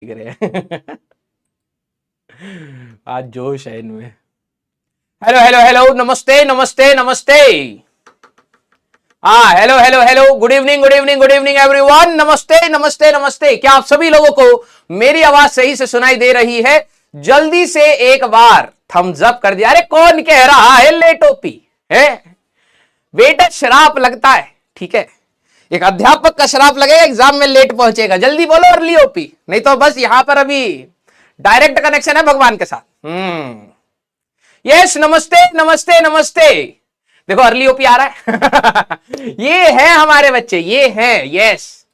रहे आज जोश है इनमें। हेलो हेलो हेलो, नमस्ते नमस्ते नमस्ते। हाँ, hello hello hello, good evening good evening good evening everyone. नमस्ते नमस्ते नमस्ते। क्या आप सभी लोगों को मेरी आवाज सही से सुनाई दे रही है? जल्दी से एक बार थम्स अप कर दिया। अरे कौन कह रहा है ले टोपी है बेटा? श्राप लगता है, ठीक है। एक अध्यापक का श्राप लगेगा, एग्जाम में लेट पहुंचेगा। जल्दी बोलो अर्ली ओपी, नहीं तो बस यहां पर अभी डायरेक्ट कनेक्शन है भगवान के साथ। यस, नमस्ते नमस्ते नमस्ते। देखो अर्ली ओपी आ रहा है ये है हमारे बच्चे, ये है। यस,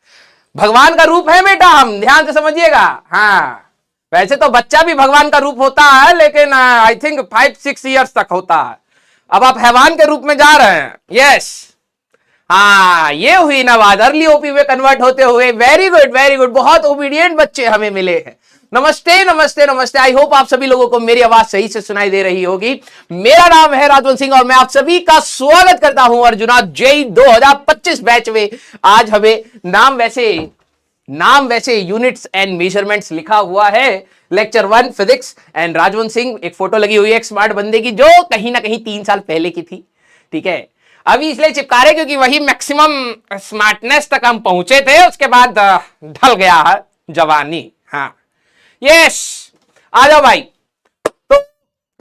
भगवान का रूप है बेटा, हम ध्यान से समझिएगा। हाँ, वैसे तो बच्चा भी भगवान का रूप होता है, लेकिन आई थिंक 5-6 ईयर्स तक होता है। अब आप हैवान के रूप में जा रहे हैं। यस, हाँ, ये हुई ना बात, अर्ली ओपी में कन्वर्ट होते हुए। वेरी गुड वेरी गुड, बहुत ओबीडियंट बच्चे हमें मिले हैं। नमस्ते नमस्ते नमस्ते। आई होप आप सभी लोगों को मेरी आवाज सही से सुनाई दे रही होगी। मेरा नाम है राजवंत सिंह और मैं आप सभी का स्वागत करता हूं अर्जुना जेई 2025 बैच में। आज हमें नाम वैसे यूनिट्स एंड मेजरमेंट्स लिखा हुआ है। Lecture 1 physics and Rajwant Singh, एक फोटो लगी हुई है एक स्मार्ट बंदे की, जो कहीं ना कहीं 3 साल पहले की थी, ठीक है। अभी इसलिए चिपका रहे क्योंकि वही मैक्सिमम स्मार्टनेस तक हम पहुंचे थे, उसके बाद ढल गया है जवानी। हाँ, यस, आ जाओ भाई। तो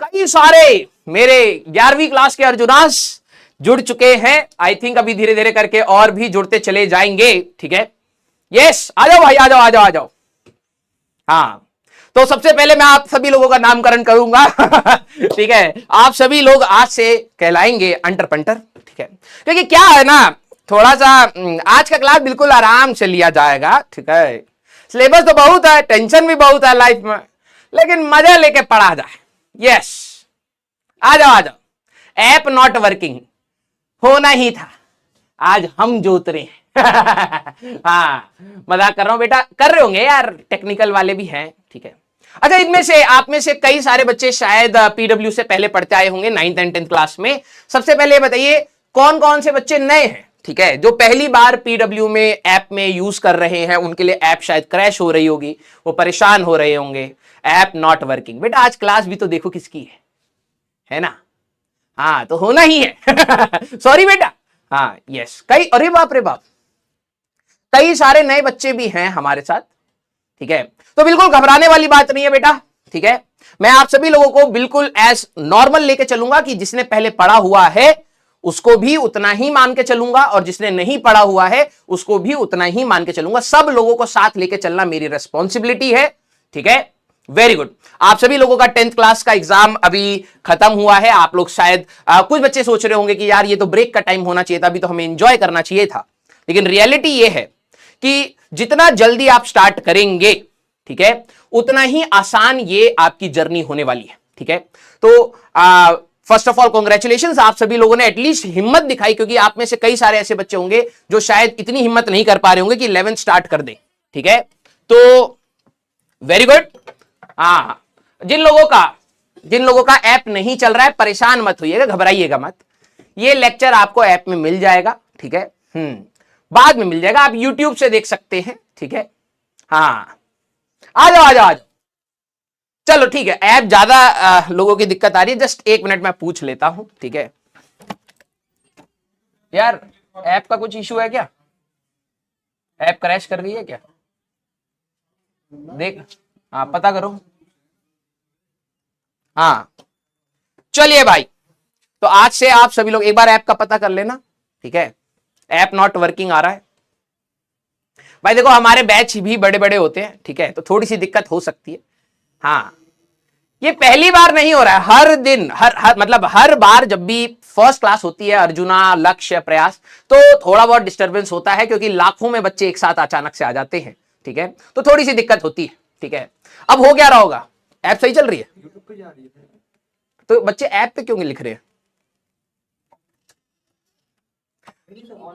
कई सारे मेरे 11वीं क्लास के अर्जुनास जुड़ चुके हैं। आई थिंक अभी धीरे धीरे करके और भी जुड़ते चले जाएंगे, ठीक है। यस, आ जाओ भाई, आ जाओ आ जाओ आ जाओ। हाँ, तो सबसे पहले मैं आप सभी लोगों का नामकरण करूंगा ठीक है। आप सभी लोग आज से कहलाएंगे अंटर पंटर, ठीक है। क्योंकि क्या है ना, थोड़ा सा आज का क्लास बिल्कुल आराम से लिया जाएगा, ठीक है। सिलेबस तो बहुत है, टेंशन भी बहुत है लाइफ में, लेकिन मजा लेके पढ़ा जाए। यस, आ जाओ आ जाओ। ऐप नॉट वर्किंग होना ही था, आज हम जो उतरे हैं हाँ, मजाक कर रहा हूं बेटा, कर रहे होंगे यार, टेक्निकल वाले भी हैं, ठीक है। अच्छा, इनमें से आप में से कई सारे बच्चे शायद पीडब्ल्यू से पहले पढ़ते आए होंगे 9th एंड 10th क्लास में। सबसे पहले बताइए कौन कौन से बच्चे नए हैं, ठीक है, जो पहली बार पीडब्ल्यू में ऐप में यूज कर रहे हैं। उनके लिए ऐप शायद क्रैश हो रही होगी, वो परेशान हो रहे होंगे, ऐप नॉट वर्किंग। बेटा आज क्लास भी तो देखो किसकी है ना। हाँ, तो होना ही है सॉरी बेटा। हाँ, यस, कई, अरे बाप रे बाप, कई सारे नए बच्चे भी हैं हमारे साथ, ठीक है। तो बिल्कुल घबराने वाली बात नहीं है बेटा, ठीक है। मैं आप सभी लोगों को बिल्कुल एज नॉर्मल लेके चलूंगा कि जिसने पहले पढ़ा हुआ है उसको भी उतना ही मान के चलूंगा, और जिसने नहीं पढ़ा हुआ है उसको भी उतना ही मान के चलूंगा। सब लोगों को साथ लेके चलना मेरी रिस्पॉन्सिबिलिटी है, ठीक है। Very good. आप सभी लोगों का 10th क्लास का एग्जाम अभी खत्म हुआ है। आप लोग शायद कुछ बच्चे सोच रहे होंगे कि यार ये तो ब्रेक का टाइम होना चाहिए था, अभी तो हमें एंजॉय करना चाहिए था। लेकिन रियलिटी ये है कि जितना जल्दी आप स्टार्ट करेंगे, ठीक है, उतना ही आसान ये आपकी जर्नी होने वाली है, ठीक है। तो फर्स्ट ऑफ ऑल कांग्रेचुलेशंस, आप सभी लोगों ने एटलीस्ट हिम्मत दिखाई, क्योंकि आप में से कई सारे ऐसे बच्चे होंगे जो शायद इतनी हिम्मत नहीं कर पा रहे होंगे कि 11th स्टार्ट कर दें, ठीक है। तो वेरी गुड। हाँ, जिन लोगों का ऐप नहीं चल रहा है, परेशान मत होइएगा, घबराइएगा मत। ये लेक्चर आपको ऐप में मिल जाएगा, ठीक है। बाद में मिल जाएगा, आप YouTube से देख सकते हैं, ठीक है। हाँ, आ जाओ आ जाओ आ जाओ। चलो ठीक है, ऐप ज्यादा लोगों की दिक्कत आ रही है, जस्ट 1 मिनट में पूछ लेता हूं, ठीक है। यार ऐप का कुछ इशू है क्या? ऐप क्रैश कर रही है क्या? देख, हाँ पता करो। हाँ, चलिए भाई, तो आज से आप सभी लोग एक बार ऐप का पता कर लेना, ठीक है। ऐप नॉट वर्किंग आ रहा है भाई। देखो हमारे बैच भी बड़े बड़े होते हैं, ठीक है, तो थोड़ी सी दिक्कत हो सकती है। हाँ, ये पहली बार नहीं हो रहा है, हर दिन मतलब हर बार जब भी फर्स्ट क्लास होती है अर्जुना, लक्ष्य, प्रयास, तो थोड़ा बहुत डिस्टरबेंस होता है, क्योंकि लाखों में बच्चे एक साथ अचानक से आ जाते हैं, ठीक है। तो थोड़ी सी दिक्कत होती है, ठीक है। अब हो क्या रहा होगा, ऐप सही चल रही है? यूट्यूब पे जा रही है, तो बच्चे ऐप पे क्यों नहीं लिख रहे हैं?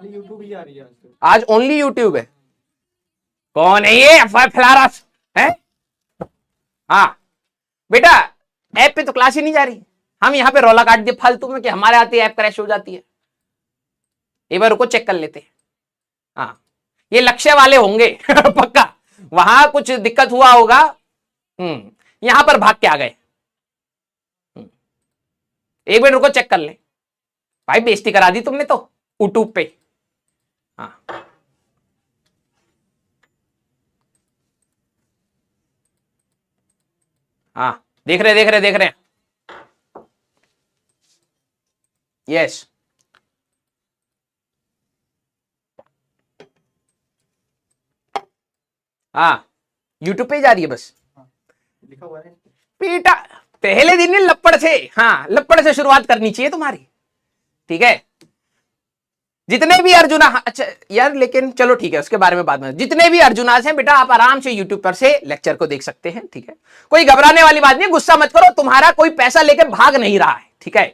यूट्यूब ही आ रही है आज, ओनली यूट्यूब है। कौन है ये अफवाह फैला रहा है? हाँ बेटा, ऐप पे तो क्लास ही नहीं जा रही। हम यहाँ पे रौला काट दिए फालतू में कि हमारे आते ऐप क्रैश हो जाती है। एक बार रुको, चेक कर लेते हैं। हाँ, ये लक्ष्य वाले होंगे पक्का। वहां कुछ दिक्कत हुआ होगा। यहां पर भाग के आ गए। एक मिनट रुको, चेक कर ले। भाई बेइज्जती करा दी तुमने तो यूट्यूब पे। हाँ हाँ, देख रहे देख रहे देख रहे। यस, हाँ यूट्यूब पे जा रही है बस। लिखा हुआ है पीटा। पहले दिन ही लपड़ से, हाँ लपड़ से शुरुआत करनी चाहिए तुम्हारी, ठीक है। जितने भी अर्जुना, अच्छा यार लेकिन चलो ठीक है, उसके बारे में बाद में। जितने भी अर्जुनास हैं बेटा, आप आराम से यूट्यूब पर से लेक्चर को देख सकते हैं, ठीक है। कोई घबराने वाली बात नहीं, गुस्सा मत करो, तुम्हारा कोई पैसा लेके भाग नहीं रहा है, ठीक है।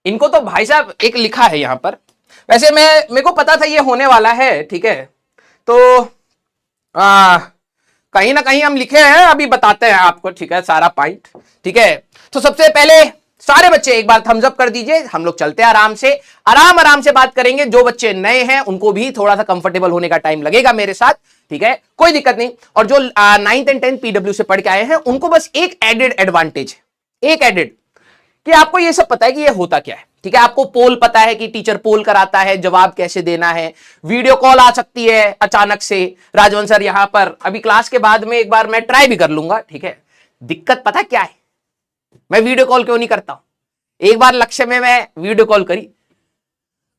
इनको तो भाई साहब एक लिखा है यहां पर, वैसे मेरे को पता था ये होने वाला है, ठीक है। तो कहीं ना कहीं हम लिखे हैं, अभी बताते हैं आपको, ठीक है, सारा पॉइंट, ठीक है। तो सबसे पहले सारे बच्चे एक बार थम्स अप कर दीजिए, हम लोग चलते हैं आराम से, आराम से बात करेंगे। जो बच्चे नए हैं उनको भी थोड़ा सा कंफर्टेबल होने का टाइम लगेगा मेरे साथ, ठीक है, कोई दिक्कत नहीं। और जो 9th एंड 10th पीडब्ल्यू से पढ़ के आए हैं उनको बस एक एडेड एडवांटेज है, एक एडेड, कि आपको ये सब पता है कि ये होता क्या है, ठीक है। आपको पोल पता है कि टीचर पोल कराता है, जवाब कैसे देना है, वीडियो कॉल आ सकती है अचानक से। राजवंश सर यहां पर अभी क्लास के बाद में एक बार मैं ट्राई भी कर लूंगा, ठीक है। दिक्कत पता क्या है, मैं वीडियो कॉल क्यों नहीं करता हूं। एक बार लक्ष्य में मैं वीडियो कॉल करी,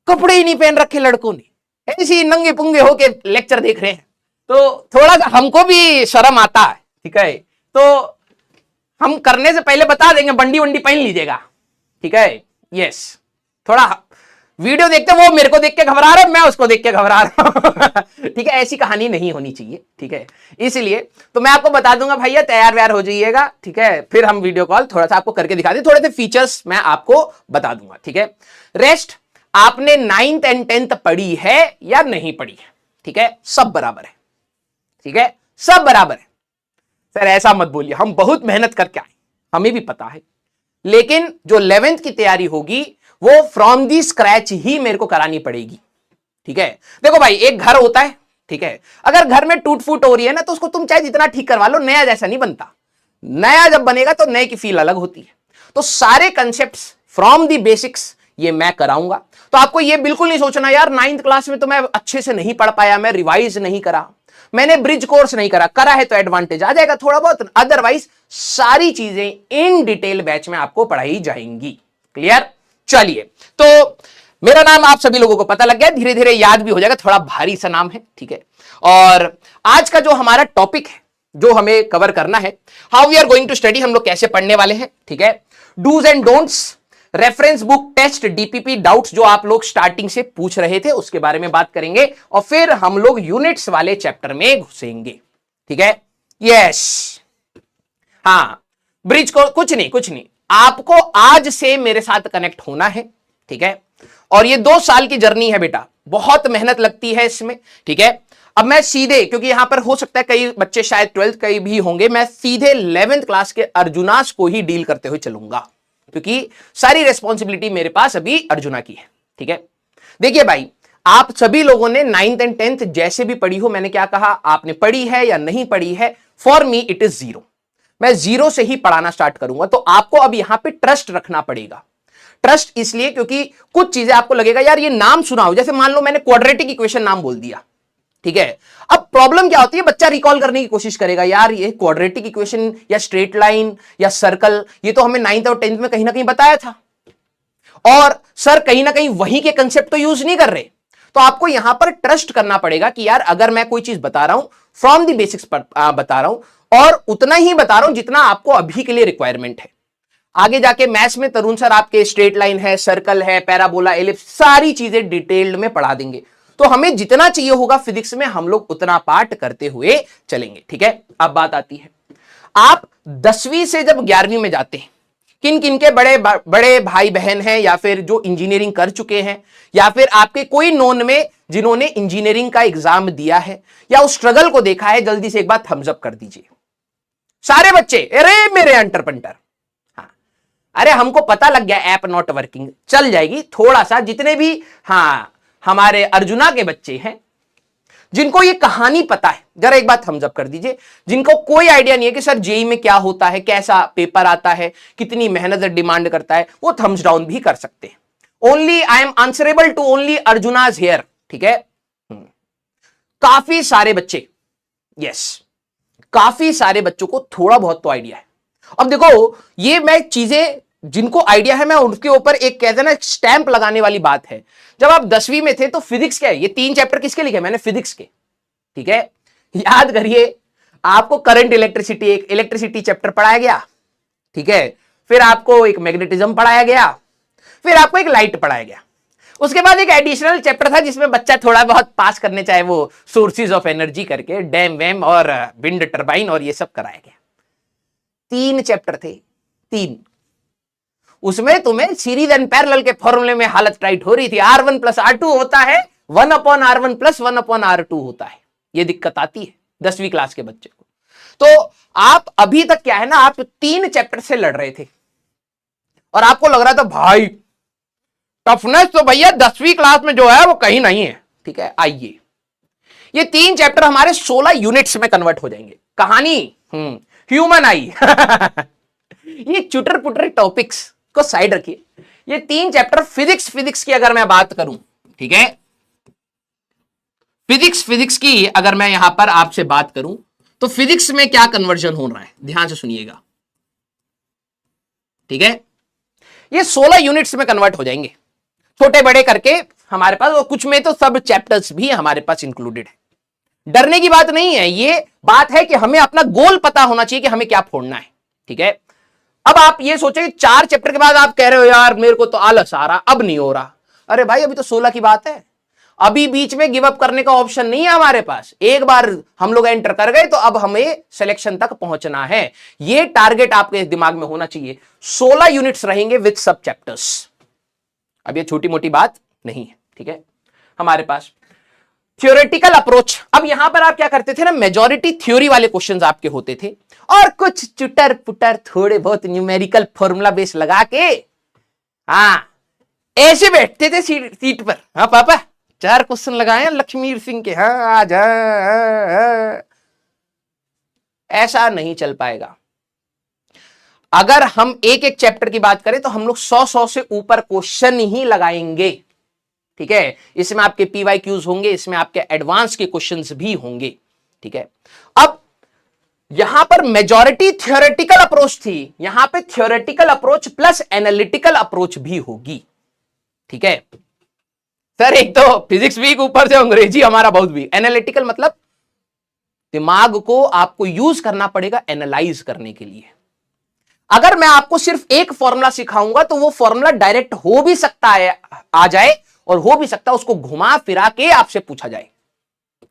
कपड़े ही नहीं पहन रखे लड़कों ने, ऐसी नंगे पुंगे होके लेक्चर देख रहे हैं, तो थोड़ा सा हमको भी शर्म आता है, ठीक है। तो हम करने से पहले बता देंगे, बंडी वंडी पहन लीजिएगा, ठीक है। यस, थोड़ा वीडियो देखते वो मेरे को देख के घबरा रहा है, मैं उसको देख के घबरा रहा हूं ठीक है, ऐसी कहानी नहीं होनी चाहिए, ठीक है। इसलिए तो मैं आपको बता दूंगा भैया, तैयार व्यार हो जाइएगा, ठीक है। फिर हम वीडियो कॉल थोड़ा सा आपको करके दिखा दें, थोड़े से फीचर्स मैं आपको बता दूंगा, ठीक है। रेस्ट आपने 9th एंड 10th पढ़ी है या नहीं पढ़ी है, ठीक है, सब बराबर है, ठीक है, सब बराबर है। सर ऐसा मत बोलिए, हम बहुत मेहनत करके आए, हमें भी पता है, लेकिन जो 11th की तैयारी होगी वो फ्रॉम दी स्क्रैच ही मेरे को करानी पड़ेगी, ठीक है। देखो भाई, एक घर होता है, ठीक है, अगर घर में टूट फूट हो रही है ना, तो उसको तुम चाहे जितना ठीक करवा लो, नया जैसा नहीं बनता। नया जब बनेगा तो नए की फील अलग होती है। तो सारे कंसेप्ट्स फ्रॉम दी बेसिक्स ये मैं कराऊंगा। तो आपको ये बिल्कुल नहीं सोचना यार 9th क्लास में तो मैं अच्छे से नहीं पढ़ पाया, मैं रिवाइज नहीं करा, मैंने ब्रिज कोर्स नहीं करा है तो एडवांटेज आ जाएगा थोड़ा बहुत, अदरवाइज सारी चीजें इन डिटेल बैच में आपको पढ़ाई जाएंगी। क्लियर? चलिए, तो मेरा नाम आप सभी लोगों को पता लग गया, धीरे धीरे याद भी हो जाएगा, थोड़ा भारी सा नाम है, ठीक है। और आज का जो हमारा टॉपिक है, जो हमें कवर करना है, how we are going to study, हम लोग कैसे पढ़ने वाले हैं, ठीक है। Do's and don'ts, reference book, test, DPP, doubts जो आप लोग स्टार्टिंग से पूछ रहे थे उसके बारे में बात करेंगे, और फिर हम लोग यूनिट्स वाले चैप्टर में घुसेंगे, ठीक है। यस, हाँ, ब्रिज को कुछ नहीं, आपको आज से मेरे साथ कनेक्ट होना है, ठीक है। और ये 2 साल की जर्नी है बेटा, बहुत मेहनत लगती है इसमें, ठीक है। अब मैं सीधे, क्योंकि यहां पर हो सकता है कई बच्चे शायद 12th कई भी होंगे, मैं सीधे 11th क्लास के अर्जुनास को ही डील करते हुए चलूंगा, क्योंकि सारी रेस्पॉन्सिबिलिटी मेरे पास अभी अर्जुना की है, ठीक है। देखिए भाई, आप सभी लोगों ने 9th एंड 10th जैसे भी पढ़ी हो, मैंने क्या कहा, आपने पढ़ी है या नहीं पढ़ी है, फॉर मी इट इज 0। मैं 0 से ही पढ़ाना स्टार्ट करूंगा। तो आपको अब यहां पे ट्रस्ट रखना पड़ेगा। ट्रस्ट इसलिए क्योंकि कुछ चीजें आपको लगेगा यार ये नाम सुना हो, जैसे मान लो मैंने क्वाड्रेटिक इक्वेशन नाम बोल दिया, ठीक है। अब प्रॉब्लम क्या होती है, बच्चा रिकॉल करने की कोशिश करेगा, यार ये क्वाड्रेटिक इक्वेशन या स्ट्रेट लाइन या सर्कल, ये तो हमें 9th और 10th में कहीं ना कहीं बताया था, और सर कहीं ना कहीं वही के कंसेप्ट तो यूज नहीं कर रहे। तो आपको यहां पर ट्रस्ट करना पड़ेगा कि यार अगर मैं कोई चीज बता रहा हूं, फ्रॉम द बेसिक्स पर बता रहा हूं, और उतना ही बता रहा हूं जितना आपको अभी के लिए रिक्वायरमेंट है। आगे जाके मैथ्स में तरुण सर आपके स्ट्रेट लाइन है, सर्कल है, पैराबोला, एलिप्स, सारी चीजें डिटेल्ड में पढ़ा देंगे। तो हमें जितना चाहिए होगा फिजिक्स में, हम लोग उतना पार्ट करते हुए चलेंगे, ठीक है। अब बात आती है, आप 10वीं से जब 11वीं में जाते हैं, किन किन के बड़े भाई बहन हैं, या फिर जो इंजीनियरिंग कर चुके हैं, या फिर आपके कोई नोन में जिन्होंने इंजीनियरिंग का एग्जाम दिया है या उस स्ट्रगल को देखा है, जल्दी से एक बार थम्स अप कर दीजिए सारे बच्चे। अरे मेरे अंटर पंटर, हाँ, अरे हमको पता लग गया ऐप नॉट वर्किंग, चल जाएगी थोड़ा सा, जितने भी हाँ हमारे अर्जुना के बच्चे हैं जिनको ये कहानी पता है जरा एक बात थम्स अप कर दीजिए। जिनको कोई आइडिया नहीं है कि सर जेई में क्या होता है, कैसा पेपर आता है, कितनी मेहनत डिमांड करता है, वो थम्स डाउन भी कर सकते हैं। Only I am answerable to only Arjunas here, ठीक है। काफी सारे बच्चे, यस, काफी सारे बच्चों को थोड़ा बहुत तो आइडिया है। अब देखो ये मैं चीजें जिनको आइडिया है मैं उनके ऊपर एक कहते हैं ना स्टैंप लगाने वाली बात है। जब आप 10वीं में थे तो फिजिक्स क्या है, ये 3 चैप्टर किसके लिखे मैंने, फिजिक्स के, ठीक है। याद करिए आपको करंट इलेक्ट्रिसिटी, एक इलेक्ट्रिसिटी चैप्टर पढ़ाया गया, ठीक है। फिर आपको एक मैग्नेटिज्म पढ़ाया गया, फिर आपको एक लाइट पढ़ाया गया। उसके बाद एक एडिशनल चैप्टर था जिसमें बच्चा थोड़ा बहुत पास करने चाहे वो सोर्सेज ऑफ एनर्जी करके डैम वैम और विंड टर्बाइन और ये सब कराया गया। 3 चैप्टर थे, 3। उसमें तुम्हें सीरीज एंड पैरेलल के फॉर्मूले में हालत टाइट हो रही थी। R1 + R2 होता है 1/R1 + 1/R2 होता है। ये दिक्कत आती है 10वीं क्लास के बच्चे को। तो आप अभी तक क्या है ना, आप 3 चैप्टर से लड़ रहे थे और आपको लग रहा था भाई टफनेस तो भैया 10वीं क्लास में जो है वो कहीं नहीं है, ठीक है। आइए ये 3 चैप्टर हमारे 16 यूनिट्स में कन्वर्ट हो जाएंगे। कहानी ह्यूमन आई ये चुटर पुटर टॉपिक्स को साइड रखिए। ये 3 चैप्टर फिजिक्स की अगर मैं बात करूं, ठीक है, फिजिक्स की अगर मैं यहां पर आपसे बात करूं तो फिजिक्स में क्या कन्वर्जन हो रहा है, ध्यान से सुनिएगा, ठीक है। ये 16 यूनिट्स में कन्वर्ट हो जाएंगे छोटे बड़े करके हमारे पास, और कुछ में तो सब चैप्टर्स भी हमारे पास इंक्लूडेड है। डरने की बात नहीं है, ये बात है कि हमें अपना गोल पता होना चाहिए कि हमें क्या फोड़ना है, ठीक है। अब आप ये सोचे 4 चैप्टर के बाद आप कह रहे हो यार मेरे को तो आलस आ रहा, अब नहीं हो रहा। अरे भाई अभी तो 16 की बात है, अभी बीच में गिव अप करने का ऑप्शन नहीं है हमारे पास। एक बार हम लोग एंटर कर गए तो अब हमें सिलेक्शन तक पहुंचना है, ये टारगेट आपके दिमाग में होना चाहिए। 16 यूनिट्स रहेंगे विद सब चैप्टर्स। अब ये छोटी मोटी बात नहीं है, ठीक है। हमारे पास थ्योरेटिकल अप्रोच, अब यहां पर आप क्या करते थे ना, मेजॉरिटी थ्योरी वाले क्वेश्चंस आपके होते थे और कुछ चुटर पुटर थोड़े बहुत न्यूमेरिकल फॉर्मूला बेस लगा के ऐसे बैठते थे सीट पर। हाँ पापा 4 क्वेश्चन लगाए लक्ष्मीर सिंह के, हाँ आज ऐसा नहीं चल पाएगा। अगर हम एक एक चैप्टर की बात करें तो हम लोग 100 से ऊपर क्वेश्चन ही लगाएंगे, ठीक है। इसमें आपके PYQs होंगे, इसमें आपके एडवांस के क्वेश्चंस भी होंगे, ठीक है। अब यहां पर मेजॉरिटी थ्योरेटिकल अप्रोच थी, यहां पे theoretical approach plus analytical approach भी होगी, ठीक है। सर एक तो फिजिक्स वीक, ऊपर से अंग्रेजी हमारा बहुत वीक। एनालिटिकल मतलब दिमाग को आपको यूज करना पड़ेगा एनालाइज करने के लिए। अगर मैं आपको सिर्फ एक फॉर्मूला सिखाऊंगा तो वो फॉर्मूला डायरेक्ट हो भी सकता है आ जाए, और हो भी सकता है उसको घुमा फिरा के आपसे पूछा जाए।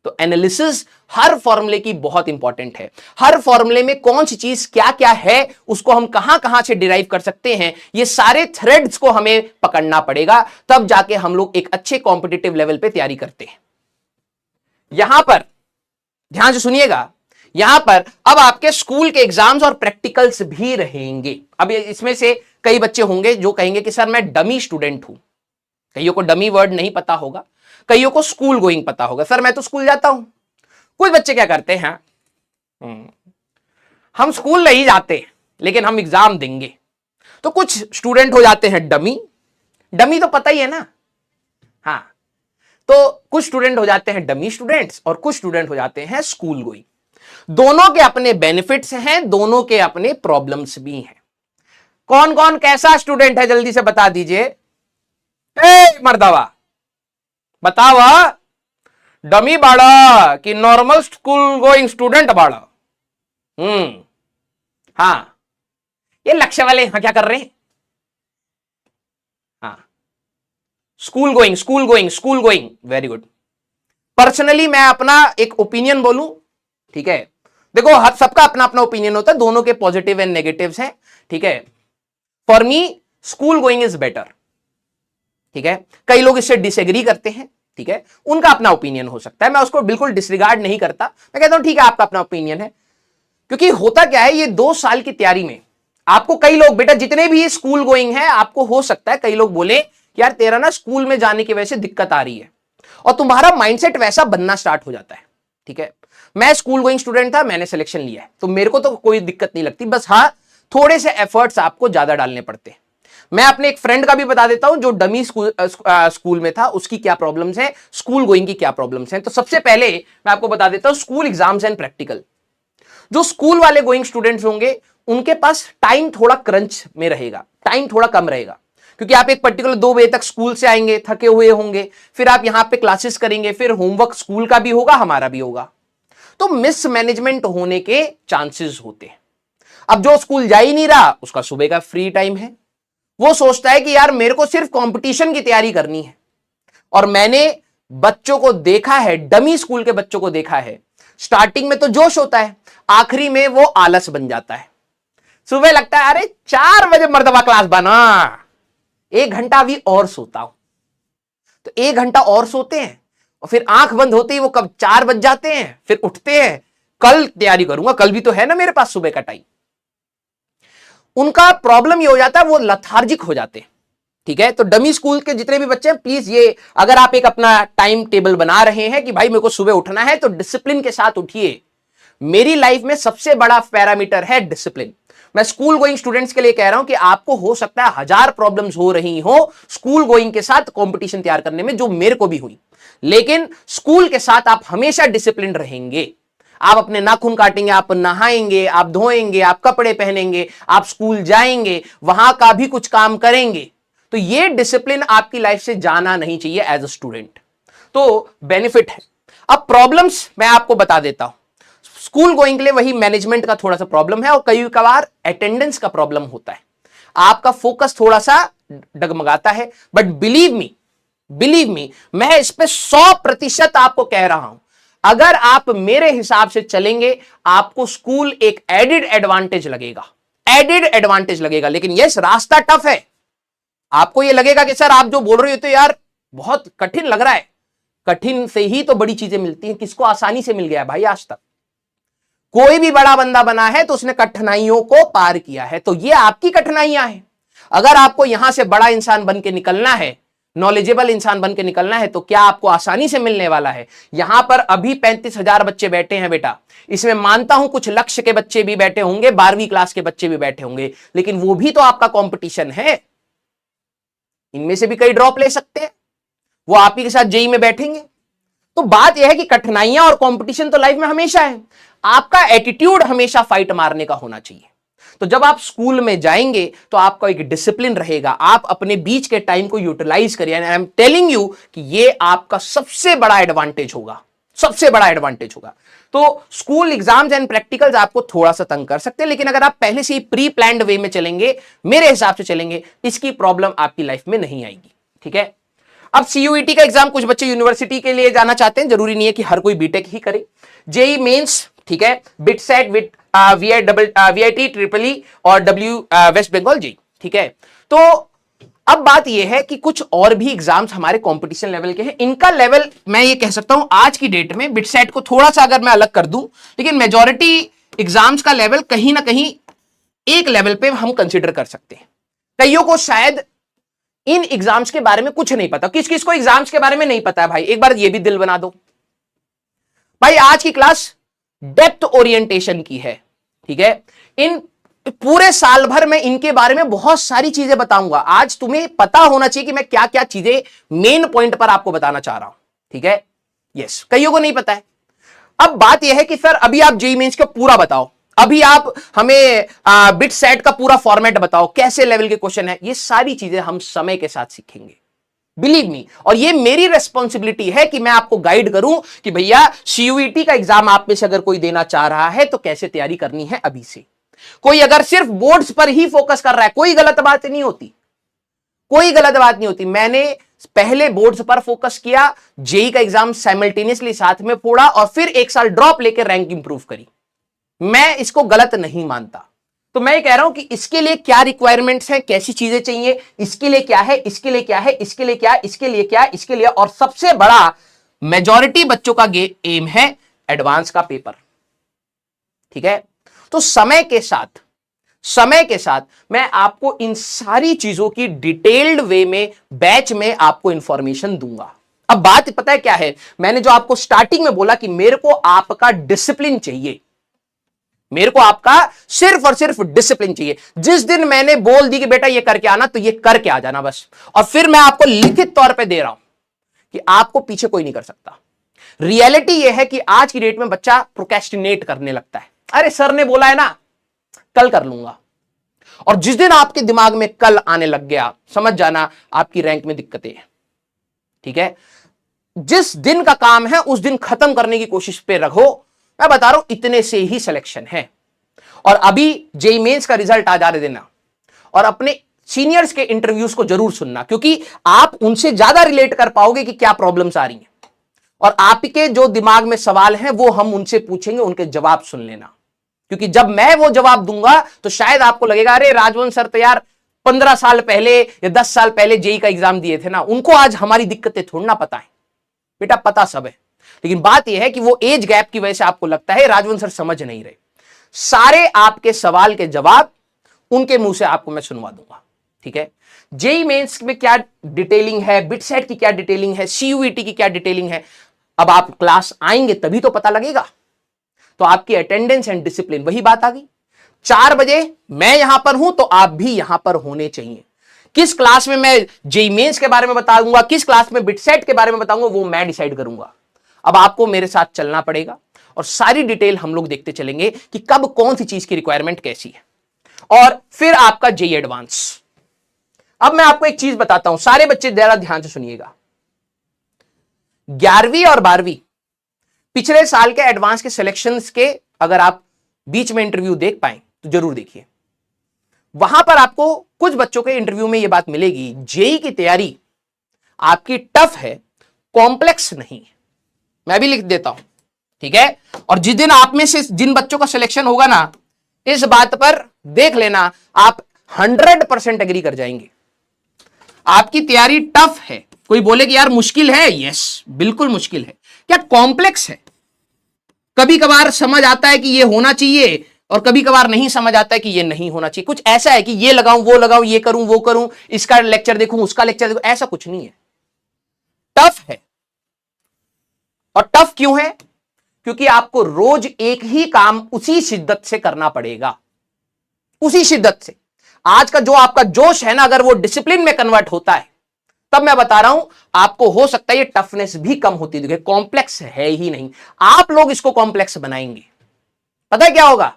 तो एनालिसिस हर फॉर्मूले की बहुत इंपॉर्टेंट है। हर फॉर्मूले में कौन सी चीज क्या क्या है, उसको हम कहां कहां से डिराइव कर सकते हैं, ये सारे थ्रेड्स को हमें पकड़ना पड़ेगा, तब जाके हम लोग एक अच्छे कॉम्पिटिटिव लेवल पे तैयारी करते हैं। यहां पर ध्यान से सुनिएगा, यहां पर अब आपके स्कूल के एग्जाम्स और प्रैक्टिकल्स भी रहेंगे। अब इसमें से कई बच्चे होंगे जो कहेंगे कि सर मैं डमी स्टूडेंट हूं। कईयों को डमी वर्ड नहीं पता होगा, कईयों को स्कूल गोइंग पता होगा। सर मैं तो स्कूल जाता हूं। कुछ बच्चे क्या करते हैं, हम स्कूल नहीं जाते लेकिन हम एग्जाम देंगे। तो कुछ स्टूडेंट हो जाते हैं डमी। डमी तो पता ही है ना, हाँ। तो कुछ स्टूडेंट हो जाते हैं डमी स्टूडेंट्स और कुछ स्टूडेंट हो जाते हैं स्कूल गोइंग। दोनों के अपने बेनिफिट्स हैं, दोनों के अपने प्रॉब्लम्स भी हैं। कौन कौन कैसा स्टूडेंट है जल्दी से बता दीजिए। मर्दावा बताओ, डमी बाड़ा कि नॉर्मल स्कूल गोइंग स्टूडेंट बाड़ा? हाँ, ये लक्ष्य वाले यहां क्या कर रहे हैं? हाँ, school going, very good. Personally मैं अपना एक ओपिनियन बोलूं, ठीक है। देखो हर सबका अपना अपना ओपिनियन होता है, दोनों के पॉजिटिव एंड नेगेटिव्स हैं, ठीक है। For me school going is better, ठीक है। कई लोग इससे डिसएग्री करते हैं, ठीक है, उनका अपना ओपिनियन हो सकता है, मैं उसको बिल्कुल डिसरिगार्ड नहीं करता। मैं कहता हूं ठीक है आपका अपना ओपिनियन है, क्योंकि होता क्या है, ये 2 साल की तैयारी में आपको कई लोग, बेटा जितने भी स्कूल गोइंग है, आपको हो सकता है कई लोग बोले यार तेरा ना स्कूल में जाने की वजह से दिक्कत आ रही है, और तुम्हारा माइंडसेट वैसा बनना स्टार्ट हो जाता है। ठीक है, मैं स्कूल गोइंग स्टूडेंट था, मैंने सिलेक्शन लिया है, तो मेरे को तो कोई दिक्कत नहीं लगती, बस हाँ थोड़े से एफर्ट्स आपको ज्यादा डालने पड़ते हैं। मैं अपने एक फ्रेंड का भी बता देता हूं जो डमी स्कूल में था, उसकी क्या प्रॉब्लम्स हैं, स्कूल गोइंग की क्या प्रॉब्लम्स हैं। तो सबसे पहले मैं आपको बता देता हूं स्कूल एग्जाम्स एंड प्रैक्टिकल। जो स्कूल वाले गोइंग स्टूडेंट्स होंगे उनके पास टाइम थोड़ा क्रंच में रहेगा, टाइम थोड़ा कम रहेगा, क्योंकि आप एक पर्टिकुलर 2 बजे तक स्कूल से आएंगे, थके हुए होंगे, फिर आप यहां पे क्लासेस करेंगे, फिर होमवर्क स्कूल का भी होगा, हमारा भी होगा, तो मिसमैनेजमेंट होने के चांसेस होते हैं। अब जो स्कूल जा ही नहीं रहा, उसका सुबह का फ्री टाइम है, वो सोचता है कि यार मेरे को सिर्फ कंपटीशन की तैयारी करनी है। और मैंने बच्चों को देखा है, डमी स्कूल के बच्चों को देखा है, स्टार्टिंग में तो जोश होता है, आखिरी में वो आलस बन जाता है। सुबह लगता है अरे 4 बजे मर्दबा क्लास बना, 1 घंटा अभी और सोता हूं, तो 1 घंटा और सोते हैं और फिर आंख बंद होते ही वो कब 4 बज जाते हैं, फिर उठते हैं, कल तैयारी करूंगा, कल भी तो है ना मेरे पास सुबह का टाइम। उनका प्रॉब्लम ये हो जाता है, वो लथार्जिक हो जाते हैं। ठीक है, तो डमी स्कूल के जितने भी बच्चे हैं, प्लीज ये अगर आप एक अपना टाइम टेबल बना रहे हैं कि भाई मेरे को सुबह उठना है, तो डिसिप्लिन के साथ उठिए। मेरी लाइफ में सबसे बड़ा पैरामीटर है डिसिप्लिन। मैं स्कूल गोइंग स्टूडेंट्स के लिए कह रहा हूं कि आपको हो सकता है 1000 प्रॉब्लम्स हो रही हो स्कूल गोइंग के साथ कंपटीशन तैयार करने में, जो मेरे को भी हुई, लेकिन स्कूल के साथ आप हमेशा डिसिप्लिन रहेंगे। आप अपने नाखून काटेंगे, आप नहाएंगे, आप धोएंगे, आप कपड़े पहनेंगे, आप स्कूल जाएंगे, वहां का भी कुछ काम करेंगे, तो ये डिसिप्लिन आपकी लाइफ से जाना नहीं चाहिए एज अ स्टूडेंट। तो बेनिफिट है। अब प्रॉब्लम्स मैं आपको बता देता हूं। स्कूल गोइंग के लिए वही मैनेजमेंट का थोड़ा सा प्रॉब्लम है और कई बार अटेंडेंस का प्रॉब्लम होता है, आपका फोकस थोड़ा सा डगमगाता है, बट बिलीव मी मैं इस पे 100% आपको कह रहा हूं, अगर आप मेरे हिसाब से चलेंगे आपको स्कूल एक एडिड एडवांटेज लगेगा, लेकिन यस रास्ता टफ है। आपको यह लगेगा कि सर आप जो बोल रहे हो तो यार बहुत कठिन लग रहा है, कठिन से ही तो बड़ी चीजें मिलती हैं, किसको आसानी से मिल गया भाई आज तक? कोई भी बड़ा बंदा बना है तो उसने कठिनाइयों को पार किया है, तो ये आपकी कठिनाइयां हैं। अगर आपको यहां से बड़ा इंसान बन के निकलना है, नॉलेजेबल इंसान बन के निकलना है, तो क्या आपको आसानी से मिलने वाला है? यहां पर अभी 35,000 बच्चे बैठे हैं बेटा, इसमें मानता हूं कुछ लक्ष्य के बच्चे भी बैठे होंगे, 12वीं क्लास के बच्चे भी बैठे होंगे, लेकिन वो भी तो आपका कंपटीशन है। इनमें से भी कई ड्रॉप ले सकते हैं, वो आप ही के साथ जेई में बैठेंगे। तो बात यह है कि कठिनाइयां और कंपटीशन तो लाइफ में हमेशा है, आपका एटीट्यूड हमेशा फाइट मारने का होना चाहिए। तो जब आप स्कूल में जाएंगे तो आपका एक डिसिप्लिन रहेगा, आप अपने बीच के टाइम को यूटिलाइज करिए। आई एम टेलिंग यू कि ये आपका सबसे बड़ा एडवांटेज होगा, सबसे बड़ा एडवांटेज होगा। तो स्कूल एग्जाम्स एंड प्रैक्टिकल्स आपको थोड़ा सा तंग कर सकते हैं, लेकिन अगर आप पहले से ही प्री प्लान्ड वे में चलेंगे, मेरे हिसाब से चलेंगे, इसकी प्रॉब्लम आपकी लाइफ में नहीं आएगी। ठीक है, अब सीयूईटी का एग्जाम कुछ बच्चे यूनिवर्सिटी के लिए जाना चाहते हैं, जरूरी नहीं है कि हर कोई बीटेक ही करे। जेई मेंस, ठीक है, BITSAT with VIT triple E और डब्ल्यू वेस्ट बंगाल जी। ठीक है, तो अब बात यह है कि कुछ और भी एग्जाम्स हमारे कंपटीशन लेवल के हैं, इनका लेवल मैं ये कह सकता हूं आज की डेट में बिटसेट को थोड़ा सा अगर मैं अलग कर दूं, लेकिन मेजॉरिटी एग्जाम्स का लेवल कहीं ना कहीं एक लेवल पे हम कंसिडर कर सकते हैं। कईयों को शायद इन एग्जाम्स के बारे में कुछ नहीं पता। किस किस को एग्जाम्स के बारे में नहीं पता है भाई? एक बार ये भी दिल बना दो भाई, आज की क्लास डेप्थ ओरिएंटेशन की है। ठीक है, इन पूरे साल भर में इनके बारे में बहुत सारी चीजें बताऊंगा। आज तुम्हें पता होना चाहिए कि मैं क्या क्या चीजें मेन पॉइंट पर आपको बताना चाह रहा हूं। ठीक है, यस, कईयों को नहीं पता है। अब बात यह है कि सर अभी आप जेईई मेंस का पूरा बताओ, अभी आप हमें बिट सेट का पूरा फॉर्मेट बताओ, कैसे लेवल के क्वेश्चन है। ये सारी चीजें हम समय के साथ सीखेंगे, बिलीव मी, और ये मेरी रेस्पॉन्सिबिलिटी है कि मैं आपको गाइड करूं कि भैया सीयूईटी का एग्जाम आप में से अगर कोई देना चाह रहा है तो कैसे तैयारी करनी है अभी से। कोई अगर सिर्फ बोर्ड्स पर ही फोकस कर रहा है, कोई गलत बात नहीं होती, कोई गलत बात नहीं होती। मैंने पहले बोर्ड्स पर फोकस किया, जेईई का एग्जाम साइमल्टेनियसली साथ में फोड़ा और फिर 1 साल ड्रॉप लेकर रैंक इंप्रूव करी। मैं इसको गलत नहीं मानता। तो मैं ये कह रहा हूं कि इसके लिए क्या रिक्वायरमेंट्स हैं, कैसी चीजें चाहिए, इसके लिए क्या है, इसके लिए क्या है, इसके लिए क्या, इसके लिए क्या, इसके लिए, और सबसे बड़ा मेजॉरिटी बच्चों का एम है एडवांस का पेपर। ठीक है, तो समय के साथ मैं आपको इन सारी चीजों की डिटेल्ड वे में बैच में आपको इंफॉर्मेशन दूंगा। अब बात पता है क्या है, मैंने जो आपको स्टार्टिंग में बोला कि मेरे को आपका डिसिप्लिन चाहिए, मेरे को आपका सिर्फ और सिर्फ डिसिप्लिन चाहिए। जिस दिन मैंने बोल दी कि बेटा ये करके आना, तो ये करके आ जाना बस। और फिर मैं आपको लिखित तौर पे दे रहा हूं कि आपको पीछे कोई नहीं कर सकता। रियलिटी ये है कि आज की डेट में बच्चा प्रोक्रेस्टिनेट करने लगता है। अरे सर ने बोला है ना, कल कर लूंगा। और जिस दिन आपके दिमाग में कल आने लग गया, समझ जाना आपकी रैंक में दिक्कतें हैं। ठीक है, जिस दिन का काम है उस दिन खत्म करने की कोशिश पे रखो। मैं बता रहा हूं, इतने से ही सिलेक्शन है। और अभी जेईई मेंस का रिजल्ट आ जा देना, और अपने सीनियर्स के इंटरव्यूज को जरूर सुनना, क्योंकि आप उनसे ज्यादा रिलेट कर पाओगे कि क्या प्रॉब्लम्स आ रही हैं। और आपके जो दिमाग में सवाल हैं वो हम उनसे पूछेंगे, उनके जवाब सुन लेना। क्योंकि जब मैं वो जवाब दूंगा तो शायद आपको लगेगा अरे राजवंश सर तो यार 15 साल पहले या 10 साल पहले जेईई का एग्जाम दिए थे ना, उनको आज हमारी दिक्कतें थोड़ी ना पता है। बेटा पता सब है, लेकिन बात यह है कि वो एज गैप की वजह से आपको लगता है राजवंश सर समझ नहीं रहे। सारे आपके सवाल के जवाब उनके मुंह से आपको मैं सुनवा दूंगा। ठीक है, जेईई मेंस में क्या डिटेलिंग है, बिटसेट की क्या डिटेलिंग है, सीयूईटी की क्या डिटेलिंग है, अब आप क्लास आएंगे तभी तो पता लगेगा। तो आपकी अटेंडेंस एंड डिसिप्लिन, वही बात आ गई। 4 बजे मैं यहां पर हूं तो आप भी यहां पर होने चाहिए। किस क्लास में मैं जेईई मेंस के बारे में बताऊंगा, किस क्लास में बिटसेट के बारे में बताऊंगा, वो मैं डिसाइड करूंगा। अब आपको मेरे साथ चलना पड़ेगा और सारी डिटेल हम लोग देखते चलेंगे कि कब कौन सी चीज की रिक्वायरमेंट कैसी है। और फिर आपका जेईई एडवांस। अब मैं आपको एक चीज बताता हूं, सारे बच्चे जरा ध्यान से सुनिएगा। 11वीं और 12वीं पिछले साल के एडवांस के सिलेक्शंस के अगर आप बीच में इंटरव्यू देख पाए तो जरूर देखिए। वहां पर आपको कुछ बच्चों के इंटरव्यू में यह बात मिलेगी, जेईई की तैयारी आपकी टफ है, कॉम्प्लेक्स नहीं है। मैं भी लिख देता हूं, ठीक है। और जिस दिन आप में से जिन बच्चों का सिलेक्शन होगा ना, इस बात पर देख लेना आप 100% एग्री कर जाएंगे। आपकी तैयारी टफ है। कोई बोले कि यार मुश्किल है, यस बिल्कुल मुश्किल है। क्या कॉम्प्लेक्स है? कभी कभार समझ आता है कि ये होना चाहिए और कभी कभार नहीं समझ आता है कि ये नहीं होना चाहिए। कुछ ऐसा है कि ये लगाऊं वो लगाऊं, ये करूं वो करूं, इसका लेक्चर देखूं उसका लेक्चर देखूं, ऐसा कुछ नहीं है। टफ है। और टफ क्यों है? क्योंकि आपको रोज एक ही काम उसी शिद्दत से करना पड़ेगा, उसी शिद्दत से। आज का जो आपका जोश है ना, अगर वो डिसिप्लिन में कन्वर्ट होता है, तब मैं बता रहा हूं आपको हो सकता है ये टफनेस भी कम होती दिखे। कॉम्प्लेक्स है ही नहीं, आप लोग इसको कॉम्प्लेक्स बनाएंगे। पता है क्या होगा?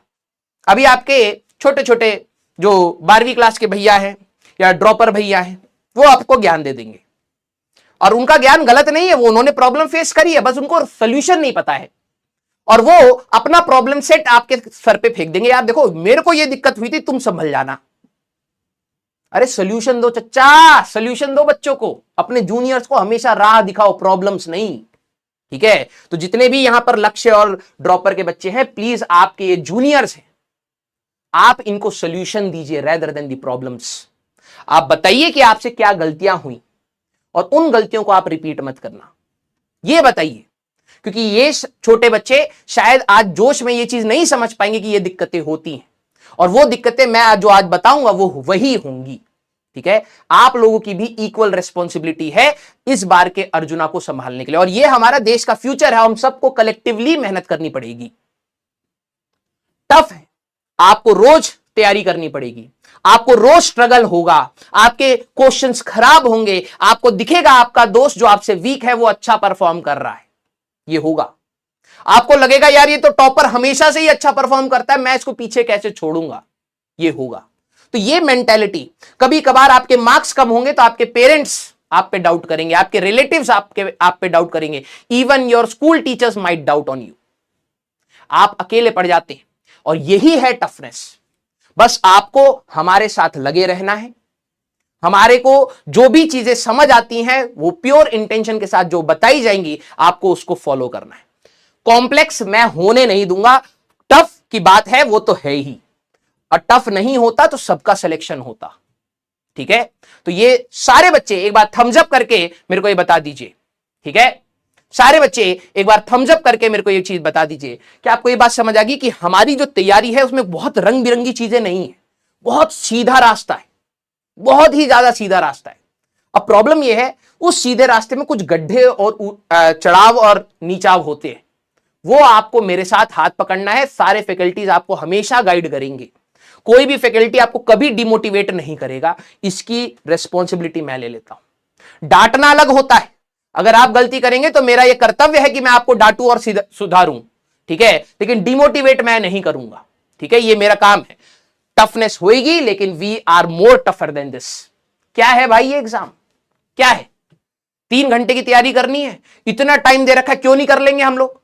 अभी आपके छोटे छोटे जो 12वीं क्लास के भैया हैं या ड्रॉपर भैया हैं, वो आपको ज्ञान दे देंगे। और उनका ज्ञान गलत नहीं है, वो उन्होंने प्रॉब्लम फेस करी है, बस उनको सोल्यूशन नहीं पता है। और वो अपना प्रॉब्लम सेट आपके सर पे फेंक देंगे, यार देखो मेरे को ये दिक्कत हुई थी, तुम संभल जाना। अरे सोल्यूशन दो चच्चा, सोल्यूशन दो बच्चों को। अपने जूनियर्स को हमेशा राह दिखाओ, प्रॉब्लम्स नहीं। ठीक है, तो जितने भी यहां पर लक्ष्य और ड्रॉपर के बच्चे हैं, प्लीज आपके ये जूनियर्स हैं, आप इनको सोल्यूशन दीजिए रेदर देन दी प्रॉब्लम्स। आप बताइए कि आपसे क्या गलतियां हुई और उन गलतियों को आप रिपीट मत करना, ये बताइए। क्योंकि ये छोटे बच्चे शायद आज जोश में ये चीज नहीं समझ पाएंगे कि ये दिक्कतें होती हैं, और वो दिक्कतें मैं जो आज बताऊंगा वो वही होंगी। ठीक है, आप लोगों की भी इक्वल रिस्पॉन्सिबिलिटी है इस बार के अर्जुना को संभालने के लिए, और ये हमारा देश का फ्यूचर है। हम सबको कलेक्टिवली मेहनत करनी पड़ेगी। टफ है, आपको रोज तैयारी करनी पड़ेगी, आपको रोज स्ट्रगल होगा, आपके क्वेश्चंस खराब होंगे, आपको दिखेगा आपका दोस्त जो आपसे वीक है वो अच्छा परफॉर्म कर रहा है, ये होगा। आपको लगेगा यार ये तो टॉपर हमेशा से ही अच्छा परफॉर्म करता है, मैं इसको पीछे कैसे छोड़ूंगा, ये होगा। तो ये मेंटेलिटी, कभी कभार आपके मार्क्स कम होंगे तो आपके पेरेंट्स आप पे डाउट करेंगे, आपके रिलेटिव्स आप पे डाउट करेंगे, even your school teachers might doubt on you. आप अकेले पड़ जाते हैं, और यही है टफनेस। बस आपको हमारे साथ लगे रहना है। हमारे को जो भी चीजें समझ आती हैं वो प्योर इंटेंशन के साथ जो बताई जाएंगी आपको उसको फॉलो करना है। कॉम्प्लेक्स मैं होने नहीं दूंगा। टफ की बात है वो तो है ही, और टफ नहीं होता तो सबका सिलेक्शन होता। ठीक है, तो ये सारे बच्चे एक बार थम्स अप करके मेरे को ये बता दीजिए। ठीक है, सारे बच्चे एक बार थम्स अप करके मेरे को ये चीज बता दीजिए कि आपको ये बात समझ आ गई कि हमारी जो तैयारी है उसमें बहुत रंग बिरंगी चीजें नहीं है, बहुत सीधा रास्ता है, बहुत ही ज्यादा सीधा रास्ता है। अब प्रॉब्लम यह है उस सीधे रास्ते में कुछ गड्ढे और चढ़ाव और नीचाव होते हैं, वो आपको मेरे साथ हाथ पकड़ना है। सारे फैकल्टीज आपको हमेशा गाइड करेंगे, कोई भी फैकल्टी आपको कभी डिमोटिवेट नहीं करेगा, इसकी रिस्पॉन्सिबिलिटी मैं ले लेता हूं। डांटना अलग होता है, अगर आप गलती करेंगे तो मेरा यह कर्तव्य है कि मैं आपको डांटूं और सुधारूं, ठीक है, लेकिन डिमोटिवेट मैं नहीं करूंगा, ठीक है, ये मेरा काम है। टफनेस होगी, लेकिन we are more tougher than this. क्या है भाई ये एग्जाम, क्या है? 3 घंटे की तैयारी करनी है, इतना टाइम दे रखा है, क्यों नहीं कर लेंगे हम लोग?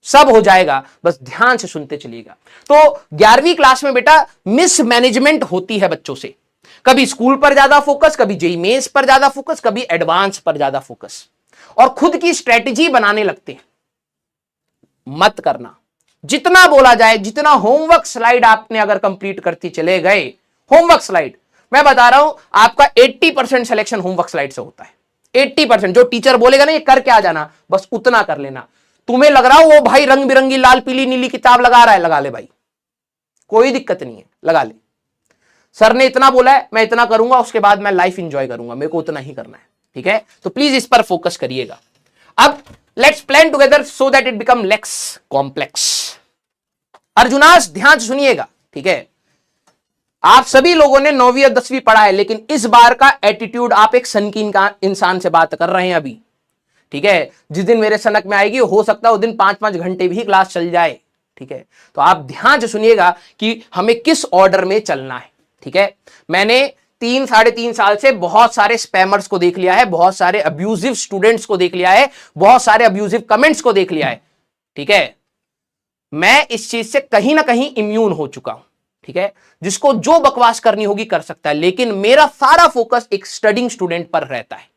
सब हो जाएगा, बस ध्यान से सुनते चलिएगा। तो 11वीं क्लास में बेटा मिसमैनेजमेंट होती है बच्चों से, कभी स्कूल पर ज्यादा फोकस, कभी जेईई मेंस पर ज्यादा फोकस, कभी एडवांस पर ज्यादा फोकस, और खुद की स्ट्रेटेजी बनाने लगते हैं। मत करना, जितना बोला जाए, जितना होमवर्क स्लाइड आपने अगर कंप्लीट करती चले गए, होमवर्क स्लाइड, मैं बता रहा हूं आपका 80% सिलेक्शन होमवर्क स्लाइड से होता है। 80% जो टीचर बोलेगा ना ये करके आ जाना, बस उतना कर लेना। तुम्हें लग रहा हो वो भाई रंग बिरंगी लाल पीली नीली किताब लगा रहा है, लगा ले भाई, कोई दिक्कत नहीं है, लगा ले। सर ने इतना बोला है, मैं इतना करूंगा, उसके बाद मैं लाइफ एंजॉय करूंगा, मेरे को उतना ही करना है, ठीक है? तो प्लीज इस पर फोकस करिएगा। अब let's plan together so that it become less complex. अर्जुनास ध्यान से सुनिएगा, ठीक है? आप सभी लोगों ने 9वीं और 10वीं पढ़ा है, लेकिन इस बार का एटीट्यूड, आप एक सनकीन का इंसान से बात कर रहे हैं अभी, ठीक है? जिस दिन मेरे सनक में आएगी हो सकता है उस दिन 5-5 घंटे भी क्लास चल जाए, ठीक है? तो आप ध्यान से सुनिएगा कि हमें किस ऑर्डर में चलना है, ठीक है? मैंने 3-3.5 साल से बहुत सारे स्पैमर्स को देख लिया है, बहुत सारे अब्यूजिव स्टूडेंट्स को देख लिया है, बहुत सारे अब्यूजिव कमेंट्स को देख लिया है, ठीक है? मैं इस चीज से कहीं ना कहीं इम्यून हो चुका हूं, ठीक है? जिसको जो बकवास करनी होगी कर सकता है, लेकिन मेरा सारा फोकस एक स्टडिंग स्टूडेंट पर रहता है।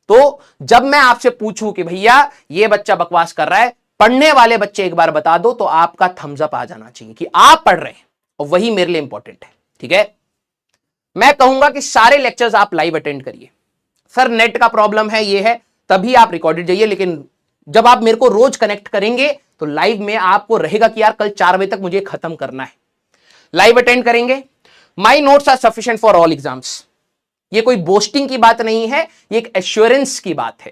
तो जब मैं आपसे पूछूं कि भैया ये बच्चा बकवास कर रहा है, पढ़ने वाले बच्चे एक बार बता दो, तो आपका थम्स अप आ जाना चाहिए कि आप पढ़ रहे हैं, और वही मेरे लिए इंपॉर्टेंट है, ठीक है? मैं कहूंगा कि सारे लेक्चर्स आप लाइव अटेंड करिए। सर नेट का प्रॉब्लम है, ये है, तभी आप रिकॉर्डेड जाइए, लेकिन जब आप मेरे को रोज कनेक्ट करेंगे तो लाइव में आपको रहेगा कि यार कल 4 बजे तक मुझे खत्म करना है। लाइव अटेंड करेंगे। My notes are sufficient for all exams. ये कोई बोस्टिंग की बात नहीं है, ये एक एश्योरेंस की बात है,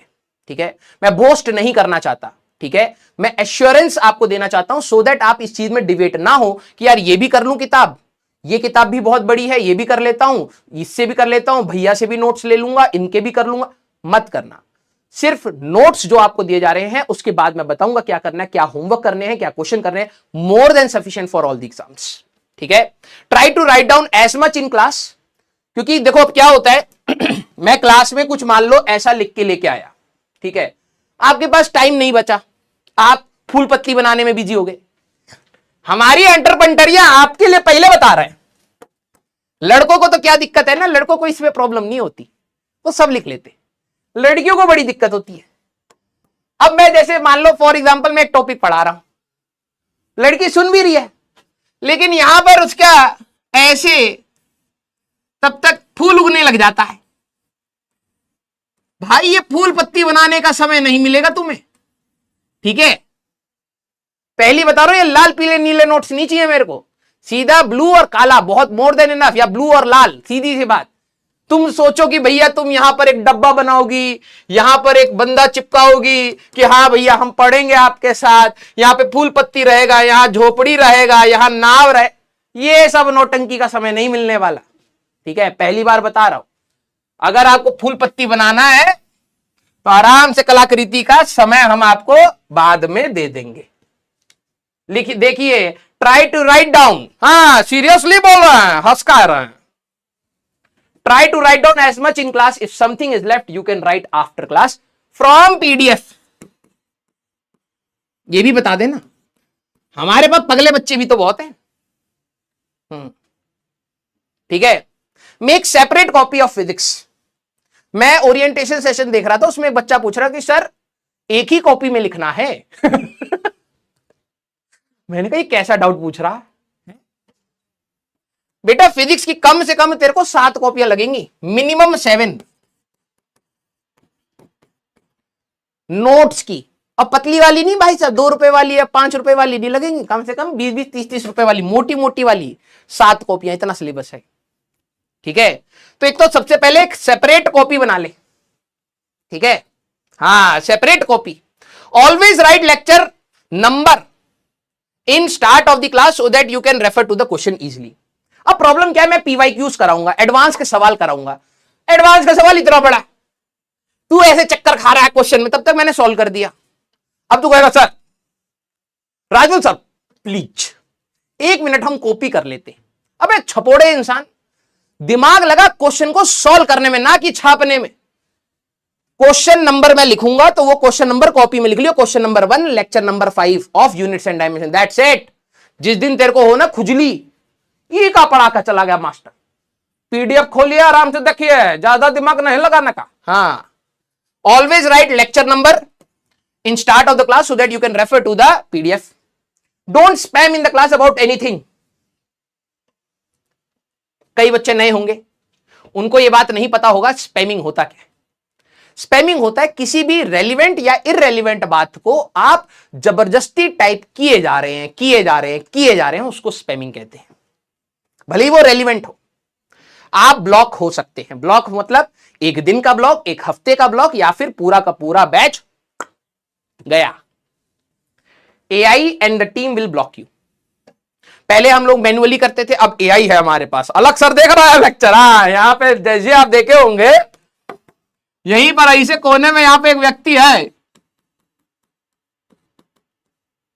ठीक है? मैं बोस्ट नहीं करना चाहता, ठीक है? मैं एश्योरेंस आपको देना चाहता हूं, सो दैट आप इस चीज में डिबेट ना हो कि यार ये भी कर लूं किताब, ये किताब भी बहुत बड़ी है, ये भी कर लेता हूं, इससे भी कर लेता हूं, भैया से भी नोट्स ले लूंगा, इनके भी कर लूंगा। मत करना। सिर्फ नोट्स जो आपको दिए जा रहे हैं उसके बाद मैं बताऊंगा क्या करना है, क्या होमवर्क करने हैं, क्या क्वेश्चन करने हैं। More than sufficient for all the exams, ठीक है? Try to write down as much in class, क्योंकि देखो अब क्या होता है मैं क्लास में कुछ मान लो ऐसा लिख के लेके आया, ठीक है? आपके पास टाइम नहीं बचा, आप फूल पत्ती बनाने में बिजी हो गए। हमारी एंटरप्रेन्योरिया आपके लिए पहले बता रहे हैं। लड़कों को तो क्या दिक्कत है ना, लड़कों को इसमें प्रॉब्लम नहीं होती, वो सब लिख लेते। लड़कियों को बड़ी दिक्कत होती है। अब मैं जैसे मान लो फॉर एग्जांपल मैं एक टॉपिक पढ़ा रहा हूं, लड़की सुन भी रही है, लेकिन यहां पर उसका ऐसे तब तक फूल उगने लग जाता है। भाई ये फूल पत्ती बनाने का समय नहीं मिलेगा तुम्हें, ठीक है? पहली बता रहा हूं, ये लाल पीले नीले नोट्स नहीं चाहिए मेरे को, सीधा ब्लू और काला बहुत मोर देन इनफ, या ब्लू और लाल, सीधी सी बात। तुम सोचो कि भैया तुम यहां पर एक डब्बा बनाओगी, यहां पर एक बंदा चिपकाओगी कि हाँ भैया हम पढ़ेंगे आपके साथ, यहां पे फूल पत्ती रहेगा, यहां झोपड़ी रहेगा, यहां नाव रहे, ये सब नौटंकी का समय नहीं मिलने वाला, ठीक है? पहली बार बता रहा हूं, अगर आपको फूल पत्ती बनाना है तो आराम से कलाकृति का समय हम आपको बाद में दे देंगे। लिखिए, देखिए, ट्राई टू राइट डाउन, हाँ सीरियसली बोल रहे हैं, हंस का रहे हैं। Try to write down as much in class. If something is left, you can write after class from PDF. ये भी बता देना, हमारे पास पगले बच्चे भी तो बहुत हैं, ठीक है? Make separate copy of physics. मैं ओरिएंटेशन सेशन देख रहा था, उसमें एक बच्चा पूछ रहा कि सर एक ही कॉपी में लिखना है मैंने कहा ये कैसा डाउट पूछ रहा है बेटा? फिजिक्स की कम से कम तेरे को 7 कॉपियां लगेंगी, मिनिमम 7 नोट्स की। अब पतली वाली नहीं भाई साहब, 2 रुपए वाली या 5 रुपए वाली नहीं लगेंगी, कम से कम 20-20, 30-30 रुपए वाली मोटी मोटी वाली 7 कॉपियां, इतना सिलेबस है, ठीक है? तो एक तो सबसे पहले एक सेपरेट कॉपी बना ले, ठीक है, हाँ, separate copy. Always write lecture number in start of the class so that you can refer to the question easily. अब प्रॉब्लम क्या है, मैं पीवाईक्यूज कराऊंगा, एडवांस के सवाल कराऊंगा, एडवांस का सवाल इतना बड़ा, तू ऐसे चक्कर खा रहा है क्वेश्चन में, तब तक मैंने सॉल्व कर दिया। अब तू कहेगा sir Rajmal sir please 1 minute हम कॉपी कर लेते। अबे छपोड़े इंसान, दिमाग लगा क्वेश्चन को सॉल्व करने में, ना कि छापने में। क्वेश्चन नंबर मैं लिखूंगा तो वो क्वेश्चन नंबर कॉपी में लिख लियो, question number 1 lecture number 5 of units and dimension, that's it. जिस दिन तेरे को हो ना खुजली, ये का पढ़ाकर चला गया मास्टर, पीडीएफ खोलिए आराम से देखिए, ज्यादा दिमाग नहीं लगाने का। हाँ, always write lecture number in start of the class so that you can refer to the PDF. Don't spam in the class about anything. कई बच्चे नए होंगे, उनको यह बात नहीं पता होगा स्पैमिंग होता क्या है। स्पैमिंग होता है किसी भी रेलिवेंट या इररेलिवेंट बात को आप जबरदस्ती टाइप किए जा रहे हैं, उसको स्पैमिंग कहते हैं, भले ही वो रेलिवेंट हो। आप ब्लॉक हो सकते हैं, ब्लॉक मतलब 1 दिन का ब्लॉक, 1 हफ्ते का ब्लॉक, या फिर पूरा का पूरा बैच गया। AI and the team will block you. पहले हम लोग मैन्युअली करते थे, अब एआई है हमारे पास। अलग सर देख रहा है लेक्चर, हाँ, यहां पे जैसे आप देखे होंगे, यहीं पर ऐसे कोने में यहां पे एक व्यक्ति है,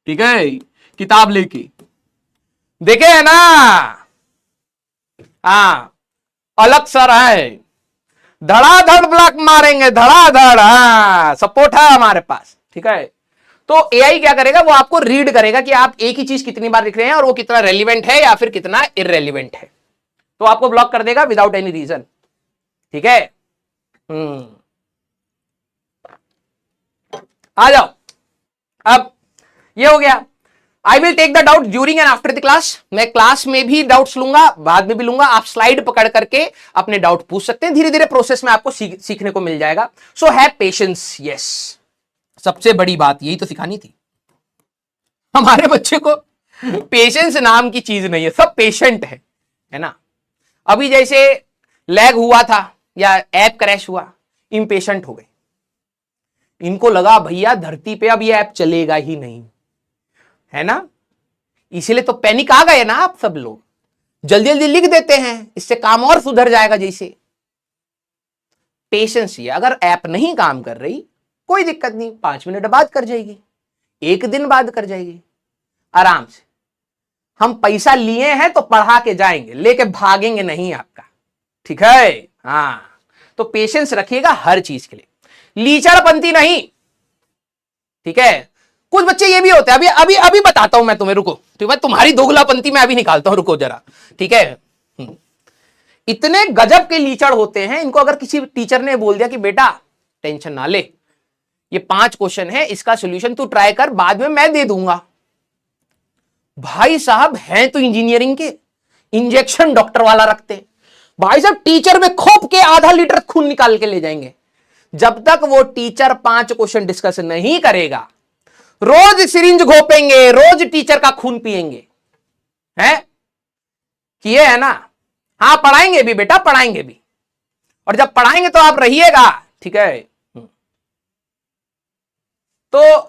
ठीक है, किताब लेके, देखे है ना, हाँ, अलग सर है, धड़ाधड़ ब्लॉक मारेंगे, धड़ाधड़। हाँ, सपोर्ट है हमारे पास, ठीक है। तो एआई क्या करेगा, वो आपको रीड करेगा कि आप एक ही चीज कितनी बार लिख रहे हैं और वो कितना रेलिवेंट है या फिर कितना इररेलिवेंट है, तो आपको ब्लॉक कर देगा विदाउट एनी रीजन, ठीक है। आ जाओ, अब ये हो गया। I will take the doubt during and after the class. मैं क्लास में भी डाउट्स लूंगा, बाद में भी लूंगा। आप स्लाइड पकड़ करके अपने डाउट पूछ सकते हैं, धीरे धीरे प्रोसेस में आपको सीखने को मिल जाएगा। So have patience. यस, सबसे बड़ी बात यही तो सिखानी थी हमारे बच्चे को। पेशेंस नाम की चीज नहीं है, सब पेशेंट है ना। अभी जैसे लैग हुआ था या ऐप क्रैश हुआ, इंपेशेंट हो गए, इनको लगा भैया धरती पे अब ये ऐप चलेगा ही नहीं, है ना, इसीलिए तो पैनिक आ गए ना आप सब लोग, जल्दी जल्दी लिख देते हैं, इससे काम और सुधर जाएगा। जैसे पेशेंस ही, अगर ऐप नहीं काम कर रही कोई दिक्कत नहीं, 5 मिनट बाद कर जाएगी, 1 दिन बाद कर जाएगी, आराम से। हम पैसा लिए हैं तो पढ़ा के जाएंगे, लेके भागेंगे नहीं आपका, ठीक है। हाँ, तो पेशेंस रखिएगा हर चीज के लिए, लीचड़पंती नहीं, ठीक है। कुछ बच्चे ये भी होते हैं, अभी अभी बताता हूं मैं तुम्हें, रुको, ठीक है, तुम्हारी दोगलापंती मैं अभी निकालता हूं, रुको जरा, ठीक है। इतने गजब के लीचड़ होते हैं, इनको अगर किसी टीचर ने बोल दिया कि बेटा टेंशन ना ले, ये 5 क्वेश्चन है, इसका सॉल्यूशन तू ट्राई कर, बाद में मैं दे दूंगा। भाई साहब हैं तो इंजीनियरिंग के, इंजेक्शन डॉक्टर वाला रखते हैं भाई साहब, टीचर में खोप के आधा लीटर खून निकाल के ले जाएंगे। जब तक वो टीचर 5 क्वेश्चन डिस्कस नहीं करेगा, रोज सिरिंज घोपेंगे, रोज टीचर का खून पिएंगे, है किए है ना। हाँ, पढ़ाएंगे भी बेटा, पढ़ाएंगे भी, और जब पढ़ाएंगे तो आप रहिएगा, ठीक है। तो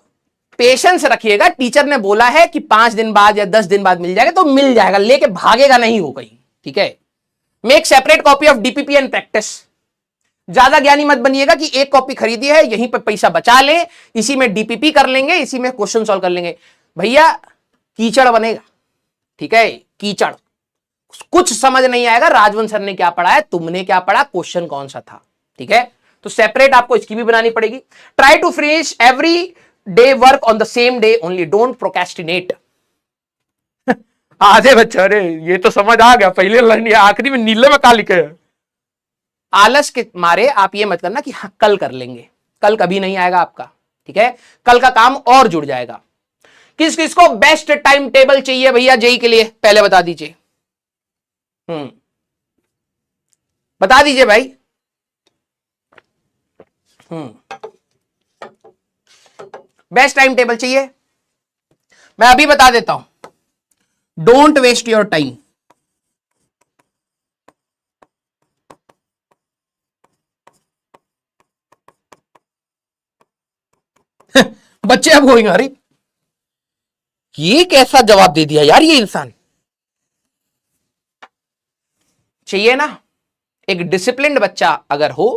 पेशेंस रखिएगा, टीचर ने बोला है कि 5 दिन बाद या 10 दिन बाद मिल जाएगा तो मिल जाएगा, लेके भागेगा नहीं हो कहीं, ठीक है। Make separate copy of DPP and practice. ज्यादा ज्ञानी मत बनिएगा कि एक कॉपी खरीदी है, यहीं पे पैसा बचा ले, इसी में डीपीपी कर लेंगे, इसी में क्वेश्चन सॉल्व कर लेंगे, भैया कीचड़ बनेगा, ठीक है, कीचड़। कुछ समझ नहीं आएगा, राजवंश सर ने क्या पढ़ाया, तुमने क्या पढ़ा, क्वेश्चन कौन सा था, ठीक है। तो सेपरेट आपको इसकी भी बनानी पड़ेगी। Try to finish every day work on the same day only, don't procrastinate. आधे बच्चे, अरे ये तो समझ आ गया, पहले लाइन आखिरी में नीले में क्या लिखे है। आलस के मारे आप ये मत करना कि हाँ कल कर लेंगे, कल कभी नहीं आएगा आपका, ठीक है। कल का काम और जुड़ जाएगा। किस किस को बेस्ट टाइम टेबल चाहिए भैया जेई के लिए, पहले बता दीजिए। बता दीजिए भाई। बेस्ट टाइम टेबल चाहिए, मैं अभी बता देता हूं। Don't waste your time. बच्चे अब गोइंग, अरे ये कैसा जवाब दे दिया यार ये इंसान। चाहिए ना एक डिसिप्लिन्ड बच्चा अगर हो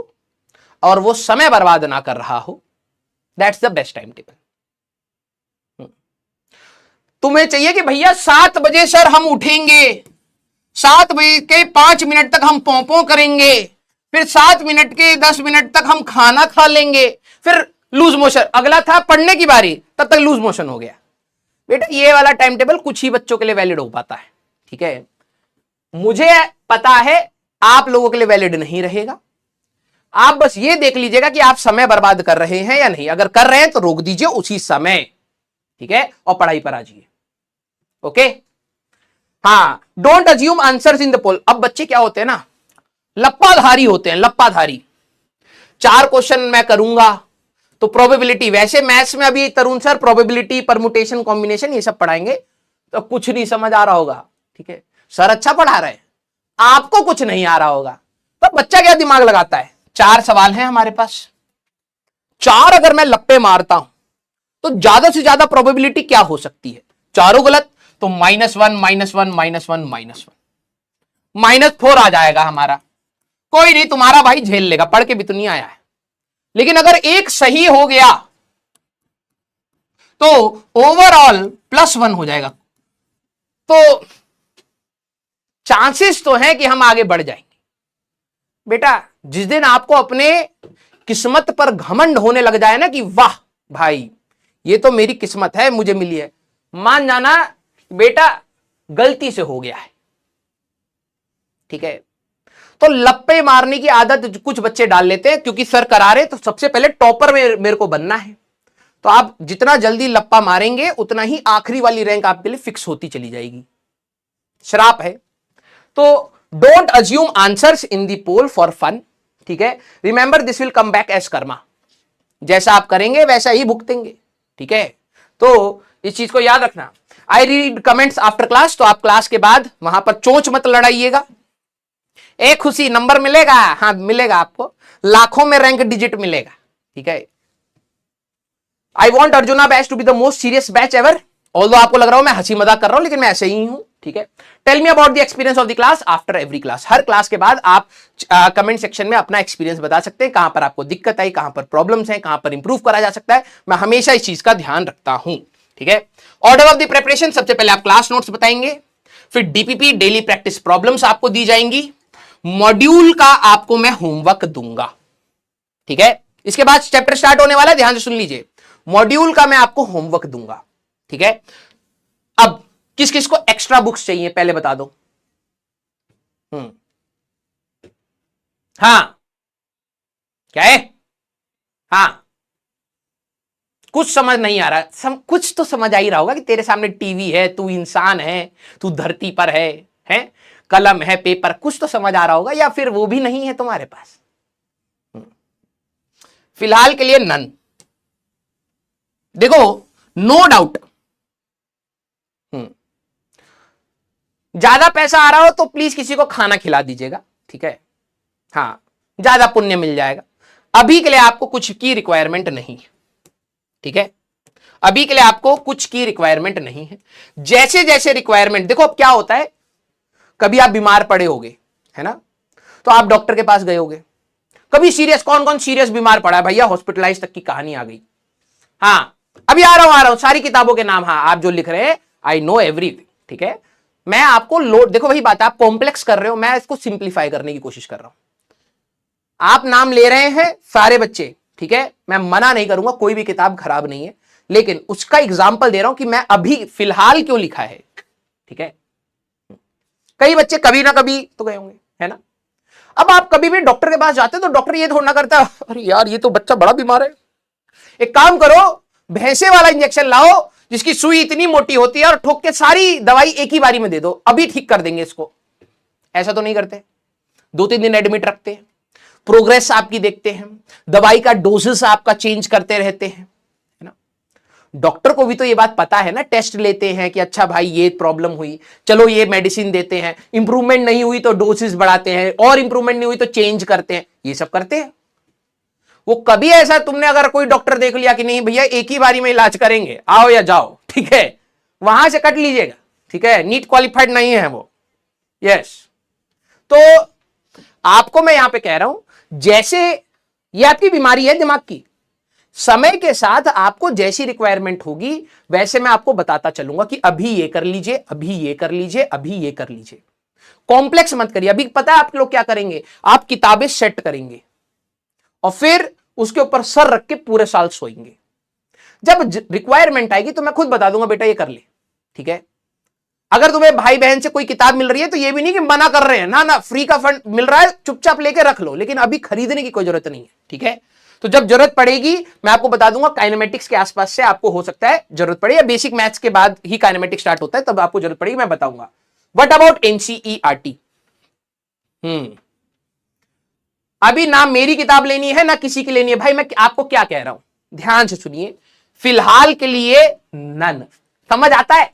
और वो समय बर्बाद ना कर रहा हो, that's the best time table. तुम्हें चाहिए कि भैया 7 बजे सर हम उठेंगे, 7 बजे के 5 मिनट तक हम पोंपो करेंगे, फिर 7 मिनट के 10 मिनट तक हम खाना खा लेंगे, फिर लूज मोशन, अगला था पढ़ने की बारी, तब तक लूज मोशन हो गया। बेटा ये वाला टाइम टेबल कुछ ही बच्चों के लिए वैलिड हो पाता है, ठीक है। मुझे पता है आप लोगों के लिए वैलिड नहीं रहेगा। आप बस ये देख लीजिएगा कि आप समय बर्बाद कर रहे हैं या नहीं। अगर कर रहे हैं तो रोक दीजिए उसी समय, ठीक है, और पढ़ाई पर आ जाइए। ओके, हाँ, don't assume answers in the poll. अब बच्चे क्या होते हैं ना, लप्पाधारी होते हैं, लप्पाधारी। 4 क्वेश्चन मैं करूंगा तो प्रोबेबिलिटी, वैसे मैथ्स में अभी तरुण सर प्रोबेबिलिटी, परमुटेशन, कॉम्बिनेशन ये सब पढ़ाएंगे तो कुछ नहीं समझ आ रहा होगा, ठीक है। सर अच्छा पढ़ा रहे हैं, आपको कुछ नहीं आ रहा होगा, तो बच्चा क्या दिमाग लगाता है। 4 सवाल हैं हमारे पास, 4 अगर मैं लप्पे मारता हूं तो ज्यादा से ज्यादा प्रोबेबिलिटी क्या हो सकती है, चारों गलत तो -1 -1 -1 -4 आ जाएगा हमारा। कोई नहीं, तुम्हारा भाई झेल लेगा, पढ़ के भी तो नहीं आया है। लेकिन अगर एक सही हो गया तो ओवरऑल +1 हो जाएगा, तो चांसेस तो हैं कि हम आगे बढ़ जाएंगे। बेटा जिस दिन आपको अपने किस्मत पर घमंड होने लग जाए ना कि वाह भाई ये तो मेरी किस्मत है, मुझे मिली है, मान जाना बेटा गलती से हो गया है, ठीक है। तो लप्पे मारने की आदत कुछ बच्चे डाल लेते हैं, क्योंकि सर करा रहे तो सबसे पहले टॉपर में मेरे को बनना है। तो आप जितना जल्दी लप्पा मारेंगे उतना ही आखिरी वाली रैंक आपके लिए फिक्स होती चली जाएगी, श्राप है। तो don't assume answers in the poll for fun, ठीक है। Remember this will come back as karma, जैसा आप करेंगे वैसा ही भुगतेंगे, ठीक है। तो इस चीज को याद रखना। I read comments after class, तो आप क्लास के बाद वहां पर चोंच मत लड़ाइएगा। एक खुशी नंबर मिलेगा, हाँ मिलेगा आपको, लाखों में रैंक डिजिट मिलेगा, ठीक है। I want Arjuna batch to be the most serious batch ever, although आपको लग रहा हो मैं हंसी मजाक कर रहा हूं, लेकिन मैं ऐसे ही हूं, ठीक है। Tell me about the experience of the class after every class. हर क्लास के बाद आप कमेंट सेक्शन में अपना एक्सपीरियंस बता सकते हैं, कहां पर आपको दिक्कत आई, कहां पर प्रॉब्लम्स हैं, कहां पर इंप्रूव करा जा सकता है। मैं हमेशा इस चीज का ध्यान रखता हूं, ठीक है। ऑर्डर ऑफ द प्रिपरेशन, सबसे पहले आप क्लास नोट्स बताएंगे, फिर डीपीपी डेली प्रैक्टिस प्रॉब्लम्स आपको दी जाएंगी, मॉड्यूल का आपको मैं होमवर्क दूंगा, ठीक है। इसके बाद चैप्टर स्टार्ट होने वाला है, ध्यान से सुन लीजिए। मॉड्यूल का मैं आपको होमवर्क दूंगा, ठीक है। अब किस किस को एक्स्ट्रा बुक्स चाहिए पहले बता दो। हाँ क्या है, हाँ कुछ समझ नहीं आ रहा, कुछ तो समझ आ ही रहा होगा कि तेरे सामने टीवी है, तू इंसान है, तू धरती पर है? कलम है, पेपर, कुछ तो समझ आ रहा होगा, या फिर वो भी नहीं है तुम्हारे पास। फिलहाल के लिए नन। देखो नो डाउट ज्यादा पैसा आ रहा हो तो प्लीज किसी को खाना खिला दीजिएगा, ठीक है। हाँ ज्यादा पुण्य मिल जाएगा। अभी के लिए आपको कुछ की रिक्वायरमेंट नहीं है, ठीक है। अभी के लिए आपको कुछ की रिक्वायरमेंट नहीं है। जैसे जैसे रिक्वायरमेंट, देखो अब क्या होता है, कभी आप बीमार पड़े होगे, है ना, तो आप डॉक्टर के पास गए होगे। कभी सीरियस, कौन कौन सीरियस बीमार पड़ा है भैया, हॉस्पिटलाइज तक की कहानी आ गई। हाँ अभी आ रहा हूं सारी किताबों के नाम, हाँ आप जो लिख रहे हैं आई नो एवरीथिंग, ठीक है। मैं आपको लोड, देखो वही बात है, आप कॉम्प्लेक्स कर रहे हो, मैं इसको सिंप्लीफाई करने की कोशिश कर रहा हूं। आप नाम ले रहे हैं सारे बच्चे, ठीक है, मैं मना नहीं करूंगा, कोई भी किताब खराब नहीं है, लेकिन उसका एग्जाम्पल दे रहा हूं कि मैं अभी फिलहाल क्यों लिखा है, ठीक है। कई बच्चे कभी ना कभी तो गए होंगे, है ना। अब आप कभी भी डॉक्टर के पास जाते हो तो डॉक्टर ये थोड़ा ना करता अरे यार ये तो बच्चा बड़ा बीमार है, एक काम करो भैंसे वाला इंजेक्शन लाओ जिसकी सुई इतनी मोटी होती है और ठोक के सारी दवाई एक ही बारी में दे दो, अभी ठीक कर देंगे इसको। ऐसा तो नहीं करते, 2-3 दिन एडमिट रखते हैं, प्रोग्रेस आपकी देखते हैं, दवाई का डोजेस आपका चेंज करते रहते हैं, है ना। डॉक्टर को भी तो ये बात पता है ना, टेस्ट लेते हैं कि अच्छा भाई ये प्रॉब्लम हुई, चलो ये मेडिसिन देते हैं, इंप्रूवमेंट नहीं हुई तो डोसेस बढ़ाते हैं, और इंप्रूवमेंट नहीं हुई तो चेंज करते हैं, ये सब करते हैं। वो कभी ऐसा तुमने अगर कोई डॉक्टर देख लिया कि नहीं भैया एक ही बारी में इलाज करेंगे, आओ या जाओ, ठीक है, वहां से कट लीजिएगा, ठीक है, नीट क्वालिफाइड नहीं है वो। यस, तो आपको मैं यहां पे कह रहा हूं, जैसे ये आपकी बीमारी है दिमाग की, समय के साथ आपको जैसी रिक्वायरमेंट होगी वैसे मैं आपको बताता चलूंगा कि अभी ये कर लीजिए, अभी ये कर लीजिए, अभी ये कर लीजिए। कॉम्प्लेक्स मत करिए। अभी पता है आप लोग क्या करेंगे, आप किताबें सेट करेंगे और फिर उसके ऊपर सर रख के पूरे साल सोएंगे। जब रिक्वायरमेंट आएगी तो मैं खुद बता दूंगा बेटा ये कर ले, ठीक है। अगर तुम्हें भाई बहन से कोई किताब मिल रही है तो ये भी नहीं कि मना कर रहे हैं, ना ना, फ्री का फंड मिल रहा है, चुपचाप लेके रख लो, लेकिन अभी खरीदने की कोई जरूरत नहीं है, ठीक है। तो जब जरूरत पड़ेगी मैं आपको बता दूंगा, काइनेमेटिक्स के आसपास से आपको हो सकता है जरूरत पड़े, या बेसिक मैथ्स के बाद ही काइनेमेटिक्स स्टार्ट होता है, तब आपको जरूरत पड़ेगी, मैं बताऊंगा। What about NCERT? अभी ना मेरी किताब लेनी है ना किसी की लेनी है। भाई मैं आपको क्या कह रहा हूं, ध्यान से सुनिए। फिलहाल के लिए नन, समझ आता है?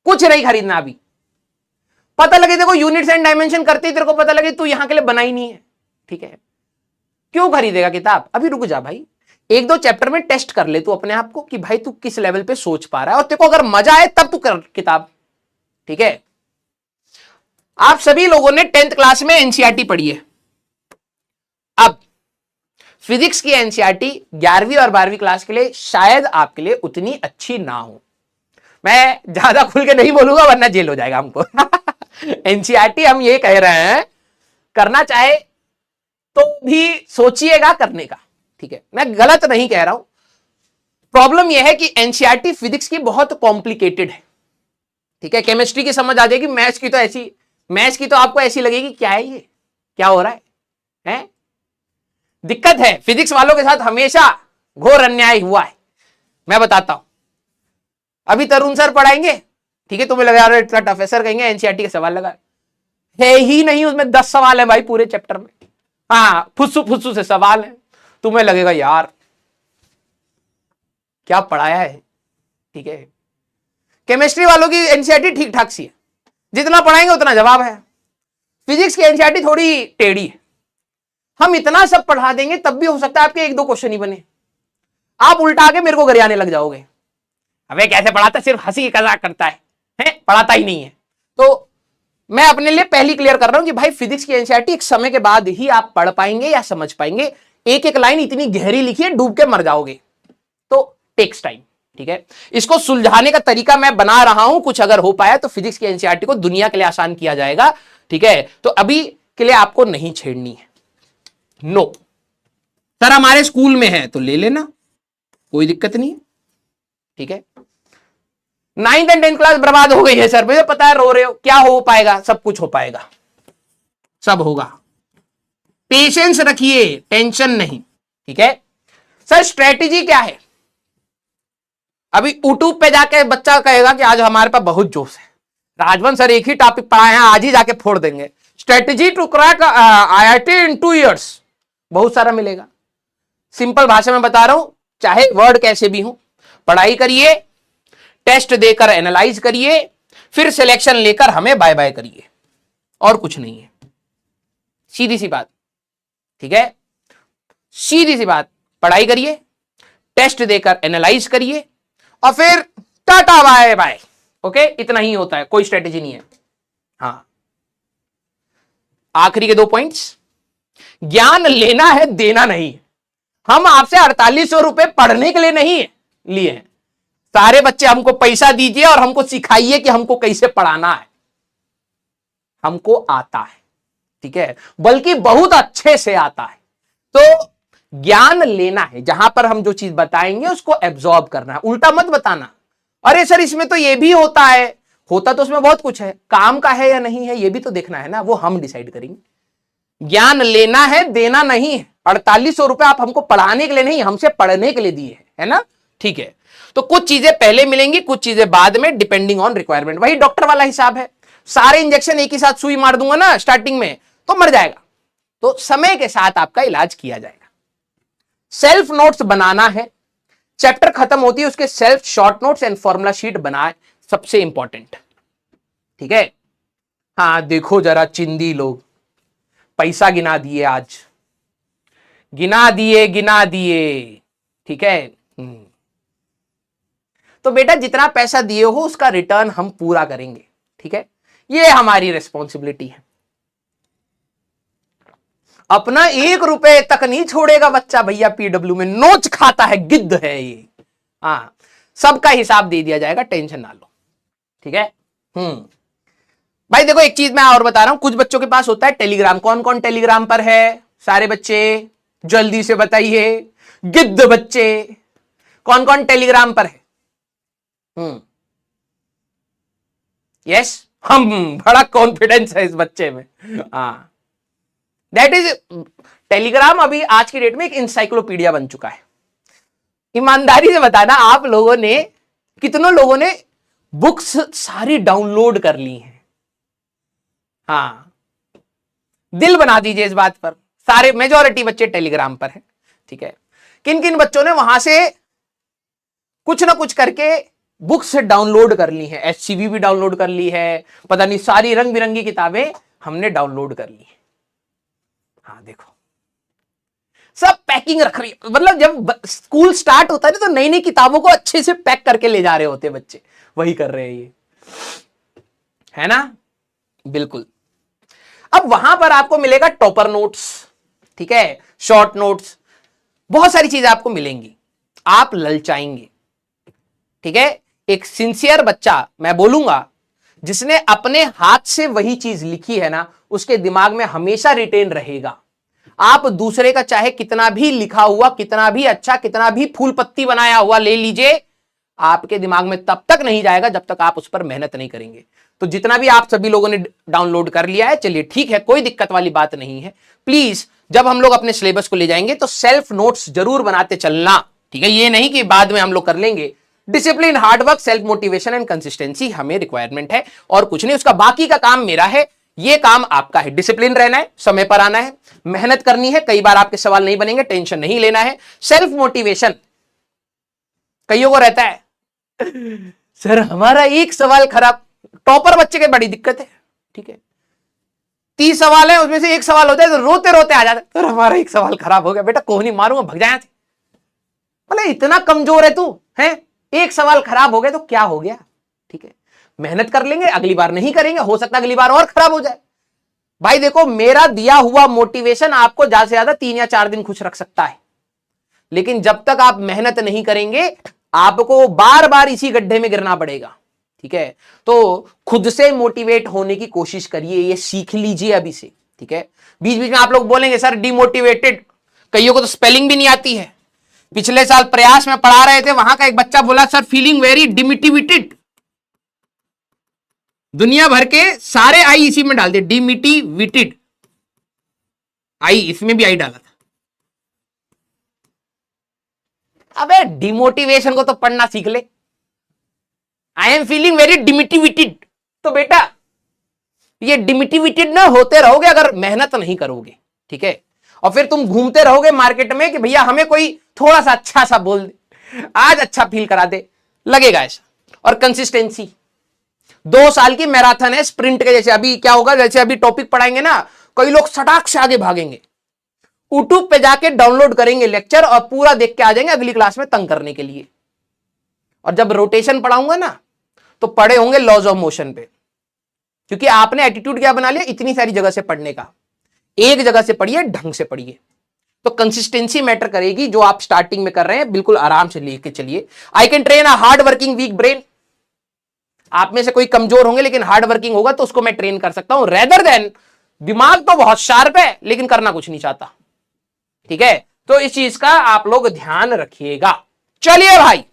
कुछ नहीं खरीदना अभी। पता लगे देखो यूनिट्स एंड डायमेंशन करते ही तेरे को पता लगे तू यहां के लिए बना ही नहीं है, ठीक है, क्यों खरीदेगा किताब? अभी रुक जा भाई, एक दो चैप्टर में टेस्ट कर ले तू अपने आप को कि भाई तू किस लेवल पे सोच पा रहा है, और तेरे को अगर मजा आए तब तू कर किताब, ठीक है। आप सभी लोगों ने 10th क्लास में एनसीईआरटी पढ़ी है। अब फिजिक्स की एनसीईआरटी 11वीं और 12वीं क्लास के लिए शायद आपके लिए उतनी अच्छी ना हो। मैं ज्यादा खुल के नहीं बोलूंगा वरना जेल हो जाएगा हमको। एनसीईआरटी हम ये कह रहे हैं, करना चाहे तो भी सोचिएगा करने का, ठीक है, मैं गलत नहीं कह रहा हूं। प्रॉब्लम यह है कि एनसीईआरटी फिजिक्स की बहुत कॉम्प्लिकेटेड है, ठीक है। केमिस्ट्री की समझ आ जाएगी, मैथ्स की तो ऐसी, मैथ्स की तो आपको ऐसी लगेगी क्या है ये, क्या हो रहा है? दिक्कत है, फिजिक्स वालों के साथ हमेशा घोर अन्याय हुआ है, मैं बताता हूं। अभी तरुण सर पढ़ाएंगे, ठीक है, तुम्हें लगा इतना टफ है, सर कहेंगे एनसीईआरटी का सवाल लगा है ही नहीं, उसमें 10 सवाल है भाई पूरे चैप्टर में, हाँ फुस्सू फुस्सू से सवाल है, तुम्हें लगेगा यार क्या पढ़ाया है, ठीक है। केमिस्ट्री वालों की एनसीईआरटी ठीक ठाक सी है, जितना पढ़ाएंगे उतना जवाब है। फिजिक्स की एनसीईआरटी थोड़ी टेढ़ी है, हम इतना सब पढ़ा देंगे तब भी हो सकता है आपके एक दो क्वेश्चन ही बने, आप उल्टा के मेरे को गरियाने लग जाओगे, अबे कैसे पढ़ाता, सिर्फ हंसी मजाक करता है, पढ़ाता ही नहीं है। तो मैं अपने लिए पहली क्लियर कर रहा हूं कि भाई फिजिक्स की एनसीईआरटी एक समय के बाद ही आप पढ़ पाएंगे या समझ पाएंगे। एक एक लाइन इतनी गहरी लिखी है डूब के मर जाओगे, तो टेक्स टाइम, ठीक है। इसको सुलझाने का तरीका मैं बना रहा हूं, कुछ अगर हो पाया तो फिजिक्स की एनसीईआरटी को दुनिया के लिए आसान किया जाएगा, ठीक है। तो अभी के लिए आपको नहीं छेड़नी है, नो। सर हमारे स्कूल में है तो ले लेना, कोई दिक्कत नहीं है, ठीक है। 9th एंड 10th क्लास बर्बाद हो गई है सर, मुझे पता है, रो रहे हो, क्या हो पाएगा, सब कुछ हो पाएगा, सब होगा, पेशेंस रखिए, टेंशन नहीं, ठीक है। सर स्ट्रेटेजी क्या है? अभी यूट्यूब पे जाके बच्चा कहेगा कि आज हमारे पास बहुत जोश है, राजवन सर एक ही टॉपिक पढ़ाए हैं, आज ही जाके फोड़ देंगे। Strategy to crack IIT in 2 years, बहुत सारा मिलेगा। सिंपल भाषा में बता रहा हूं, चाहे वर्ड कैसे भी हो, पढ़ाई करिए, टेस्ट देकर एनालाइज करिए, फिर सिलेक्शन लेकर हमें बाय बाय करिए, और कुछ नहीं है, सीधी सी बात, ठीक है, सीधी सी बात। पढ़ाई करिए, टेस्ट देकर एनालाइज करिए, और फिर टाटा बाय बाय, ओके, इतना ही होता है, कोई स्ट्रेटेजी नहीं है। हाँ, आखिरी के 2 पॉइंट्स, ज्ञान लेना है देना नहीं। हम आपसे 4800 रुपए पढ़ने के लिए नहीं लिए हैं, सारे बच्चे हमको पैसा दीजिए और हमको सिखाइए कि हमको कैसे पढ़ाना है, हमको आता है, ठीक है, बल्कि बहुत अच्छे से आता है। तो ज्ञान लेना है, जहां पर हम जो चीज बताएंगे उसको एब्जॉर्ब करना है, उल्टा मत बताना, अरे सर इसमें तो ये भी होता है, होता तो उसमें बहुत कुछ है, काम का है या नहीं है ये भी तो देखना है ना, वो हम डिसाइड करेंगे। ज्ञान लेना है देना नहीं है। 4800 रुपए आप हमको पढ़ाने के लिए नहीं, हमसे पढ़ने के लिए दिए है ना, ठीक है। तो कुछ चीजें पहले मिलेंगी, कुछ चीजें बाद में, डिपेंडिंग ऑन रिक्वायरमेंट। वही डॉक्टर वाला हिसाब है, सारे इंजेक्शन एक ही साथ सुई मार दूंगा ना स्टार्टिंग में तो मर जाएगा, तो समय के साथ आपका इलाज किया जाएगा। सेल्फ नोट्स बनाना है, चैप्टर खत्म होती है उसके self short notes and formula sheet बनाए, सबसे इंपॉर्टेंट, ठीक है। हाँ देखो जरा चिंदी लोग पैसा गिना दिए आज, गिना दिए गिना दिए। ठीक है। तो बेटा जितना पैसा दिए हो उसका रिटर्न हम पूरा करेंगे। ठीक है, ये हमारी रिस्पॉन्सिबिलिटी है। अपना 1 रुपए तक नहीं छोड़ेगा बच्चा भैया, पीडब्ल्यू में नोच खाता है, गिद्ध है ये। हाँ, सबका हिसाब दे दिया जाएगा, टेंशन ना लो। ठीक है। भाई देखो एक चीज मैं और बता रहा हूं, कुछ बच्चों के पास होता है टेलीग्राम। कौन कौन टेलीग्राम पर है? सारे बच्चे जल्दी से बताइए, गिद्ध बच्चे, कौन कौन टेलीग्राम पर है? यस, हम बड़ा कॉन्फिडेंस है इस बच्चे में। हाँ, दैट इज टेलीग्राम अभी आज की डेट में एक इंसाइक्लोपीडिया बन चुका है। ईमानदारी से बताना, आप लोगों ने, कितनों लोगों ने बुक्स सारी डाउनलोड कर ली हैं? हाँ, दिल बना दीजिए इस बात पर। सारे मेजॉरिटी बच्चे टेलीग्राम पर है। ठीक है, किन किन बच्चों ने वहां से कुछ ना कुछ करके बुक्स डाउनलोड कर ली है? एचसीवी भी डाउनलोड कर ली है, पता नहीं सारी रंग बिरंगी किताबें हमने डाउनलोड कर ली है। हाँ देखो, सब पैकिंग रख रही है। मतलब जब स्कूल स्टार्ट होता है ना, तो नई नई किताबों को अच्छे से पैक करके ले जा रहे होते बच्चे, वही कर रहे हैं ये, है ना? बिल्कुल। अब वहां पर आपको मिलेगा टॉपर नोट्स, ठीक है, शॉर्ट नोट्स, बहुत सारी चीजें आपको मिलेंगी। आप ललचाएंगे। ठीक है, एक सिंसियर बच्चा, मैं बोलूंगा, जिसने अपने हाथ से वही चीज लिखी है ना, उसके दिमाग में हमेशा रिटेन रहेगा। आप दूसरे का चाहे कितना भी लिखा हुआ, कितना भी अच्छा, कितना भी फूल पत्ती बनाया हुआ ले लीजिए, आपके दिमाग में तब तक नहीं जाएगा जब तक आप उस पर मेहनत नहीं करेंगे। तो जितना भी आप सभी लोगों ने डाउनलोड कर लिया है, चलिए ठीक है, कोई दिक्कत वाली बात नहीं है। प्लीज जब हम लोग अपने सिलेबस को ले जाएंगे तो सेल्फ नोट्स जरूर बनाते चलना। ठीक है, ये नहीं कि बाद में हम लोग कर लेंगे। Discipline, hard work, self motivation and consistency हमें रिक्वायरमेंट है, और कुछ नहीं। उसका बाकी का काम मेरा है, ये काम आपका है। डिसिप्लिन रहना है, समय पर आना है, मेहनत करनी है। कई बार आपके सवाल नहीं बनेंगे, टेंशन नहीं लेना है। सेल्फ मोटिवेशन, कईयों को रहता है सर हमारा एक सवाल खराब, टॉपर बच्चे की बड़ी दिक्कत है। ठीक है, 30 सवाल है, उसमें से एक सवाल होता है तो रोते रोते आ जाता है, सर हमारा एक सवाल खराब हो गया। बेटा कोहनी मारूंगा, भग जाए। बोले इतना कमजोर है तू, है? एक सवाल खराब हो गया तो क्या हो गया? ठीक है, मेहनत कर लेंगे, अगली बार नहीं करेंगे, हो सकता है अगली बार और खराब हो जाए। भाई देखो, मेरा दिया हुआ मोटिवेशन आपको ज्यादा से ज्यादा 3 या 4 दिन खुश रख सकता है, लेकिन जब तक आप मेहनत नहीं करेंगे, आपको बार बार इसी गड्ढे में गिरना पड़ेगा। ठीक है, तो खुद से मोटिवेट होने की कोशिश करिए, ये सीख लीजिए अभी से। ठीक है, बीच बीच में आप लोग बोलेंगे सर डिमोटिवेटेड, कईयों को तो स्पेलिंग भी नहीं आती है। पिछले साल प्रयास में पढ़ा रहे थे, वहां का एक बच्चा बोला सर फीलिंग वेरी डिमिटिविटेड। दुनिया भर के सारे आई इसी में डाल दिए, डिमिटिविटेड, आई इसमें भी आई डाला था। अबे डिमोटिवेशन को तो पढ़ना सीख ले। आई एम फीलिंग वेरी डिमिटिविटेड, तो बेटा ये डिमिटिविटेड ना होते रहोगे अगर मेहनत नहीं करोगे। ठीक है, और फिर तुम घूमते रहोगे मार्केट में कि भैया हमें कोई थोड़ा सा अच्छा सा बोल दे, आज अच्छा फील करा दे, लगेगा ऐसा। और कंसिस्टेंसी, 2 साल की मैराथन है, स्प्रिंट के जैसे। अभी क्या होगा, जैसे अभी टॉपिक पढ़ाएंगे ना, कई लोग सटाक से आगे भागेंगे, यूट्यूब पे जाके डाउनलोड करेंगे लेक्चर और पूरा देख के आ जाएंगे अगली क्लास में तंग करने के लिए। और जब रोटेशन पढ़ाऊंगा ना, तो पढ़े होंगे लॉज ऑफ मोशन पे, क्योंकि आपने एटीट्यूड क्या बना लिया, इतनी सारी जगह से पढ़ने का। एक जगह से पढ़िए, ढंग से पढ़िए। तो कंसिस्टेंसी मैटर करेगी, जो आप स्टार्टिंग में कर रहे हैं, बिल्कुल आराम से लेके चलिए। I can train a hard working weak brain. आप में से कोई कमजोर होंगे लेकिन हार्ड वर्किंग होगा, तो उसको मैं ट्रेन कर सकता हूं, रेदर देन दिमाग तो बहुत शार्प है लेकिन करना कुछ नहीं चाहता। ठीक है, तो इस चीज का आप लोग ध्यान रखिएगा। चलिए भाई,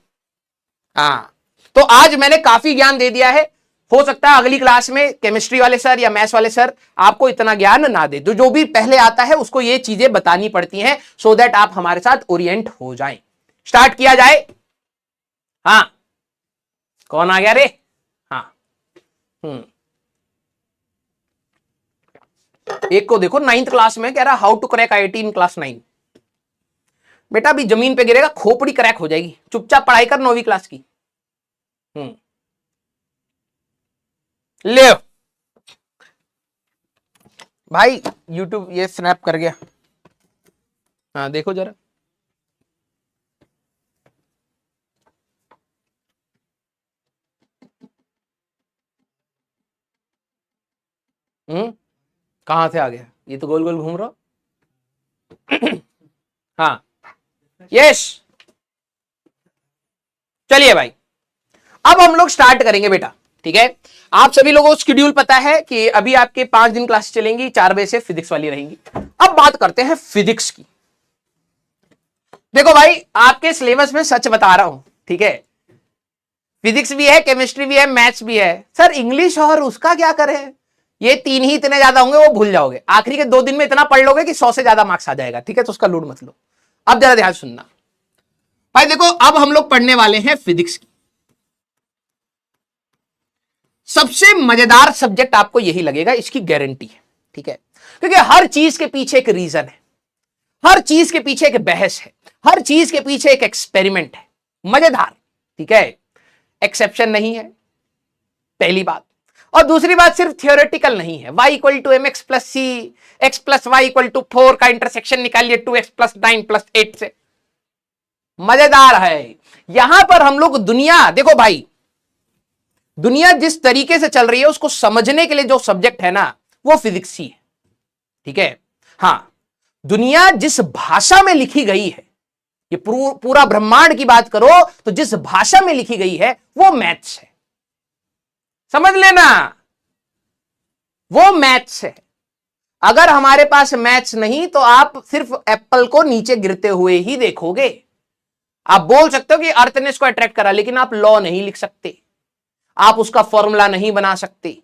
हाँ, तो आज मैंने काफी ज्ञान दे दिया है। हो सकता है अगली क्लास में केमिस्ट्री वाले सर या मैथ्स वाले सर आपको इतना ज्ञान ना दे, तो जो भी पहले आता है उसको ये चीजें बतानी पड़ती हैं, सो दैट आप हमारे साथ ओरिएंट हो जाएं। स्टार्ट किया जाए। हाँ, कौन आ गया रे? हाँ, एक को देखो 9th क्लास में कह रहा how to crack IIT in class 9। बेटा अभी जमीन पे गिरेगा, खोपड़ी क्रैक हो जाएगी, चुपचाप पढ़ाई कर 9वीं क्लास की। ले भाई, यूट्यूब ये स्नैप कर गया। हाँ देखो जरा, कहां से आ गया, ये तो गोल गोल घूम रहा। हाँ यस, चलिए भाई अब हम लोग स्टार्ट करेंगे बेटा। ठीक है, आप सभी लोगों को शेड्यूल पता है कि अभी आपके 5 दिन क्लास चलेंगी, 4 बजे से फिजिक्स वाली रहेंगी। अब बात करते हैं फिजिक्स की। देखो भाई आपके सिलेबस में सच बता रहा हूं, ठीक है, फिजिक्स भी है, केमिस्ट्री भी है, मैथ्स भी है। सर इंग्लिश और उसका क्या करें, ये 3 ही इतने ज्यादा होंगे वो भूल जाओगे, आखिरी के 2 दिन में इतना पढ़ लोगे कि 100 से ज्यादा मार्क्स आ जाएगा। ठीक है, तो उसका लोड मत लो। अब जरा ध्यान सुनना भाई, देखो अब हम लोग पढ़ने वाले हैं फिजिक्स की। सबसे मजेदार सब्जेक्ट आपको यही लगेगा, इसकी गारंटी है। ठीक है, क्योंकि हर चीज के पीछे एक रीजन है, हर चीज के पीछे एक बहस है, हर चीज के पीछे एक एक्सपेरिमेंट है, मजेदार। ठीक है, एक्सेप्शन नहीं है, पहली बात। और दूसरी बात सिर्फ थियोरेटिकल नहीं है, y equal to M X plus C, X plus Y equal to 4 का इंटरसेक्शन निकालिए 2x प्लस 9 प्लस 8 से। मजेदार है। यहां पर हम लोग दुनिया, देखो भाई दुनिया जिस तरीके से चल रही है उसको समझने के लिए जो सब्जेक्ट है ना वो फिजिक्स ही है। ठीक है, हां, दुनिया जिस भाषा में लिखी गई है, ये पूरा ब्रह्मांड की बात करो तो जिस भाषा में लिखी गई है वो मैथ्स है, समझ लेना, वो मैथ्स है। अगर हमारे पास मैथ्स नहीं तो आप सिर्फ एप्पल को नीचे गिरते हुए ही देखोगे। आप बोल सकते हो कि अर्थ ने इसको अट्रैक्ट करा, लेकिन आप लॉ नहीं लिख सकते, आप उसका फॉर्मूला नहीं बना सकते,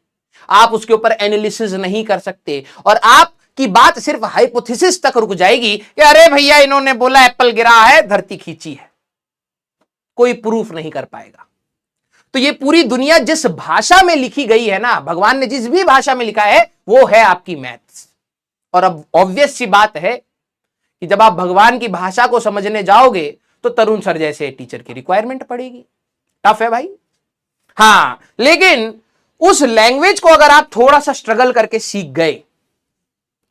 आप उसके ऊपर एनालिसिस नहीं कर सकते, और आपकी बात सिर्फ हाइपोथेसिस तक रुक जाएगी कि अरे भैया इन्होंने बोला एप्पल गिरा है, धरती खींची है, कोई प्रूफ नहीं कर पाएगा। तो ये पूरी दुनिया जिस भाषा में लिखी गई है ना, भगवान ने जिस भी भाषा में लिखा है वो है आपकी मैथ्स। और अब ऑब्वियस सी बात है कि जब आप भगवान की भाषा को समझने जाओगे तो तरुण सर जैसे टीचर की रिक्वायरमेंट पड़ेगी। टफ है भाई, हां, लेकिन उस लैंग्वेज को अगर आप थोड़ा सा स्ट्रगल करके सीख गए,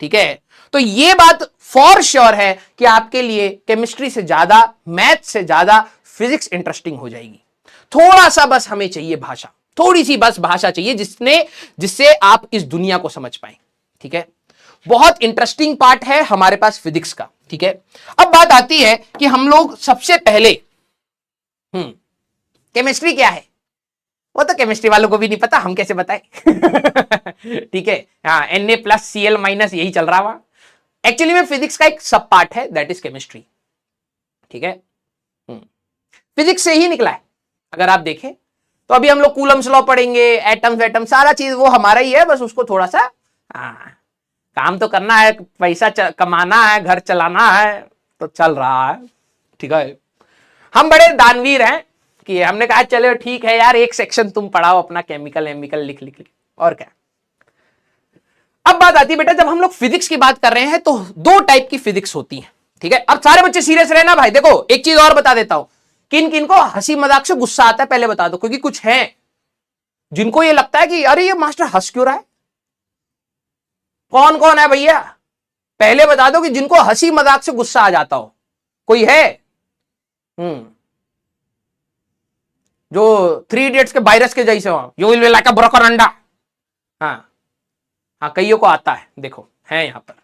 ठीक है, तो यह बात फॉर श्योर है कि आपके लिए केमिस्ट्री से ज्यादा, मैथ से ज्यादा फिजिक्स इंटरेस्टिंग हो जाएगी। थोड़ा सा बस हमें चाहिए भाषा, थोड़ी सी बस भाषा चाहिए जिससे आप इस दुनिया को समझ पाए। ठीक है, बहुत इंटरेस्टिंग पार्ट है हमारे पास फिजिक्स का। ठीक है, अब बात आती है कि हम लोग सबसे पहले केमिस्ट्री क्या है, वो तो केमिस्ट्री वालों को भी नहीं पता, हम कैसे बताएं। ठीक है, हाँ, Na+Cl- यही चल रहा हुआ। एक्चुअली में फिजिक्स का एक सब पार्ट है, दैट इज केमिस्ट्री। ठीक है, फिजिक्स से ही निकला है। अगर आप देखें तो अभी हम लोग कूलम्स लॉ पढ़ेंगे, एटम्स वेटम सारा चीज वो हमारा ही है, बस उसको थोड़ा सा काम तो करना है, पैसा कमाना है, घर चलाना है, तो चल रहा है। ठीक है, हम बड़े दानवीर हैं कि हमने कहा चलो ठीक है यार, एक सेक्शन तुम पढ़ाओ अपना केमिकल एमिकल लिख लिख लिख, और क्या। अब बात आती है बेटा, जब हम लोग फिजिक्स की बात कर रहे हैं तो 2 टाइप की फिजिक्स होती है। ठीक है, अब सारे बच्चे सीरियस रहना भाई। देखो एक चीज और बता देता हूं, किन किन को हंसी मजाक से गुस्सा आता है पहले बता दो, क्योंकि कुछ हैं जिनको ये लगता है कि अरे ये मास्टर हंस क्यों रहा है। कौन कौन है भैया, पहले बता दो कि जिनको हंसी मजाक से गुस्सा आ जाता हो, कोई है? जो 3 इडियट्स के वायरस के जैसे हो, you will be like a broken अंडा। हाँ हाँ, कईयों को आता है, देखो है यहां पर।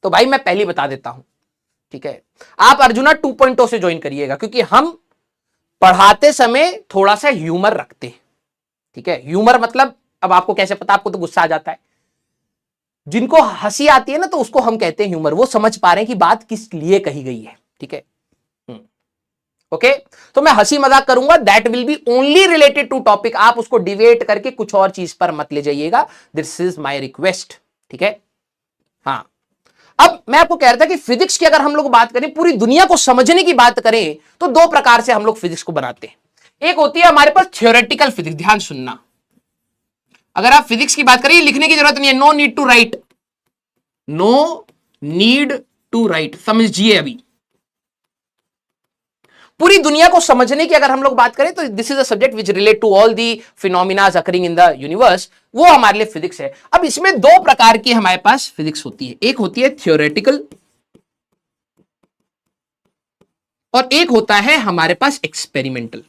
तो भाई मैं पहले बता देता हूं, ठीक है, आप अर्जुना 2.0 से ज्वाइन करिएगा, क्योंकि हम पढ़ाते समय थोड़ा सा ह्यूमर रखते हैं। ठीक है, ह्यूमर मतलब अब आपको कैसे पता, आपको तो गुस्सा आ जाता है, जिनको हंसी आती है ना तो उसको हम कहते हैं ह्यूमर, वो समझ पा रहे हैं कि बात किस लिए कही गई है। ठीक है, ओके, तो मैं हंसी मजाक करूंगा, that will be only related to topic, आप उसको डिवेट करके कुछ और चीज पर मत ले जाइएगा, दिस इज माय रिक्वेस्ट। ठीक है, हाँ, अब मैं आपको कह रहा था कि फिजिक्स की अगर हम लोग बात करें, पूरी दुनिया को समझने की बात करें, तो 2 प्रकार से हम लोग फिजिक्स को बनाते हैं। एक होती है हमारे पास थ्योरेटिकल फिजिक्स, ध्यान सुनना, अगर आप फिजिक्स की बात करें, लिखने की जरूरत नहीं है, no need to write, no need to write, समझिए। अभी पूरी दुनिया को समझने की अगर हम लोग बात करें तो this is a subject which relate to all the phenomenas occurring in the universe, वो हमारे लिए फिजिक्स है। अब इसमें 2 प्रकार की हमारे पास फिजिक्स होती है, एक होती है थ्योरेटिकल और एक होता है हमारे पास एक्सपेरिमेंटल।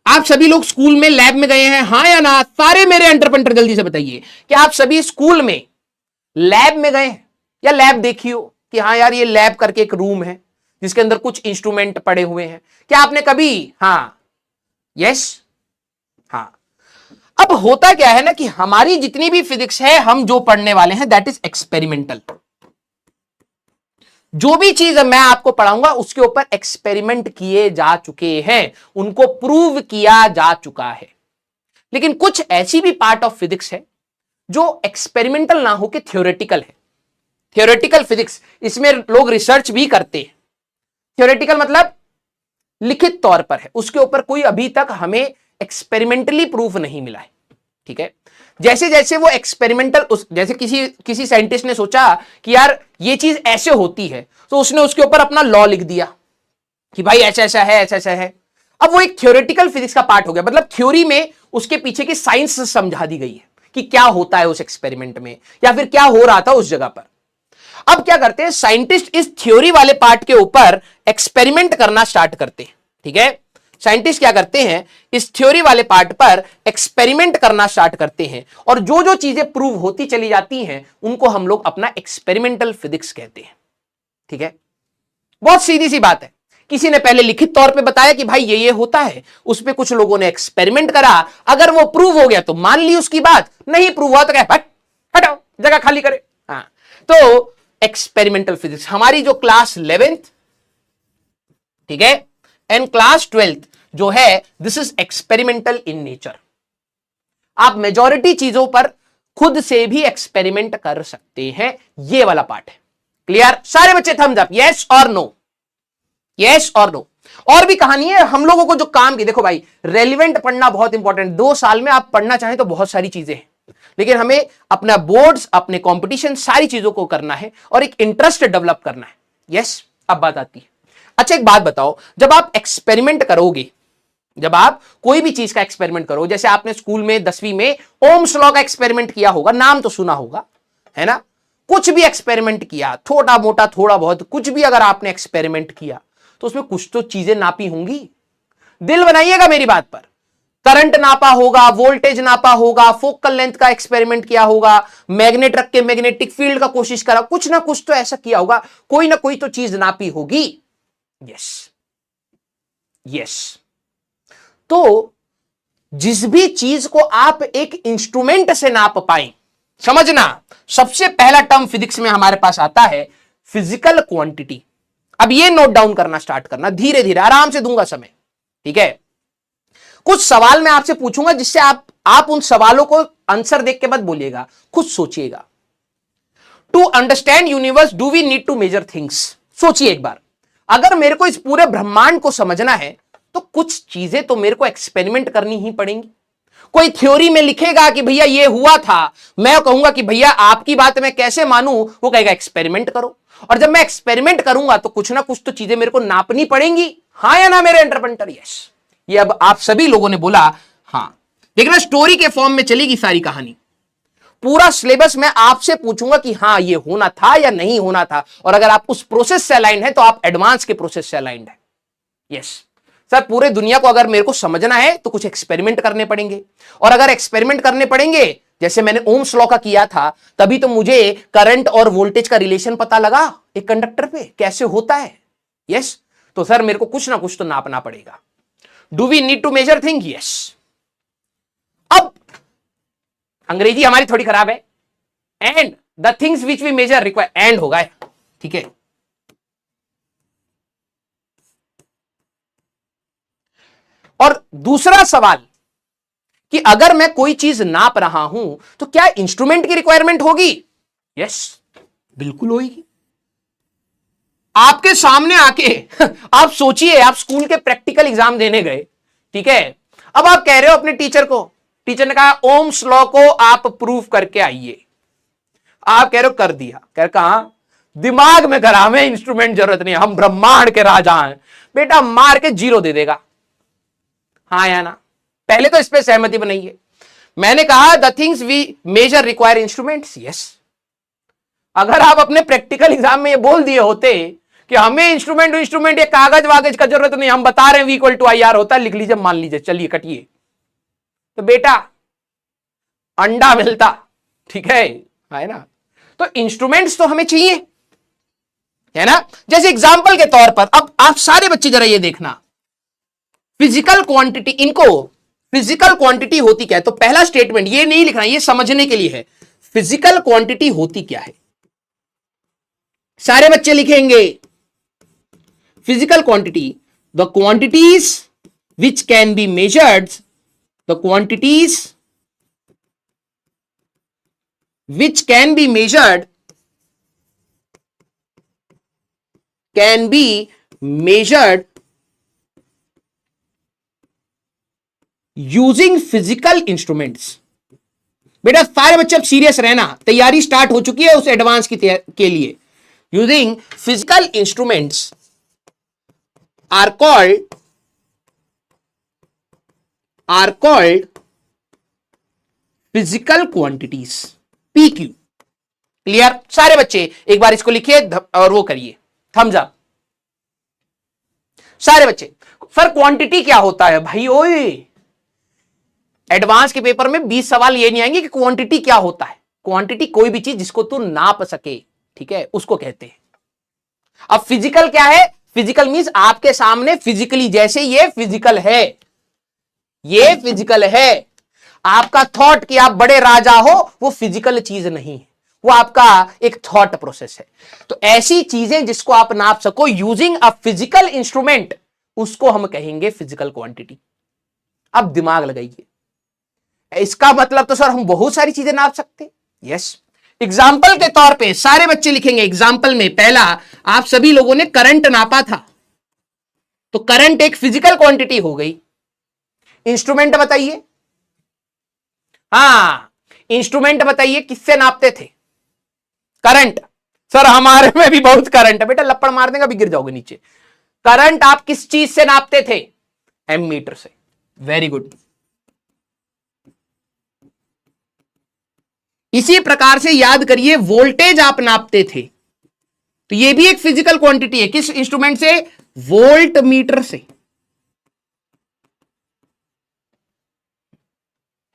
आप सभी लोग स्कूल में लैब में गए हैं, हाँ या ना? सारे मेरे अंटरपंटर जल्दी से बताइए कि आप सभी स्कूल में लैब में गए हैं या लैब देखी हो कि हाँ यार ये लैब करके एक रूम है जिसके अंदर कुछ इंस्ट्रूमेंट पड़े हुए हैं। क्या आपने कभी, हाँ, यस, हाँ। अब होता क्या है ना कि हमारी जितनी भी फिजिक्स है, हम जो पढ़ने वाले हैं दैट इज एक्सपेरिमेंटल। जो भी चीज मैं आपको पढ़ाऊंगा उसके ऊपर एक्सपेरिमेंट किए जा चुके हैं, उनको प्रूव किया जा चुका है। लेकिन कुछ ऐसी भी पार्ट ऑफ फिजिक्स है जो एक्सपेरिमेंटल ना होकर थ्योरेटिकल है। थ्योरेटिकल फिजिक्स, इसमें लोग रिसर्च भी करते हैं। थ्योरेटिकल मतलब लिखित तौर पर है, उसके ऊपर कोई अभी तक हमें एक्सपेरिमेंटली प्रूफ नहीं मिला है। ठीक है, जैसे जैसे वो एक्सपेरिमेंटल, जैसे किसी साइंटिस्ट ने सोचा कि यार ये चीज ऐसे होती है, तो उसने उसके ऊपर अपना लॉ लिख दिया कि भाई ऐसा ऐसा है, ऐसा ऐसा है। अब वो एक थ्योरेटिकल फिजिक्स का पार्ट हो गया, मतलब थ्योरी में उसके पीछे की साइंस समझा दी गई है कि क्या होता है उस एक्सपेरिमेंट में या फिर क्या हो रहा था उस जगह पर। अब क्या करते हैं साइंटिस्ट, इस थ्योरी वाले पार्ट के ऊपर एक्सपेरिमेंट करना स्टार्ट करते हैं। ठीक है, साइंटिस्ट क्या करते हैं, इस थ्योरी वाले पार्ट पर एक्सपेरिमेंट करना स्टार्ट करते हैं, और जो जो चीजें प्रूव होती चली जाती हैं उनको हम लोग अपना एक्सपेरिमेंटल फिजिक्स कहते हैं। ठीक है, बहुत सीधी सी बात है। किसी ने पहले लिखित तौर पे बताया कि भाई ये होता है, उस पे कुछ लोगों ने एक्सपेरिमेंट करा, अगर वो प्रूव हो गया तो मान ली उसकी बात, नहीं प्रूव हुआ तो क्या, हटाओ, जगह खाली करे। हाँ, तो एक्सपेरिमेंटल फिजिक्स हमारी जो क्लास 11th, ठीक है, एंड क्लास 12th जो है, this is experimental in nature. आप मेजॉरिटी चीजों पर खुद से भी एक्सपेरिमेंट कर सकते हैं, ये वाला पार्ट है। क्लियर? सारे बच्चे थम्स अप, यस और नो, यस और नो। और भी कहानी है हम लोगों को जो काम की। देखो भाई, रेलिवेंट पढ़ना बहुत इंपॉर्टेंट। 2 साल में आप पढ़ना चाहें तो बहुत सारी चीजें हैं, लेकिन हमें अपना बोर्ड्स, अपने कंपटीशन, सारी चीजों को करना है और एक इंटरेस्ट डेवलप करना है। यस, अब बात आती है। अच्छा एक बात बताओ, जब आप एक्सपेरिमेंट करोगे, जब आप कोई भी चीज का एक्सपेरिमेंट करो, जैसे आपने स्कूल में 10वीं में ओम्स लॉ का एक्सपेरिमेंट किया होगा, नाम तो सुना होगा, है ना? कुछ भी एक्सपेरिमेंट किया, छोटा मोटा थोड़ा बहुत कुछ भी अगर आपने एक्सपेरिमेंट किया तो उसमें कुछ तो चीजें नापी होंगी। दिल बनाइएगा मेरी बात पर। करंट नापा होगा, वोल्टेज नापा होगा, फोकल लेंथ का एक्सपेरिमेंट किया होगा, मैग्नेट रख के मैग्नेटिक फील्ड का कोशिश करा, कुछ ना कुछ तो ऐसा किया होगा, कोई ना कोई तो चीज नापी होगी। Yes, yes. तो जिस भी चीज को आप एक इंस्ट्रूमेंट से नाप पाए, समझना, सबसे पहला टर्म फिजिक्स में हमारे पास आता है फिजिकल क्वांटिटी। अब ये नोट डाउन करना स्टार्ट करना, धीरे धीरे, आराम से दूंगा समय। ठीक है, कुछ सवाल मैं आपसे पूछूंगा जिससे आप उन सवालों को आंसर देख के मत बोलिएगा, खुद सोचिएगा। To understand universe do we need to measure things? सोचिए एक बार, अगर मेरे को इस पूरे ब्रह्मांड को समझना है तो कुछ चीजें तो मेरे को एक्सपेरिमेंट करनी ही पड़ेंगी। कोई थ्योरी में लिखेगा कि भैया ये हुआ था, मैं कहूंगा कि भैया आपकी बात मैं कैसे मानूं, वो कहेगा एक्सपेरिमेंट करो। और जब मैं एक्सपेरिमेंट करूंगा तो कुछ ना कुछ तो चीजें मेरे को नापनी पड़ेंगी, हाँ या ना मेरे एंटरप्रेन्योर? यस। ये अब आप सभी लोगों ने बोला हाँ। देखना, स्टोरी के फॉर्म में चलेगी सारी कहानी। पूरा सिलेबस मैं आपसे पूछूंगा कि हाँ ये होना था या नहीं होना था, और अगर आप उस प्रोसेस से अलाइंड है तो आप एडवांस के प्रोसेस से अलाइंड है। यस सर, पूरे दुनिया को अगर मेरे को समझना है तो कुछ एक्सपेरिमेंट करने पड़ेंगे, और अगर एक्सपेरिमेंट करने पड़ेंगे जैसे मैंने ओम्स लॉ का किया था, तभी तो मुझे करंट और वोल्टेज का रिलेशन पता लगा एक कंडक्टर पे कैसे होता है। यस, तो सर मेरे को कुछ ना कुछ तो नापना पड़ेगा। Do we need to measure thing? Yes. अब अंग्रेजी हमारी थोड़ी खराब है, and the things which we measure require, and होगा, ठीक है। और दूसरा सवाल कि अगर मैं कोई चीज नाप रहा हूं तो क्या इंस्ट्रूमेंट की रिक्वायरमेंट होगी? यस, बिल्कुल होगी। आपके सामने आके आप सोचिए, आप स्कूल के प्रैक्टिकल एग्जाम देने गए, ठीक है, अब आप कह रहे हो अपने टीचर को, टीचर ने कहा ओम्स लॉ को आप प्रूफ करके आइए, आप कह रहे हो कर दिया, कहा दिमाग में करा, हमें इंस्ट्रूमेंट जरूरत नहीं, हम ब्रह्मांड के राजा हैं, बेटा मार के 0 दे देगा, हाँ या ना? पहले तो इस पे सहमति बनाइए। मैंने कहा the things we measure require instruments. Yes, अगर आप अपने प्रैक्टिकल एग्जाम में ये बोल दिए होते कि हमें इंस्ट्रूमेंट या कागज वागज का जरूरत नहीं, हम बता रहे हैं V = IR होता है, लिख लीजिए, मान लीजिए, चलिए कटिए। तो बेटा अंडा मिलता, ठीक है ना। तो इंस्ट्रूमेंट्स तो हमें चाहिए, है ना। जैसे एग्जाम्पल के तौर पर अब आप सारे बच्चे जरा ये देखना, फिजिकल क्वांटिटी, इनको फिजिकल क्वांटिटी होती क्या है। तो पहला स्टेटमेंट ये नहीं लिखना, ये समझने के लिए है, फिजिकल क्वांटिटी होती क्या है। सारे बच्चे लिखेंगे physical quantity, the quantities which can be measured, the quantities which can be measured using physical instruments। बेटा सारे बच्चे अब सीरियस रहना, तैयारी स्टार्ट हो चुकी है उस एडवांस के लिए। Using physical instruments are called physical quantities, PQ। Clear सारे बच्चे, एक बार इसको लिखिए और वो करिए थम्स अप सारे बच्चे। सर क्वांटिटी क्या होता है भाई? ओए एडवांस के पेपर में 20 सवाल ये नहीं आएंगे कि क्वांटिटी क्या होता है। क्वांटिटी कोई भी चीज जिसको तू नाप सके, ठीक है, उसको कहते हैं। अब फिजिकल क्या है? फिजिकल मींस आपके सामने फिजिकली, जैसे ये फिजिकल है, ये फिजिकल है। आपका थॉट कि आप बड़े राजा हो, वो फिजिकल चीज नहीं है, वो आपका एक थॉट प्रोसेस है। तो ऐसी चीजें जिसको आप नाप सको यूजिंग अ फिजिकल इंस्ट्रूमेंट, उसको हम कहेंगे फिजिकल क्वांटिटी। अब दिमाग लगाइए, इसका मतलब तो सर हम बहुत सारी चीजें नाप सकते हैं। यस, एग्जाम्पल के तौर पे सारे बच्चे लिखेंगे। एग्जाम्पल में पहला, आप सभी लोगों ने करंट नापा था, तो करंट एक फिजिकल क्वांटिटी हो गई। इंस्ट्रूमेंट बताइए, हाँ इंस्ट्रूमेंट बताइए किससे नापते थे? करंट। सर हमारे में भी बहुत करंट है। बेटा लपड़ मार देगा भी गिर जाओगे नीचे। करंट आप किस चीज से नापते थे? एमीटर से। Very good. इसी प्रकार से याद करिए, वोल्टेज आप नापते थे, तो यह भी एक फिजिकल क्वांटिटी है। किस इंस्ट्रूमेंट से? वोल्ट मीटर से,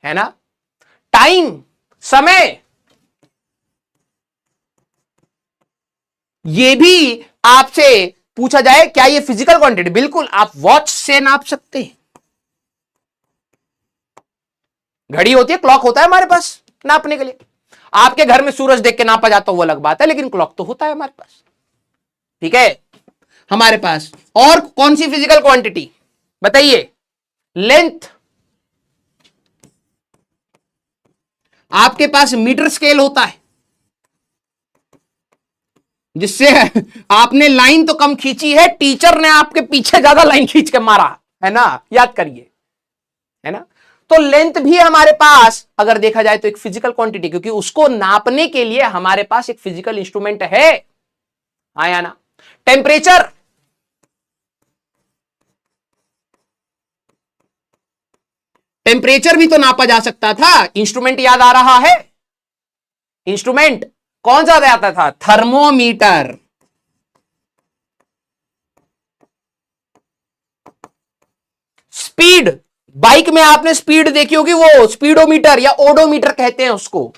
है ना। टाइम, समय, यह भी आपसे पूछा जाए क्या यह फिजिकल क्वांटिटी? बिल्कुल, आप वॉच से नाप सकते हैं। घड़ी होती है, क्लॉक होता है हमारे पास नापने के लिए। आपके घर में सूरज देख के नापा जाता है वो अलग बात है, लेकिन क्लॉक तो होता है हमारे पास, ठीक है। हमारे पास और कौन सी फिजिकल क्वांटिटी बताइए? लेंथ। आपके पास मीटर स्केल होता है, जिससे आपने लाइन तो कम खींची है, टीचर ने आपके पीछे ज्यादा लाइन खींच के मारा है ना, याद करिए, है ना। तो लेंथ भी हमारे पास अगर देखा जाए तो एक फिजिकल क्वांटिटी, क्योंकि उसको नापने के लिए हमारे पास एक फिजिकल इंस्ट्रूमेंट है, आया ना। टेम्परेचर, टेम्परेचर भी तो नापा जा सकता था। इंस्ट्रूमेंट याद आ रहा है? इंस्ट्रूमेंट कौन सा आता था? थर्मोमीटर। स्पीड, बाइक में आपने स्पीड देखी होगी, वो स्पीडोमीटर या ओडोमीटर कहते हैं उसको,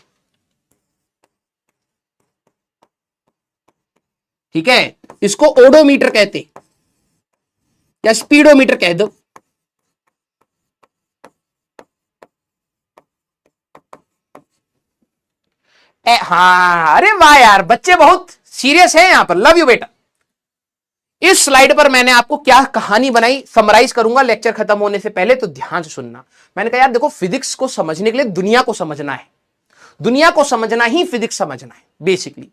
ठीक है। इसको ओडोमीटर कहते या स्पीडोमीटर कह दो। हाँ, अरे वाह यार, बच्चे बहुत सीरियस हैं यहां पर। लव यू बेटा। इस स्लाइड पर मैंने आपको क्या कहानी बनाई समराइज करूंगा लेक्चर खत्म होने से पहले, तो ध्यान से सुनना। मैंने कहा यार देखो, फिजिक्स को समझने के लिए दुनिया को समझना है, दुनिया को समझना ही फिजिक्स समझना है बेसिकली।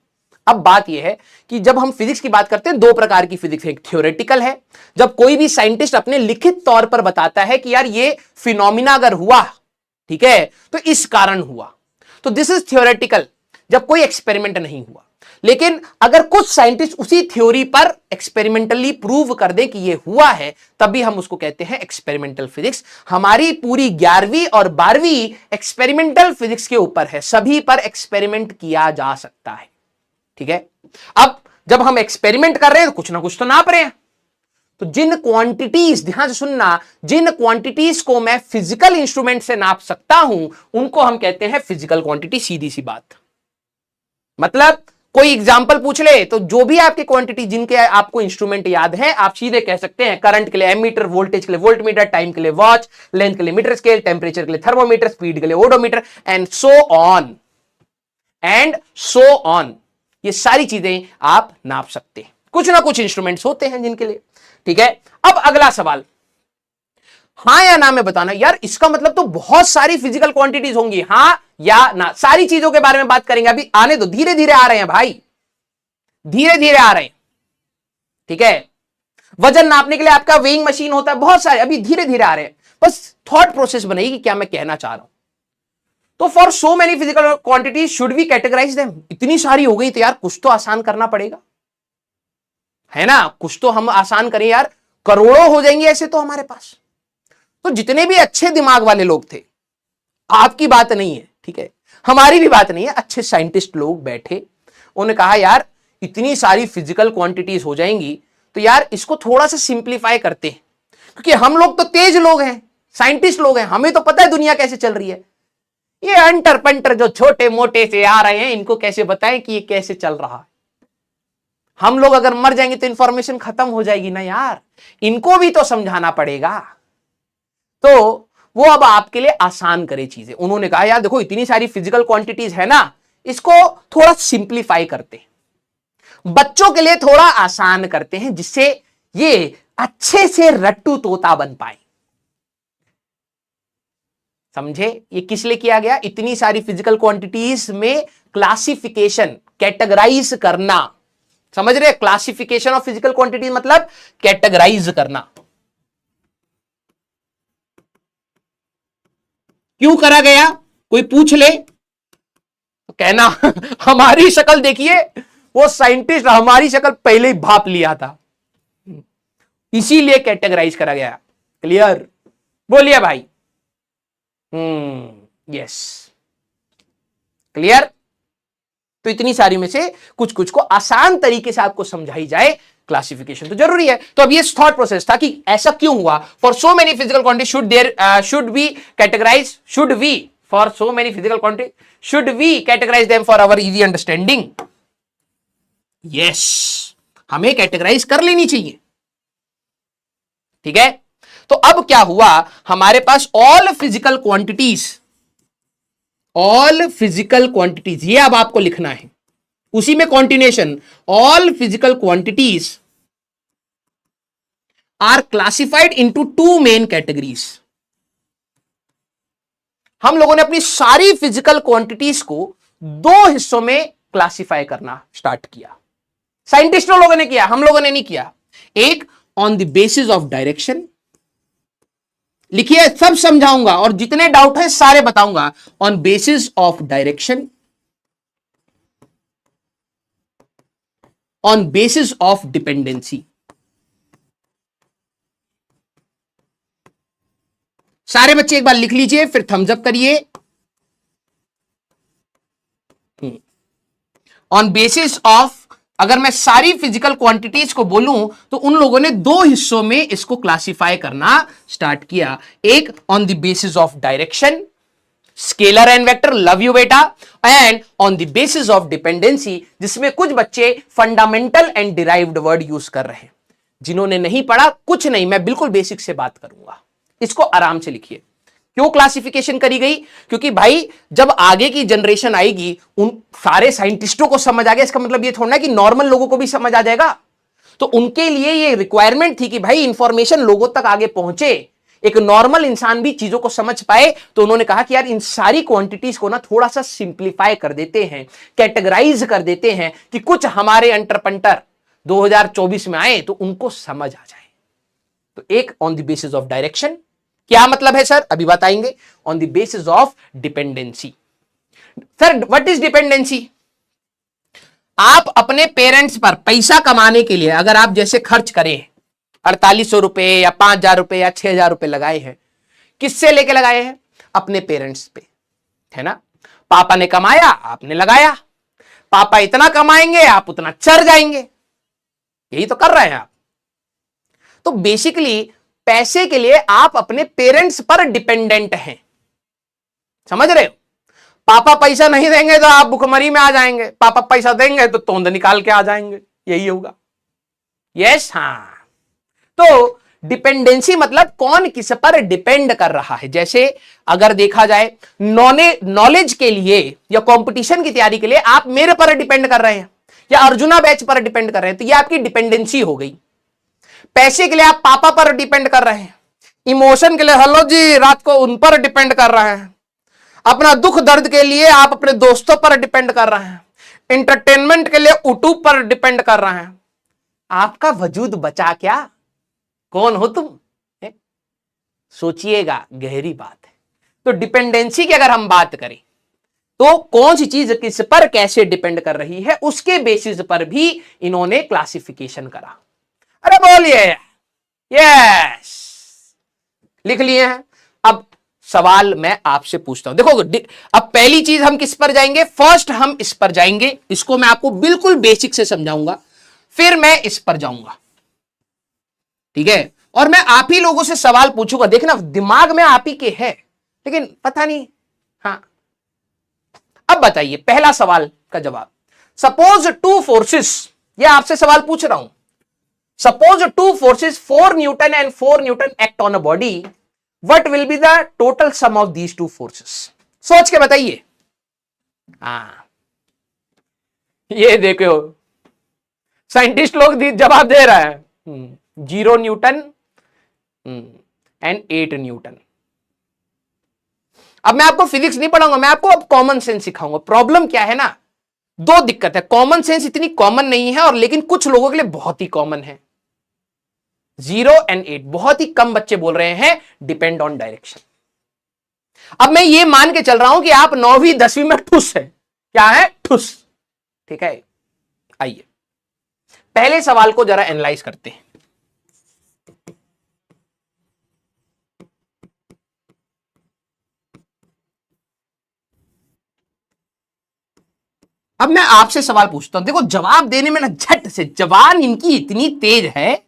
अब बात यह है कि जब हम फिजिक्स की बात करते हैं, दो प्रकार की फिजिक्स है। एक थ्योरेटिकल है, जब कोई भी साइंटिस्ट अपने लिखित तौर पर बताता है कि यार ये फिनोमिना अगर हुआ, ठीक है, तो इस कारण हुआ, तो दिस इज थ्योरेटिकल, जब कोई एक्सपेरिमेंट नहीं हुआ। लेकिन अगर कुछ साइंटिस्ट उसी थ्योरी पर एक्सपेरिमेंटली प्रूव कर दें कि यह हुआ है, तभी हम उसको कहते हैं एक्सपेरिमेंटल फिजिक्स। हमारी पूरी 11वीं और 12वीं एक्सपेरिमेंटल फिजिक्स के ऊपर है, सभी पर एक्सपेरिमेंट किया जा सकता है, ठीक है। अब जब हम एक्सपेरिमेंट कर रहे हैं तो कुछ ना कुछ तो नाप रहे हैं। तो जिन क्वांटिटीज, ध्यान से सुनना, जिन क्वांटिटीज को मैं फिजिकल इंस्ट्रूमेंट से नाप सकता हूं उनको हम कहते हैं फिजिकल क्वांटिटी। सीधी सी बात। मतलब कोई एग्जांपल पूछ ले तो जो भी आपकी क्वांटिटी जिनके आपको इंस्ट्रूमेंट याद है आप सीधे कह सकते हैं। करंट के लिए एमीटर, वोल्टेज के लिए वोल्टमीटर, टाइम के लिए वॉच, लेंथ के लिए मीटर स्केल, टेम्परेचर के लिए थर्मोमीटर, स्पीड के लिए ओडोमीटर एंड सो ऑन। ये सारी चीजें आप नाप सकते हैं। कुछ ना कुछ इंस्ट्रूमेंट्स होते हैं जिनके लिए। ठीक है, अब अगला सवाल, हां या ना में बताना। यार इसका मतलब तो बहुत सारी फिजिकल क्वांटिटीज होंगी। हां या ना, सारी चीजों के बारे में बात करेंगे। अभी आने दो, धीरे धीरे आ रहे हैं भाई, धीरे धीरे आ रहे हैं। ठीक है, वजन नापने के लिए आपका वेइंग मशीन होता है, बहुत सारे, अभी धीरे धीरे आ रहे हैं। बस थॉट प्रोसेस बनेगी कि क्या मैं कहना चाह रहा हूं। तो for so many physical quantities should we categorise them. इतनी सारी हो गई तो यार कुछ तो आसान करना पड़ेगा, है ना। कुछ तो हम आसान करें यार, करोड़ों हो जाएंगे ऐसे तो हमारे पास। तो जितने भी अच्छे दिमाग वाले लोग थे, आपकी बात नहीं है, ठीक है, हमारी भी बात नहीं है, अच्छे साइंटिस्ट लोग बैठे, उन्होंने कहा यार इतनी सारी फिजिकल क्वांटिटीज हो जाएंगी तो यार इसको थोड़ा सा सिंप्लीफाई करते हैं। क्योंकि हम लोग तो तेज लोग हैं, साइंटिस्ट लोग हैं, हमें तो पता है दुनिया कैसे चल रही है। ये अंटर पंटर जो छोटे मोटे से आ रहे हैं इनको कैसे बताएं कि ये कैसे चल रहा है। हम लोग अगर मर जाएंगे तो इंफॉर्मेशन खत्म हो जाएगी ना यार, इनको भी तो समझाना पड़ेगा। तो वो अब आपके लिए आसान करे चीजें। उन्होंने कहा यार देखो इतनी सारी फिजिकल क्वांटिटीज है ना, इसको थोड़ा सिंप्लीफाई करते हैं, बच्चों के लिए थोड़ा आसान करते हैं, जिससे ये अच्छे से रट्टू तोता बन पाए। समझे ये किस लिए किया गया? इतनी सारी फिजिकल क्वांटिटीज में क्लासिफिकेशन, कैटेगराइज करना। समझ रहे? क्लासिफिकेशन ऑफ फिजिकल क्वांटिटीज मतलब कैटेगराइज करना। क्यों करा गया? कोई पूछ ले तो कहना हमारी शक्ल देखिए, वो साइंटिस्ट हमारी शक्ल पहले ही भाप लिया था, इसीलिए कैटेगराइज करा गया। क्लियर? बोलिए भाई। Yes, clear. तो इतनी सारी में से कुछ कुछ को आसान तरीके से आपको समझाई जाए, क्लासिफिकेशन तो जरूरी है। तो अब ये थॉट प्रोसेस था कि ऐसा क्यों हुआ। For so many physical quantity should be categorise, should we for so many physical quantity should we categorise them for our easy understanding. Yes, हमें कैटेगराइज कर लेनी चाहिए। ठीक है, तो अब क्या हुआ, हमारे पास ऑल फिजिकल क्वांटिटीज, ये अब आपको लिखना है, उसी में continuation. All physical quantities are classified into two main categories. हम लोगों ने अपनी सारी फिजिकल क्वांटिटीज को दो हिस्सों में क्लासिफाई करना स्टार्ट किया। साइंटिस्टों लोगों ने किया, हम लोगों ने नहीं किया। एक on the basis of direction, लिखिए सब समझाऊंगा और जितने डाउट है सारे बताऊंगा। On basis of direction, on basis of dependency. सारे बच्चे एक बार लिख लीजिए फिर थम्स अप करिए। ऑन बेसिस ऑफ, अगर मैं सारी फिजिकल क्वांटिटीज को बोलूं तो उन लोगों ने दो हिस्सों में इसको क्लासिफाई करना स्टार्ट किया। एक on the basis of direction, scalar and vector, love you बेटा, and on the basis of dependency, जिसमें कुछ बच्चे fundamental and derived word use कर रहे हैं। जिन्होंने नहीं पढ़ा कुछ नहीं, मैं बिल्कुल बेसिक से बात करूंगा, इसको आराम से लिखिए। क्यों क्लासिफिकेशन करी गई? क्योंकि भाई जब आगे की जनरेशन आएगी उन सारे साइंटिस्टों को समझ आ गया, इसका मतलब ये थोड़ा कि नॉर्मल लोगों को भी समझ आ जाएगा। तो उनके लिए ये रिक्वायरमेंट थी कि भाई इंफॉर्मेशन लोगों तक आगे पहुंचे, एक नॉर्मल इंसान भी चीजों को समझ पाए। तो उन्होंने कहा कि यार इन सारी क्वांटिटीज को ना थोड़ा सा सिंप्लीफाई कर देते हैं, कैटेगराइज कर देते हैं, कि कुछ हमारे अंटरपंटर 2024 में आए तो उनको समझ आ जाए। तो एक on the basis of direction, क्या मतलब है सर? अभी बताएंगे। On the basis of dependency. Sir what is dependency? आप अपने पेरेंट्स पर पैसा कमाने के लिए अगर आप जैसे खर्च करें 4800 रुपए या 5000 रुपए या 6000 रुपए लगाए हैं, किससे लेके लगाए हैं? अपने पेरेंट्स पे, है ना। पापा ने कमाया, आपने लगाया। पापा इतना कमाएंगे, आप उतना चर जाएंगे। यही तो कर रहे हैं आप। तो बेसिकली पैसे के लिए आप अपने पेरेंट्स पर डिपेंडेंट हैं, समझ रहे हो? पापा पैसा नहीं देंगे तो आप भुखमरी में आ जाएंगे, पापा पैसा देंगे तो तोंद निकाल के आ जाएंगे, यही होगा। यस, हाँ। तो डिपेंडेंसी मतलब कौन किस पर डिपेंड कर रहा है। जैसे अगर देखा जाए नॉलेज के लिए या कंपटीशन की तैयारी के लिए आप मेरे पर डिपेंड कर रहे हैं या अर्जुना बैच पर डिपेंड कर रहे हैं, तो ये आपकी डिपेंडेंसी हो गई। पैसे के लिए आप पापा पर डिपेंड कर रहे हैं, इमोशन के लिए हेलो जी रात को उन पर डिपेंड कर रहे हैं, अपना दुख दर्द के लिए आप अपने दोस्तों पर डिपेंड कर रहे हैं, एंटरटेनमेंट के लिए यूट्यूब पर डिपेंड कर रहे हैं। आपका वजूद बचा क्या? कौन हो तुम? सोचिएगा, गहरी बात है। तो डिपेंडेंसी की अगर हम बात करें तो कौन सी चीज किस पर कैसे डिपेंड कर रही है, उसके बेसिस पर भी इन्होंने क्लासिफिकेशन करा। अरे बोलिए, यस, लिख लिए हैं। अब सवाल मैं आपसे पूछता हूं, देखो अब पहली चीज हम किस पर जाएंगे? फर्स्ट हम इस पर जाएंगे, इसको मैं आपको बिल्कुल बेसिक से समझाऊंगा, फिर मैं इस पर जाऊंगा, ठीक है? और मैं आप ही लोगों से सवाल पूछूंगा, देखना दिमाग में आप ही के है, लेकिन पता नहीं। हाँ, अब बताइए पहला सवाल का जवाब। सपोज टू फोर्सेस, ये आपसे सवाल पूछ रहा हूं, suppose two forces 4 Newton and 4 Newton act on a body, what will be the total sum of these two forces? सोच के बताइए। हाँ, ये देखो साइंटिस्ट लोग जवाब दे रहा है 0 न्यूटन एंड 8 न्यूटन। अब मैं आपको फिजिक्स नहीं पढ़ाऊंगा, मैं आपको अब कॉमन सेंस सिखाऊंगा। प्रॉब्लम क्या है ना, दो दिक्कत है, कॉमन सेंस इतनी कॉमन नहीं है और लेकिन कुछ लोगों के लिए बहुत ही कॉमन है। 0 एंड 8 बहुत ही कम बच्चे बोल रहे हैं डिपेंड ऑन डायरेक्शन। अब मैं ये मान के चल रहा हूं कि आप 9वीं 10वीं में ठुस है, क्या है? ठुस, ठीक है? आइए पहले सवाल को जरा एनालाइज करते हैं। अब मैं आपसे सवाल पूछता हूं, देखो जवाब देने में ना झट से, जवान इनकी इतनी तेज है,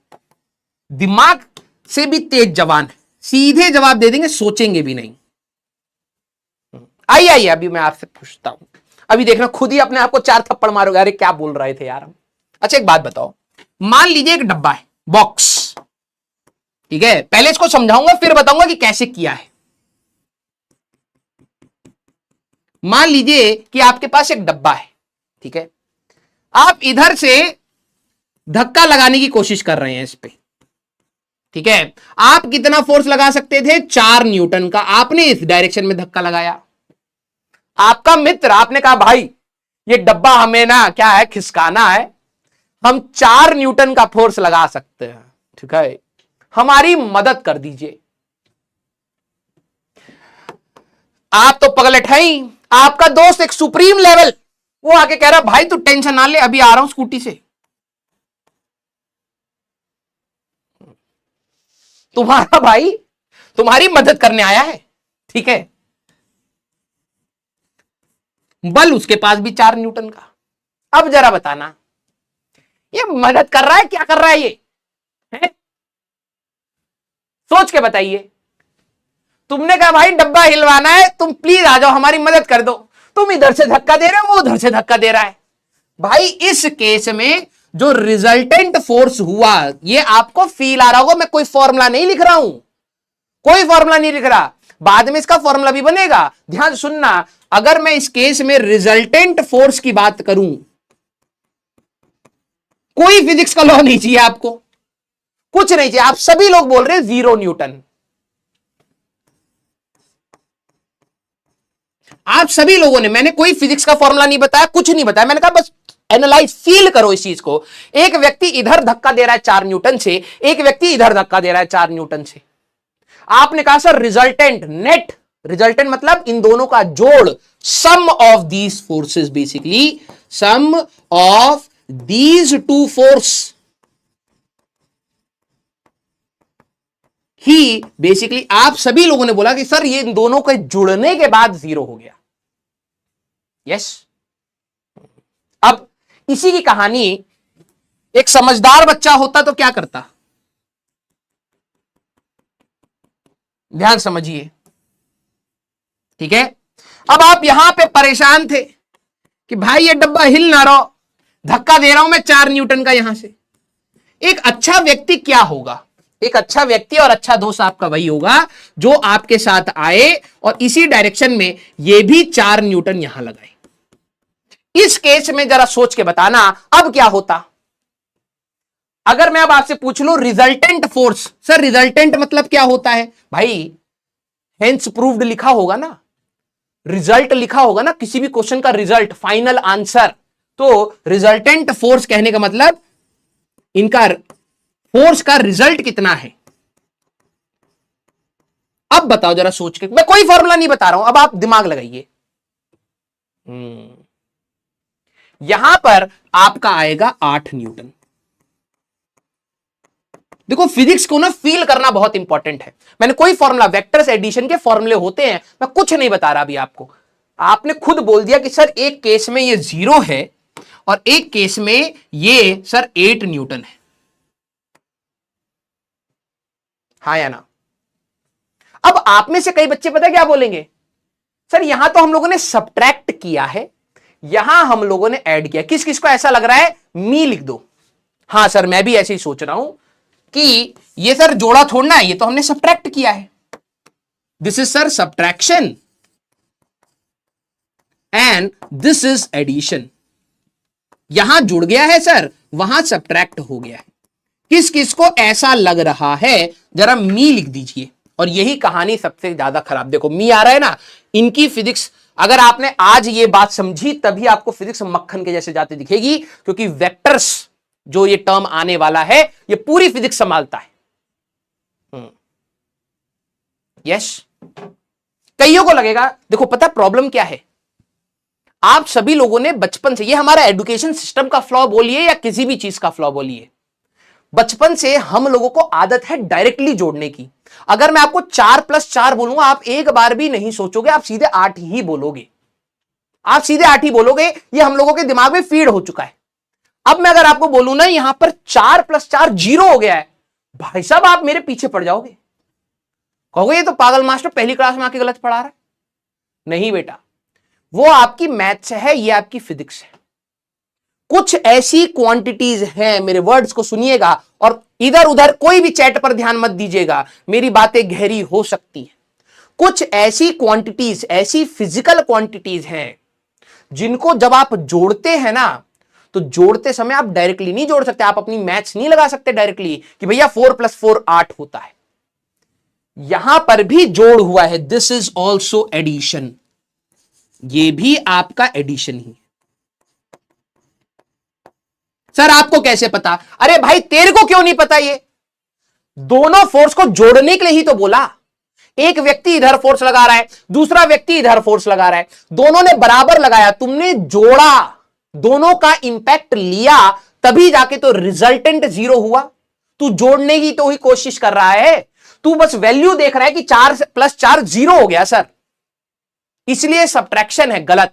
दिमाग से भी तेज जवान, सीधे जवाब दे देंगे, सोचेंगे भी नहीं। आइए आइए अभी मैं आपसे पूछता हूं, अभी देखना खुद ही अपने आप को 4 थप्पड़ मारोगे, अरे क्या बोल रहे थे यार हम। अच्छा एक बात बताओ, मान लीजिए एक डब्बा है, बॉक्स, ठीक है? पहले इसको समझाऊंगा फिर बताऊंगा कि कैसे किया है। मान लीजिए कि आपके पास एक डब्बा है, ठीक है? आप इधर से धक्का लगाने की कोशिश कर रहे हैं इस पे, ठीक है? आप कितना फोर्स लगा सकते थे? 4 न्यूटन का। आपने इस डायरेक्शन में धक्का लगाया, आपका मित्र, आपने कहा भाई ये डब्बा हमें ना क्या है, खिसकाना है, हम 4 न्यूटन का फोर्स लगा सकते हैं, ठीक है? हमारी मदद कर दीजिए। आप तो पगलेट है ही, आपका दोस्त एक सुप्रीम लेवल, वो आके कह रहा भाई तू टेंशन ना ले, अभी आ रहा हूं स्कूटी से। तुम्हारा भाई तुम्हारी मदद करने आया है, ठीक है? बल उसके पास भी 4 न्यूटन का। अब जरा बताना ये मदद कर रहा है क्या कर रहा है ये है? सोच के बताइए। तुमने कहा भाई डब्बा हिलवाना है, तुम प्लीज आ जाओ हमारी मदद कर दो, तुम इधर से धक्का दे रहे हो, वो उधर से धक्का दे रहा है। भाई इस केस में जो रिजल्टेंट फोर्स हुआ ये आपको फील आ रहा होगा। मैं कोई फॉर्मूला नहीं लिख रहा हूं, कोई फॉर्मूला नहीं लिख रहा, बाद में इसका फॉर्मूला भी बनेगा, ध्यान सुनना। अगर मैं इस केस में रिजल्टेंट फोर्स की बात करूं, कोई फिजिक्स का लॉ नहीं चाहिए आपको, कुछ नहीं चाहिए, आप सभी लोग बोल रहे हैं 0 न्यूटन। आप सभी लोगों ने, मैंने कोई फिजिक्स का फॉर्मूला नहीं बताया, कुछ नहीं बताया, मैंने कहा बस एनालाइज, फील करो इस चीज को। एक व्यक्ति इधर धक्का दे रहा है 4 न्यूटन से, एक व्यक्ति इधर धक्का दे रहा है 4 न्यूटन से। आपने कहा सर रिजल्टेंट, नेट रिजल्टेंट मतलब इन दोनों का जोड़, sum of these forces, basically sum of these two force ही, बेसिकली आप सभी लोगों ने बोला कि सर ये इन दोनों के जुड़ने के बाद 0 हो गया। यस अब इसी की कहानी एक समझदार बच्चा होता तो क्या करता? ध्यान समझिए, ठीक है। अब आप यहां पे परेशान थे कि भाई ये डब्बा हिल ना रहा, धक्का दे रहा हूं मैं 4 न्यूटन का यहां से। एक अच्छा व्यक्ति क्या होगा? एक अच्छा व्यक्ति और अच्छा दोस्त आपका वही होगा जो आपके साथ आए और इसी डायरेक्शन में ये भी 4 न्यूटन यहां लगाए। इस केस में जरा सोच के बताना अब क्या होता अगर मैं अब आपसे पूछ लूं रिजल्टेंट फोर्स। सर रिजल्टेंट मतलब क्या होता है भाई? हेंस प्रूव्ड लिखा होगा ना, रिजल्ट लिखा होगा ना, किसी भी क्वेश्चन का रिजल्ट, फाइनल आंसर। तो रिजल्टेंट फोर्स कहने का मतलब इनका फोर्स का रिजल्ट कितना है। अब बताओ जरा सोच के, मैं कोई फॉर्मूला नहीं बता रहा हूं, अब आप दिमाग लगाइए। यहां पर आपका आएगा 8 न्यूटन। देखो फिजिक्स को ना फील करना बहुत इंपॉर्टेंट है। मैंने कोई फॉर्मूला, वेक्टर्स एडिशन के फॉर्मूले होते हैं, मैं कुछ नहीं बता रहा अभी आपको। आपने खुद बोल दिया कि सर एक केस में ये 0 है और एक केस में ये सर 8 न्यूटन है, हाँ या ना? अब आप में से कई बच्चे पता है क्या बोलेंगे? सर यहां तो हम लोगों ने सब्ट्रैक्ट किया है, यहां हम लोगों ने ऐड किया। किस किस को ऐसा लग रहा है? मी लिख दो। हाँ सर मैं भी ऐसे ही सोच रहा हूं कि ये सर जोड़ा छोड़ना है, ये तो हमने सब्ट्रैक्ट किया है। This is sir subtraction and this is addition. यहां जुड़ गया है सर, वहां सब्ट्रैक्ट हो गया है। किस किस को ऐसा लग रहा है जरा मी लिख दीजिए। और यही कहानी सबसे ज्यादा खराब, देखो मी आ रहा है ना, इनकी फिजिक्स अगर आपने आज ये बात समझी तभी आपको फिजिक्स मक्खन के जैसे जाते दिखेगी, क्योंकि वेक्टर्स जो ये टर्म आने वाला है ये पूरी फिजिक्स संभालता है। यस कईयों को लगेगा, देखो पता प्रॉब्लम क्या है, आप सभी लोगों ने बचपन से, ये हमारा एजुकेशन सिस्टम का फ्लॉ बोलिए या किसी भी चीज का फ्लॉ बोलिए, बचपन से हम लोगों को आदत है डायरेक्टली जोड़ने की। अगर मैं आपको 4 + 4 बोलूंगा आप एक बार भी नहीं सोचोगे, आप सीधे 8 ही बोलोगे, आप सीधे 8 ही बोलोगे। ये हम लोगों के दिमाग में फीड हो चुका है। अब मैं अगर आपको बोलूं ना यहां पर 4 + 4 0 हो गया है, भाई साहब आप मेरे पीछे पड़ जाओगे, कहोगे ये तो पागल मास्टर पहली क्लास में आके गलत पढ़ा रहा है। नहीं बेटा, वो आपकी मैथ्स है, ये आपकी फिजिक्स है। कुछ ऐसी क्वांटिटीज हैं, मेरे वर्ड्स को सुनिएगा और इधर उधर कोई भी चैट पर ध्यान मत दीजिएगा, मेरी बातें गहरी हो सकती हैं। कुछ ऐसी क्वांटिटीज, ऐसी फिजिकल क्वांटिटीज हैं जिनको जब आप जोड़ते हैं ना, तो जोड़ते समय आप डायरेक्टली नहीं जोड़ सकते, आप अपनी मैथ्स नहीं लगा सकते डायरेक्टली कि भैया 4 + 4 8 होता है। यहां पर भी जोड़ हुआ है, दिस इज ऑल्सो एडिशन, ये भी आपका एडिशन ही। सर आपको कैसे पता? अरे भाई तेरे को क्यों नहीं पता? ये दोनों फोर्स को जोड़ने के लिए ही तो बोला। एक व्यक्ति इधर फोर्स लगा रहा है, दूसरा व्यक्ति इधर फोर्स लगा रहा है, दोनों ने बराबर लगाया, तुमने जोड़ा, दोनों का इंपैक्ट लिया, तभी जाके तो रिजल्टेंट 0 हुआ। तू जोड़ने की तो ही कोशिश कर रहा है, तू बस वैल्यू देख रहा है कि 4 + 4 0 हो गया सर, इसलिए सब्ट्रैक्शन है, गलत।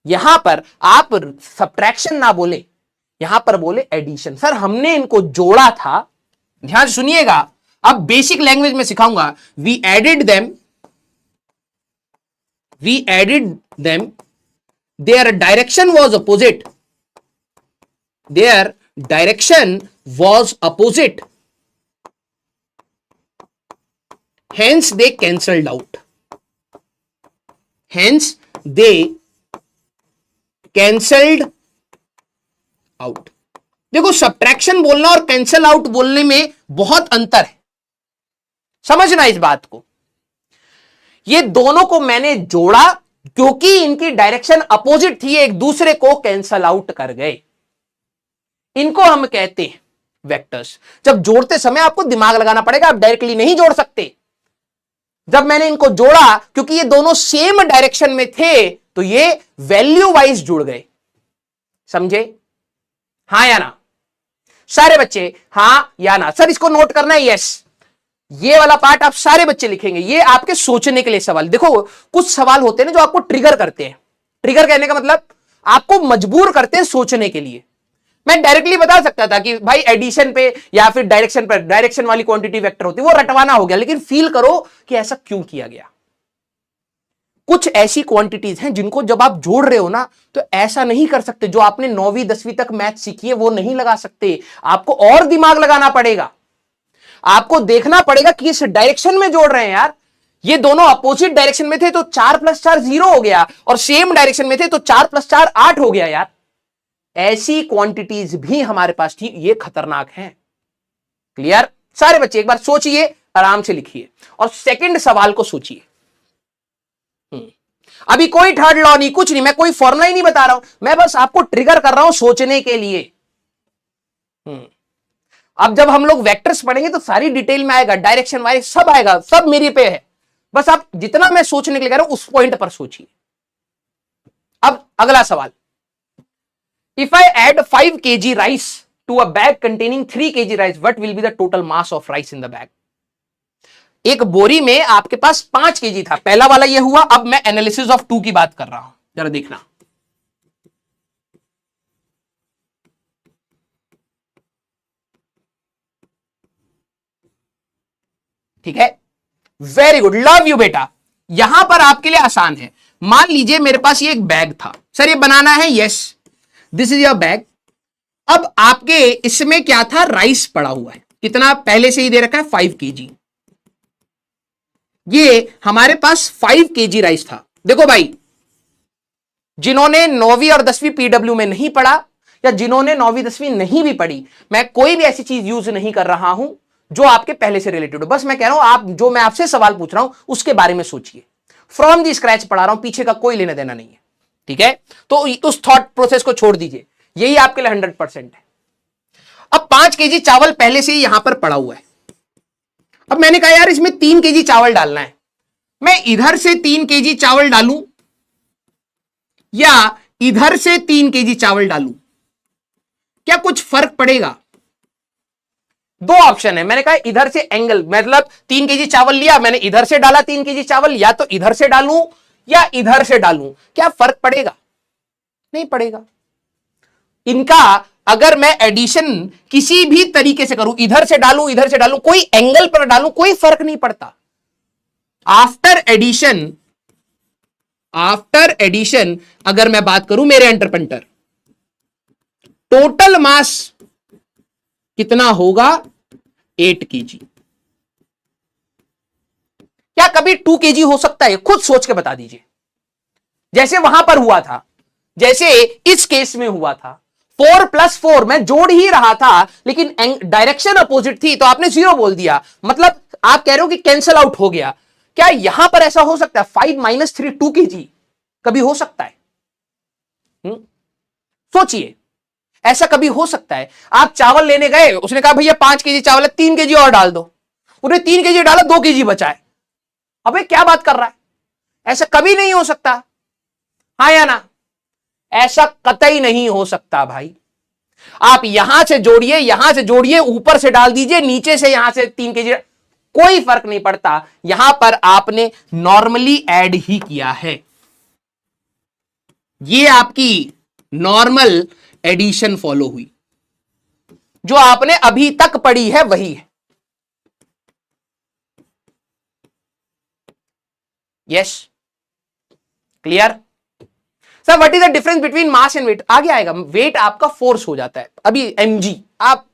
यहां पर आप सब्ट्रैक्शन ना बोले, यहां पर बोले एडिशन। सर हमने इनको जोड़ा था, ध्यान सुनिएगा, अब बेसिक लैंग्वेज में सिखाऊंगा। We added them, their direction was opposite, their direction was opposite, hence they cancelled out, hence they cancelled out। देखो सब्ट्रैक्शन बोलना और कैंसल आउट बोलने में बहुत अंतर है, समझना इस बात को। ये दोनों को मैंने जोड़ा क्योंकि इनकी डायरेक्शन अपोजिट थी, एक दूसरे को कैंसल आउट कर गए, इनको हम कहते हैं वेक्टर्स। जब जोड़ते समय आपको दिमाग लगाना पड़ेगा, आप डायरेक्टली नहीं जोड़ सकते। जब मैंने इनको जोड़ा क्योंकि ये दोनों सेम डायरेक्शन में थे, तो ये वैल्यू वाइज जुड़ गए, समझे? हां या ना? सारे बच्चे हां या ना? सर इसको नोट करना है, यस। ये वाला पार्ट आप सारे बच्चे लिखेंगे, ये आपके सोचने के लिए सवाल। देखो कुछ सवाल होते हैं ना जो आपको ट्रिगर करते हैं, ट्रिगर कहने का मतलब आपको मजबूर करते हैं सोचने के लिए। मैं डायरेक्टली बता सकता था कि भाई एडिशन पे या फिर डायरेक्शन पर, डायरेक्शन वाली क्वांटिटी वेक्टर होती है, वो रटवाना हो गया, लेकिन फील करो कि ऐसा क्यों किया गया। कुछ ऐसी क्वांटिटीज हैं जिनको जब आप जोड़ रहे हो ना, तो ऐसा नहीं कर सकते। जो आपने 9वीं 10वीं तक मैथ सीखी है वो नहीं लगा सकते, आपको और दिमाग लगाना पड़ेगा। आपको देखना पड़ेगा कि इस डायरेक्शन में जोड़ रहे हैं यार, ये दोनों अपोजिट डायरेक्शन में थे तो 4 + 4 0 हो गया, और सेम डायरेक्शन में थे तो 4 + 4 8 हो गया यार। ऐसी क्वांटिटीज भी हमारे पास थी, ये खतरनाक है। क्लियर? सारे बच्चे एक बार सोचिए, आराम से लिखिए और सेकंड सवाल को सोचिए। अभी कोई थर्ड लॉ नहीं, कुछ नहीं, मैं कोई फॉर्मूला ही नहीं बता रहा हूं, मैं बस आपको ट्रिगर कर रहा हूं सोचने के लिए। अब जब हम लोग वेक्टर्स पढ़ेंगे तो सारी डिटेल में आएगा, डायरेक्शन वाइज सब आएगा, सब मेरे पे है। बस आप जितना मैं सोचने के लिए कह रहा हूं उस पॉइंट पर सोचिए। अब अगला सवाल, if I add 5 kg rice to a bag containing 3 kg rice, what will be the total mass of rice in the bag. एक बोरी में आपके पास 5 kg था, पहला वाला ये हुआ। अब मैं एनालिसिस ऑफ 2 की बात कर रहा हूं, जरा देखना। ठीक है, वेरी गुड, लव यू बेटा। यहां पर आपके लिए आसान है। मान लीजिए मेरे पास ये एक बैग था, सर ये बनाना है, yes this is your bag. अब आपके इसमें क्या था, राइस पड़ा हुआ है, कितना पहले से ही दे रखा है 5 kg। ये हमारे पास 5 kg राइस था। देखो भाई, जिन्होंने 9वीं और 10वीं पीडब्ल्यू में नहीं पढ़ा, या जिन्होंने 9वीं 10वीं नहीं भी पढ़ी, मैं कोई भी ऐसी चीज यूज नहीं कर रहा हूं जो आपके पहले से रिलेटेड हो। बस मैं कह रहा हूं, आप जो मैं आपसे सवाल पूछ रहा हूं उसके बारे में सोचिए। फ्रॉम दी स्क्रैच पढ़ा रहा हूं, पीछे का कोई लेना देना नहीं है। ठीक है, तो उस थॉट प्रोसेस को छोड़ दीजिए, यही आपके लिए 100% है। अब 5 kg चावल पहले से ही यहां पर पड़ा हुआ है। अब मैंने कहा यार इसमें 3 kg चावल डालना है, मैं इधर से 3 kg चावल डालूं या इधर से 3 kg चावल डालूं, क्या कुछ फर्क पड़ेगा? दो ऑप्शन है, मैंने कहा इधर से एंगल, मतलब 3 kg चावल लिया मैंने, इधर से डाला 3 kg चावल, या तो इधर से डालूं या इधर से डालूं, क्या फर्क पड़ेगा? नहीं पड़ेगा। इनका अगर मैं एडिशन किसी भी तरीके से करूं, इधर से डालूं इधर से डालूं, कोई एंगल पर डालूं, कोई फर्क नहीं पड़ता। आफ्टर एडिशन अगर मैं बात करूं मेरे एंटरपेंटर, टोटल मास कितना होगा? 8 kg। क्या कभी 2 kg हो सकता है? खुद सोच के बता दीजिए। जैसे वहां पर हुआ था, जैसे इस केस में हुआ था, 4 + 4 मैं जोड़ ही रहा था, लेकिन डायरेक्शन अपोजिट थी तो आपने 0 बोल दिया, मतलब आप कह रहे हो कि कैंसल आउट हो गया। क्या यहां पर ऐसा हो सकता है? 5 - 3 2 kg कभी हो सकता है? सोचिए, ऐसा कभी हो सकता है? आप चावल लेने गए, उसने कहा भैया 5 kg चावल है, 3 kg और डाल दो, उन्हें 3 kg डाला, 2 kg बचा है। अबे क्या बात कर रहा है? ऐसा कभी नहीं हो सकता, हाँ या ना? ऐसा कतई नहीं हो सकता भाई। आप यहां से जोड़िए, यहां से जोड़िए, ऊपर से डाल दीजिए, नीचे से यहां से 3 kg, कोई फर्क नहीं पड़ता। यहां पर आपने नॉर्मली ऐड ही किया है, ये आपकी नॉर्मल एडिशन फॉलो हुई, जो आपने अभी तक पढ़ी है वही है। Yes, clear? Sir what is the difference between mass and weight? आगे आएगा, वेट आपका फोर्स हो जाता है। अभी mg, आप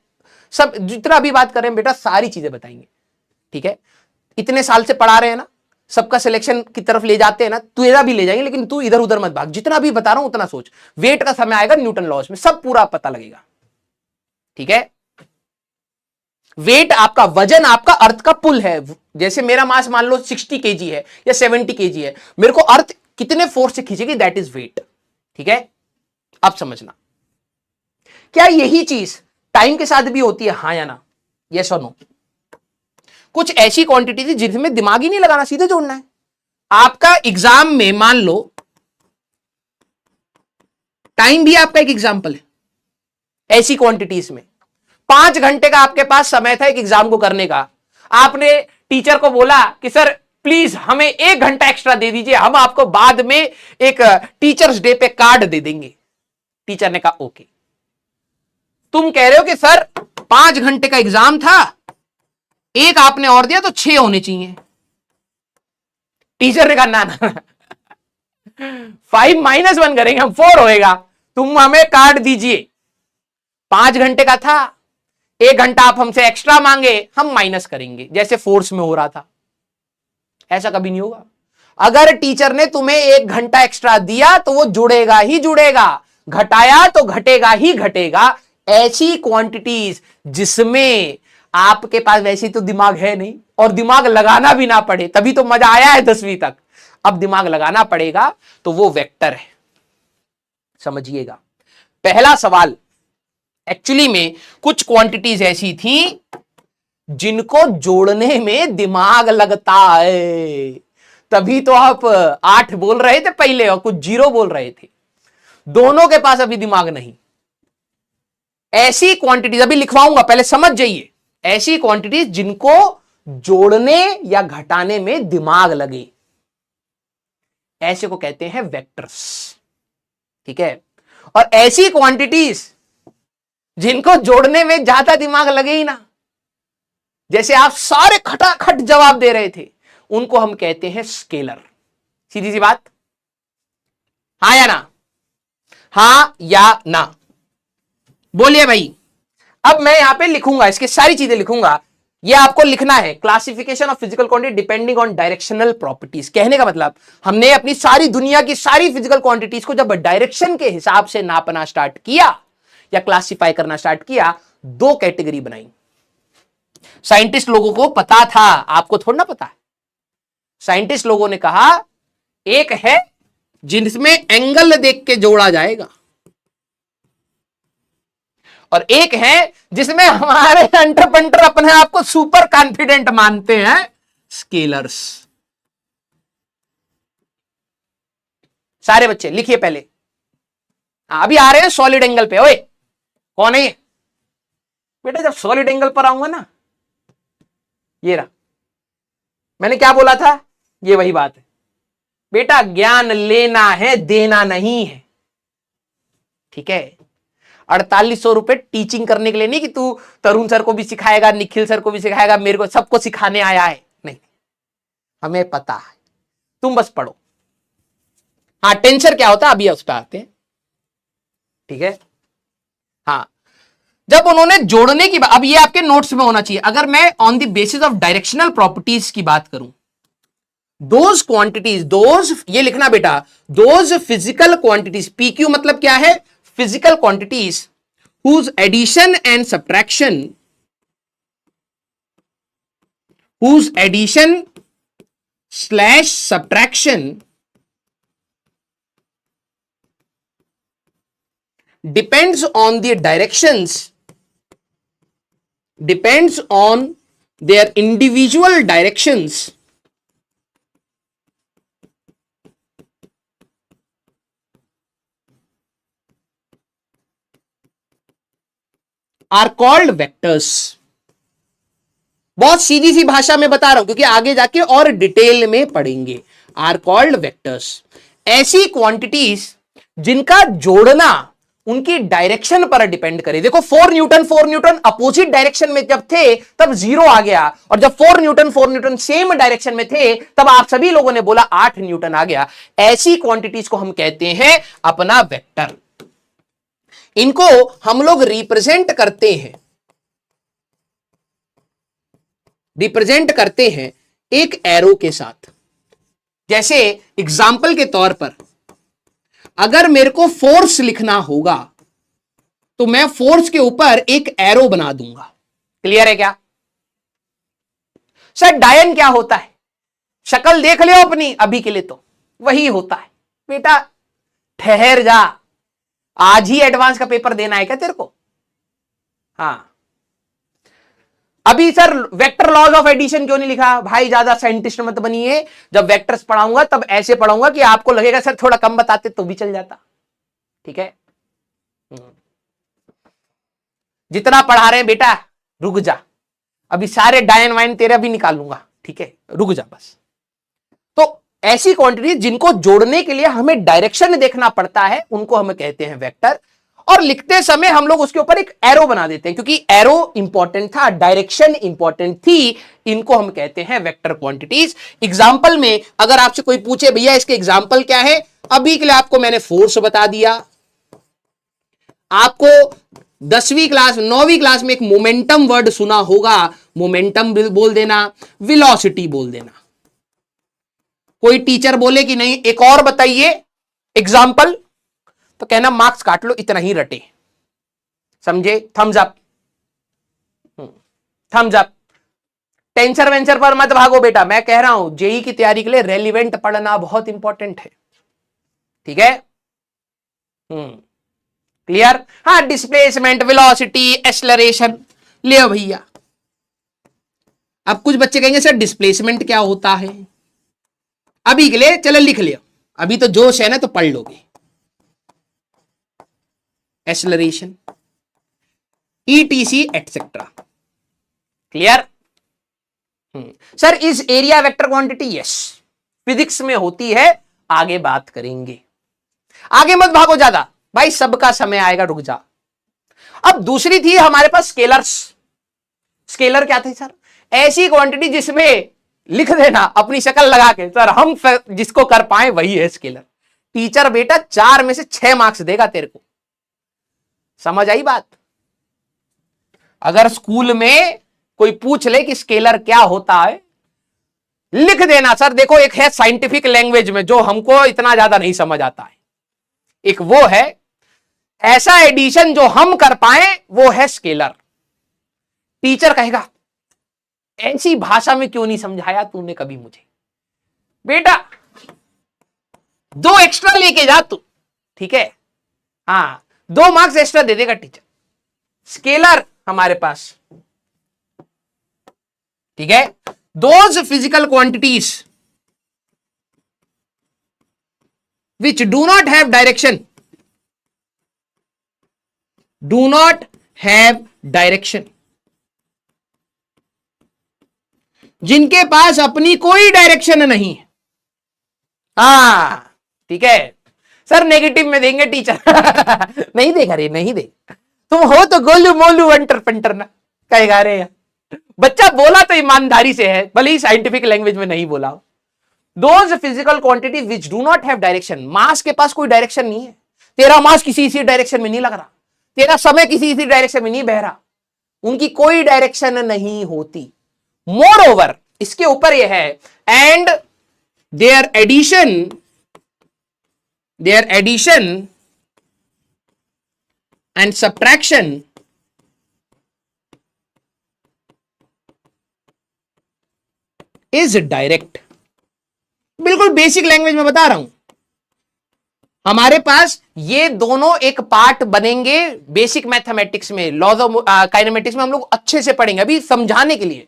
सब जितना अभी बात कर रहे हैं बेटा सारी चीजें बताएंगे। ठीक है, इतने साल से पढ़ा रहे हैं ना, सबका सिलेक्शन की तरफ ले जाते हैं ना, तेरा भी ले जाएंगे, लेकिन तू इधर उधर मत भाग, जितना भी बता रहा हूं उतना सोच। वेट का समय आएगा न्यूटन लॉज में, सब पूरा पता लगेगा। ठीक है, वेट आपका, वजन आपका अर्थ का पुल है। जैसे मेरा मास मान लो 60 kg है या 70 kg है, मेरे को अर्थ कितने फोर्स से खींचेगी, दैट इज वेट। ठीक है, अब समझना, क्या यही चीज टाइम के साथ भी होती है, हाँ या ना? यस और नो? कुछ ऐसी क्वांटिटी थी जिसमें दिमाग ही नहीं लगाना, सीधे जोड़ना है। आपका एग्जाम में मान लो, टाइम भी आपका एक एग्जाम्पल है। ऐसी क्वांटिटीज में 5 घंटे का आपके पास समय था एक एग्जाम को करने का, आपने टीचर को बोला कि सर प्लीज हमें 1 घंटा एक्स्ट्रा दे दीजिए, हम आपको बाद में एक टीचर्स डे पे कार्ड दे देंगे। टीचर ने कहा ओके। तुम कह रहे हो कि सर 5 घंटे का एग्जाम था, एक आपने और दिया तो 6 होने चाहिए। टीचर ने कहा ना ना 5 - 1 करेंगे हम, 4 होएगा, तुम हमें काट दीजिए। 5 घंटे का था, 1 घंटा आप हमसे एक्स्ट्रा मांगे, हम माइनस करेंगे, जैसे फोर्स में हो रहा था। ऐसा कभी नहीं होगा। अगर टीचर ने तुम्हें 1 घंटा एक्स्ट्रा दिया तो वो जुड़ेगा ही जुड़ेगा, घटाया तो घटेगा ही घटेगा। ऐसी क्वांटिटीज जिसमें आपके पास वैसे तो दिमाग है नहीं और दिमाग लगाना भी ना पड़े, तभी तो मजा आया है 10वीं तक, अब दिमाग लगाना पड़ेगा, तो वो वेक्टर है। समझिएगा, पहला सवाल एक्चुअली में कुछ क्वांटिटीज ऐसी थी जिनको जोड़ने में दिमाग लगता है, तभी तो आप 8 बोल रहे थे पहले और कुछ 0 बोल रहे थे। दोनों के पास अभी दिमाग नहीं। ऐसी क्वांटिटीज अभी लिखवाऊंगा, पहले समझ जाइए। ऐसी क्वांटिटीज जिनको जोड़ने या घटाने में दिमाग लगे, ऐसे को कहते हैं वेक्टर्स। ठीक है, और ऐसी क्वांटिटीज जिनको जोड़ने में ज्यादा दिमाग लगे ही ना, जैसे आप सारे खटाखट जवाब दे रहे थे, उनको हम कहते हैं स्केलर। सीधी सी बात, हां या ना, हां या ना, बोलिए भाई। अब मैं यहां पे लिखूंगा, इसकी सारी चीजें लिखूंगा। ये आपको लिखना है, classification of physical quantity depending on directional properties. कहने का मतलब, हमने अपनी सारी दुनिया की सारी फिजिकल क्वांटिटीज को जब डायरेक्शन के हिसाब से नापना स्टार्ट किया या क्लासिफाई करना स्टार्ट किया, 2 कैटेगरी बनाई। साइंटिस्ट लोगों को पता था, आपको थोड़ा ना पता है। साइंटिस्ट लोगों ने कहा एक है जिसमें एंगल देख के जोड़ा जाएगा, और एक है जिसमें हमारे एंटरप्रेन्योर अपने आप को सुपर कॉन्फिडेंट मानते हैं, स्केलर्स। सारे बच्चे लिखिए पहले। अभी आ रहे हैं सॉलिड एंगल पे। ओए कौन है ये बेटा? जब सॉलिड एंगल पर आऊंगा ना, ये रहा, मैंने क्या बोला था, ये वही बात है बेटा। ज्ञान लेना है, देना नहीं है। ठीक है, 4800 रुपए टीचिंग करने के लिए नहीं कि तू तरुण सर को भी सिखाएगा, निखिल सर को भी सिखाएगा, मेरे को सबको सिखाने आया है, नहीं। हमें पता है, तुम बस पढ़ो। हाँ, टेंसर क्या होता है अभी उस पर आते हैं। ठीक है, हाँ, जब उन्होंने जोड़ने की बात, अब ये आपके नोट्स में होना चाहिए। अगर मैं on the basis of directional properties की बात करूं, दोज क्वांटिटीज, दोज, ये लिखना बेटा, दोज फिजिकल क्वांटिटीज, पीक्यू मतलब क्या है? Physical quantities whose addition and subtraction, whose addition / subtraction depends on the directions, depends on their individual directions, are called vectors। बहुत सीधी सी भाषा में बता रहा हूं क्योंकि आगे जाके और डिटेल में पढ़ेंगे। आर कॉल्ड वेक्टर्स, ऐसी क्वांटिटीज जिनका जोड़ना उनकी डायरेक्शन पर डिपेंड करे। देखो 4 न्यूटन अपोजिट डायरेक्शन में जब थे तब 0 आ गया, और जब 4 न्यूटन सेम डायरेक्शन में थे तब आप सभी लोगों ने बोला 8 न्यूटन आ गया। ऐसी क्वांटिटीज को हम कहते हैं अपना वेक्टर। इनको हम लोग रिप्रेजेंट करते हैं एक एरो के साथ। जैसे एग्जाम्पल के तौर पर, अगर मेरे को फोर्स लिखना होगा तो मैं फोर्स के ऊपर एक एरो बना दूंगा। क्लियर है क्या? सर डायन क्या होता है? शक्ल देख लियो अपनी, अभी के लिए तो वही होता है। बेटा ठहर जा, आज ही एडवांस का पेपर देना है क्या तेरे को? हाँ, अभी sir vector laws of addition क्यों नहीं लिखा? भाई ज्यादा साइंटिस्ट मत बनिए, जब वेक्टर्स पढ़ाऊंगा तब ऐसे पढ़ाऊंगा कि आपको लगेगा सर थोड़ा कम बताते तो भी चल जाता। ठीक है, जितना पढ़ा रहे हैं बेटा रुक जा, अभी सारे डायन वाइन तेरे भी निकालूंगा। ठीक है, रुक जा बस। तो ऐसी क्वांटिटी जिनको जोड़ने के लिए हमें डायरेक्शन देखना पड़ता है उनको हम कहते हैं वेक्टर। और लिखते समय हम लोग उसके ऊपर एक एरो बना देते हैं, क्योंकि एरो इंपॉर्टेंट था, डायरेक्शन इंपॉर्टेंट थी। इनको हम कहते हैं वेक्टर क्वांटिटीज। एग्जाम्पल में अगर आपसे कोई पूछे भैया इसके एग्जाम्पल क्या है, अभी के लिए आपको मैंने फोर्स बता दिया। आपको 10वीं क्लास 9वीं क्लास में एक मोमेंटम वर्ड सुना होगा, मोमेंटम बोल देना, वेलोसिटी बोल देना। कोई टीचर बोले कि नहीं एक और बताइए एग्जाम्पल, तो कहना मार्क्स काट लो, इतना ही रटे। समझे? Thumbs up, thumbs up. Tensor वेंसर पर मत भागो बेटा, मैं कह रहा हूं जेई की तैयारी के लिए रेलिवेंट पढ़ना बहुत इंपॉर्टेंट है। ठीक है? क्लियर? हाँ, डिस्प्लेसमेंट, वेलोसिटी, एक्सेलरेशन ले भैया। अब कुछ बच्चे कहेंगे सर डिस्प्लेसमेंट क्या होता है? अभी के लिए चलो लिख लिया, अभी तो जोश है ना तो पढ़ लोगे। Acceleration, etc etcetera. Clear? Sir is area vector quantity? Yes, physics में होती है, आगे बात करेंगे। आगे मत भागो ज्यादा भाई, सबका समय आएगा, रुक जा। अब दूसरी थी हमारे पास स्केलर्स। स्केलर क्या थे सर? ऐसी क्वांटिटी जिसमें लिख देना अपनी शक्ल लगा के, सर हम जिसको कर पाए वही है स्केलर। टीचर बेटा 4 में से 6 मार्क्स देगा तेरे को। समझ आई बात? अगर स्कूल में कोई पूछ ले कि स्केलर क्या होता है, लिख देना सर देखो एक है साइंटिफिक लैंग्वेज में जो हमको इतना ज्यादा नहीं समझ आता है, एक वो है ऐसा एडिशन जो हम कर पाए वो है स्केलर। टीचर कहेगा ऐसी भाषा में क्यों नहीं समझाया तूने कभी मुझे, बेटा 2 एक्स्ट्रा लेके जा तू, ठीक है? हाँ 2 मार्क्स एक्स्ट्रा दे देगा टीचर। स्केलर हमारे पास, ठीक है? Those physical quantities which do not have direction, do not have direction, जिनके पास अपनी कोई डायरेक्शन नहीं है। हाँ ठीक है सर, नेगेटिव में देंगे टीचर नहीं देगा रे, नहीं दे। तुम हो तो गोलू मोलू वंटर पंटर ना कहेगा रे यार। बच्चा बोला तो ईमानदारी से है, भले ही साइंटिफिक लैंग्वेज में नहीं बोला। Those physical quantities which do not have direction, mass के पास कोई डायरेक्शन नहीं है। तेरा मास किसी इसी डायरेक्शन में नहीं लग रहा, तेरा समय किसी इसी डायरेक्शन में नहीं बह रहा, उनकी कोई डायरेक्शन नहीं होती। मोर ओवर इसके ऊपर यह है, and their addition and subtraction is direct. बिल्कुल बेसिक लैंग्वेज में बता रहा हूं, हमारे पास ये दोनों एक पार्ट बनेंगे बेसिक मैथमेटिक्स में, लॉज ऑफ काइनेमेटिक्स में हम लोग अच्छे से पढ़ेंगे। अभी समझाने के लिए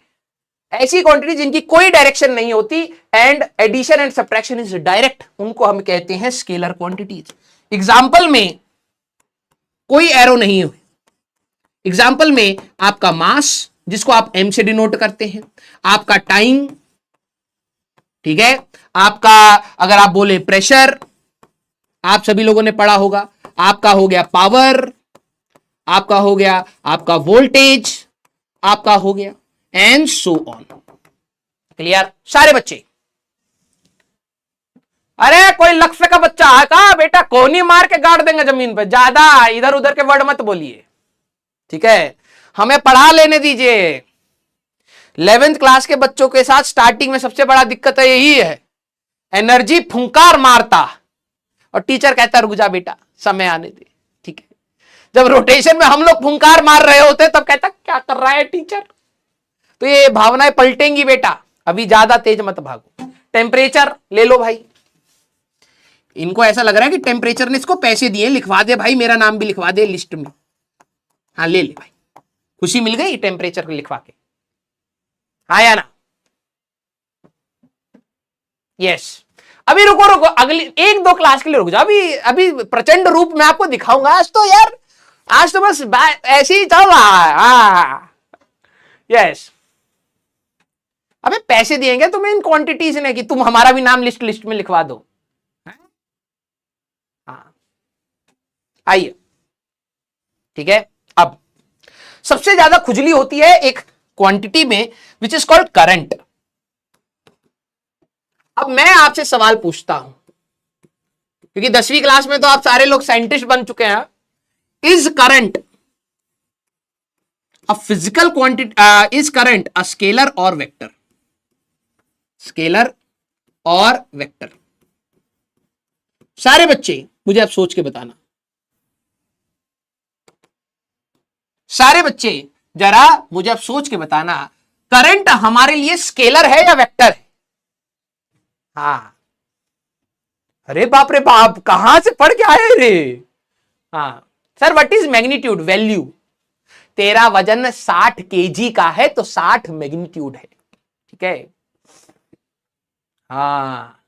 ऐसी क्वांटिटी जिनकी कोई डायरेक्शन नहीं होती, and addition and subtraction is direct, उनको हम कहते हैं स्केलर क्वांटिटीज। एग्जाम्पल में कोई एरो नहीं है। एग्जाम्पल में आपका मास जिसको आप एम से डिनोट करते हैं, आपका टाइम, ठीक है, आपका अगर आप बोले प्रेशर, आप सभी लोगों ने पढ़ा होगा, आपका हो गया पावर, आपका हो गया आपका वोल्टेज, आपका हो गया एंड सो ऑन। क्लियर सारे बच्चे? अरे कोई लक्ष्य का बच्चा है का बेटा, कोनी मार के गाड़ देंगे जमीन पे, ज्यादा इधर उधर के वर्ड मत बोलिए, ठीक है? हमें पढ़ा लेने दीजिए। 11th क्लास के बच्चों के साथ स्टार्टिंग में सबसे बड़ा दिक्कत है यही है, एनर्जी फुंकार मारता और टीचर कहता रुक जा बेटा समय आने दे, ठीक है? जब रोटेशन में हम लोग फुंकार मार रहे होते तब कहता क्या कर रहा है टीचर। तो ये भावनाएं पलटेंगी बेटा, अभी ज्यादा तेज मत भागो। टेम्परेचर ले लो भाई, इनको ऐसा लग रहा है कि टेम्परेचर ने इसको पैसे दिए, लिखवा दे भाई, मेरा नाम भी लिखवा दे लिस्ट में। हाँ ले ले भाई, खुशी मिल गई टेम्परेचर को लिखवा के, आया ना? यस। अभी रुको रुको, अगली 1-2 क्लास के लिए रुक जाओ, अभी प्रचंड रूप में आपको दिखाऊंगा। आज तो यार, आज तो बस ऐसे ही चल रहा है। हाँ यस, अबे पैसे दिएंगे तुम्हें इन क्वांटिटीज ने कि तुम हमारा भी नाम लिस्ट में लिखवा दो। हाँ आइए, ठीक है। अब सबसे ज्यादा खुजली होती है एक क्वांटिटी में विच इज कॉल्ड करंट। अब मैं आपसे सवाल पूछता हूं, क्योंकि 10वीं क्लास में तो आप सारे लोग साइंटिस्ट बन चुके हैं। Is current a physical quantity, is current a scalar और वेक्टर? स्केलर और वेक्टर? सारे बच्चे मुझे आप सोच के बताना, सारे बच्चे जरा मुझे आप सोच के बताना, करंट हमारे लिए स्केलर है या वेक्टर है? हाँ, अरे बाप रे बाप, कहां से पढ़ के आए रे? हाँ sir, what is magnitude? Value. तेरा वजन 60 केजी का है तो 60 मैग्नीट्यूड है, ठीक है। हाँ,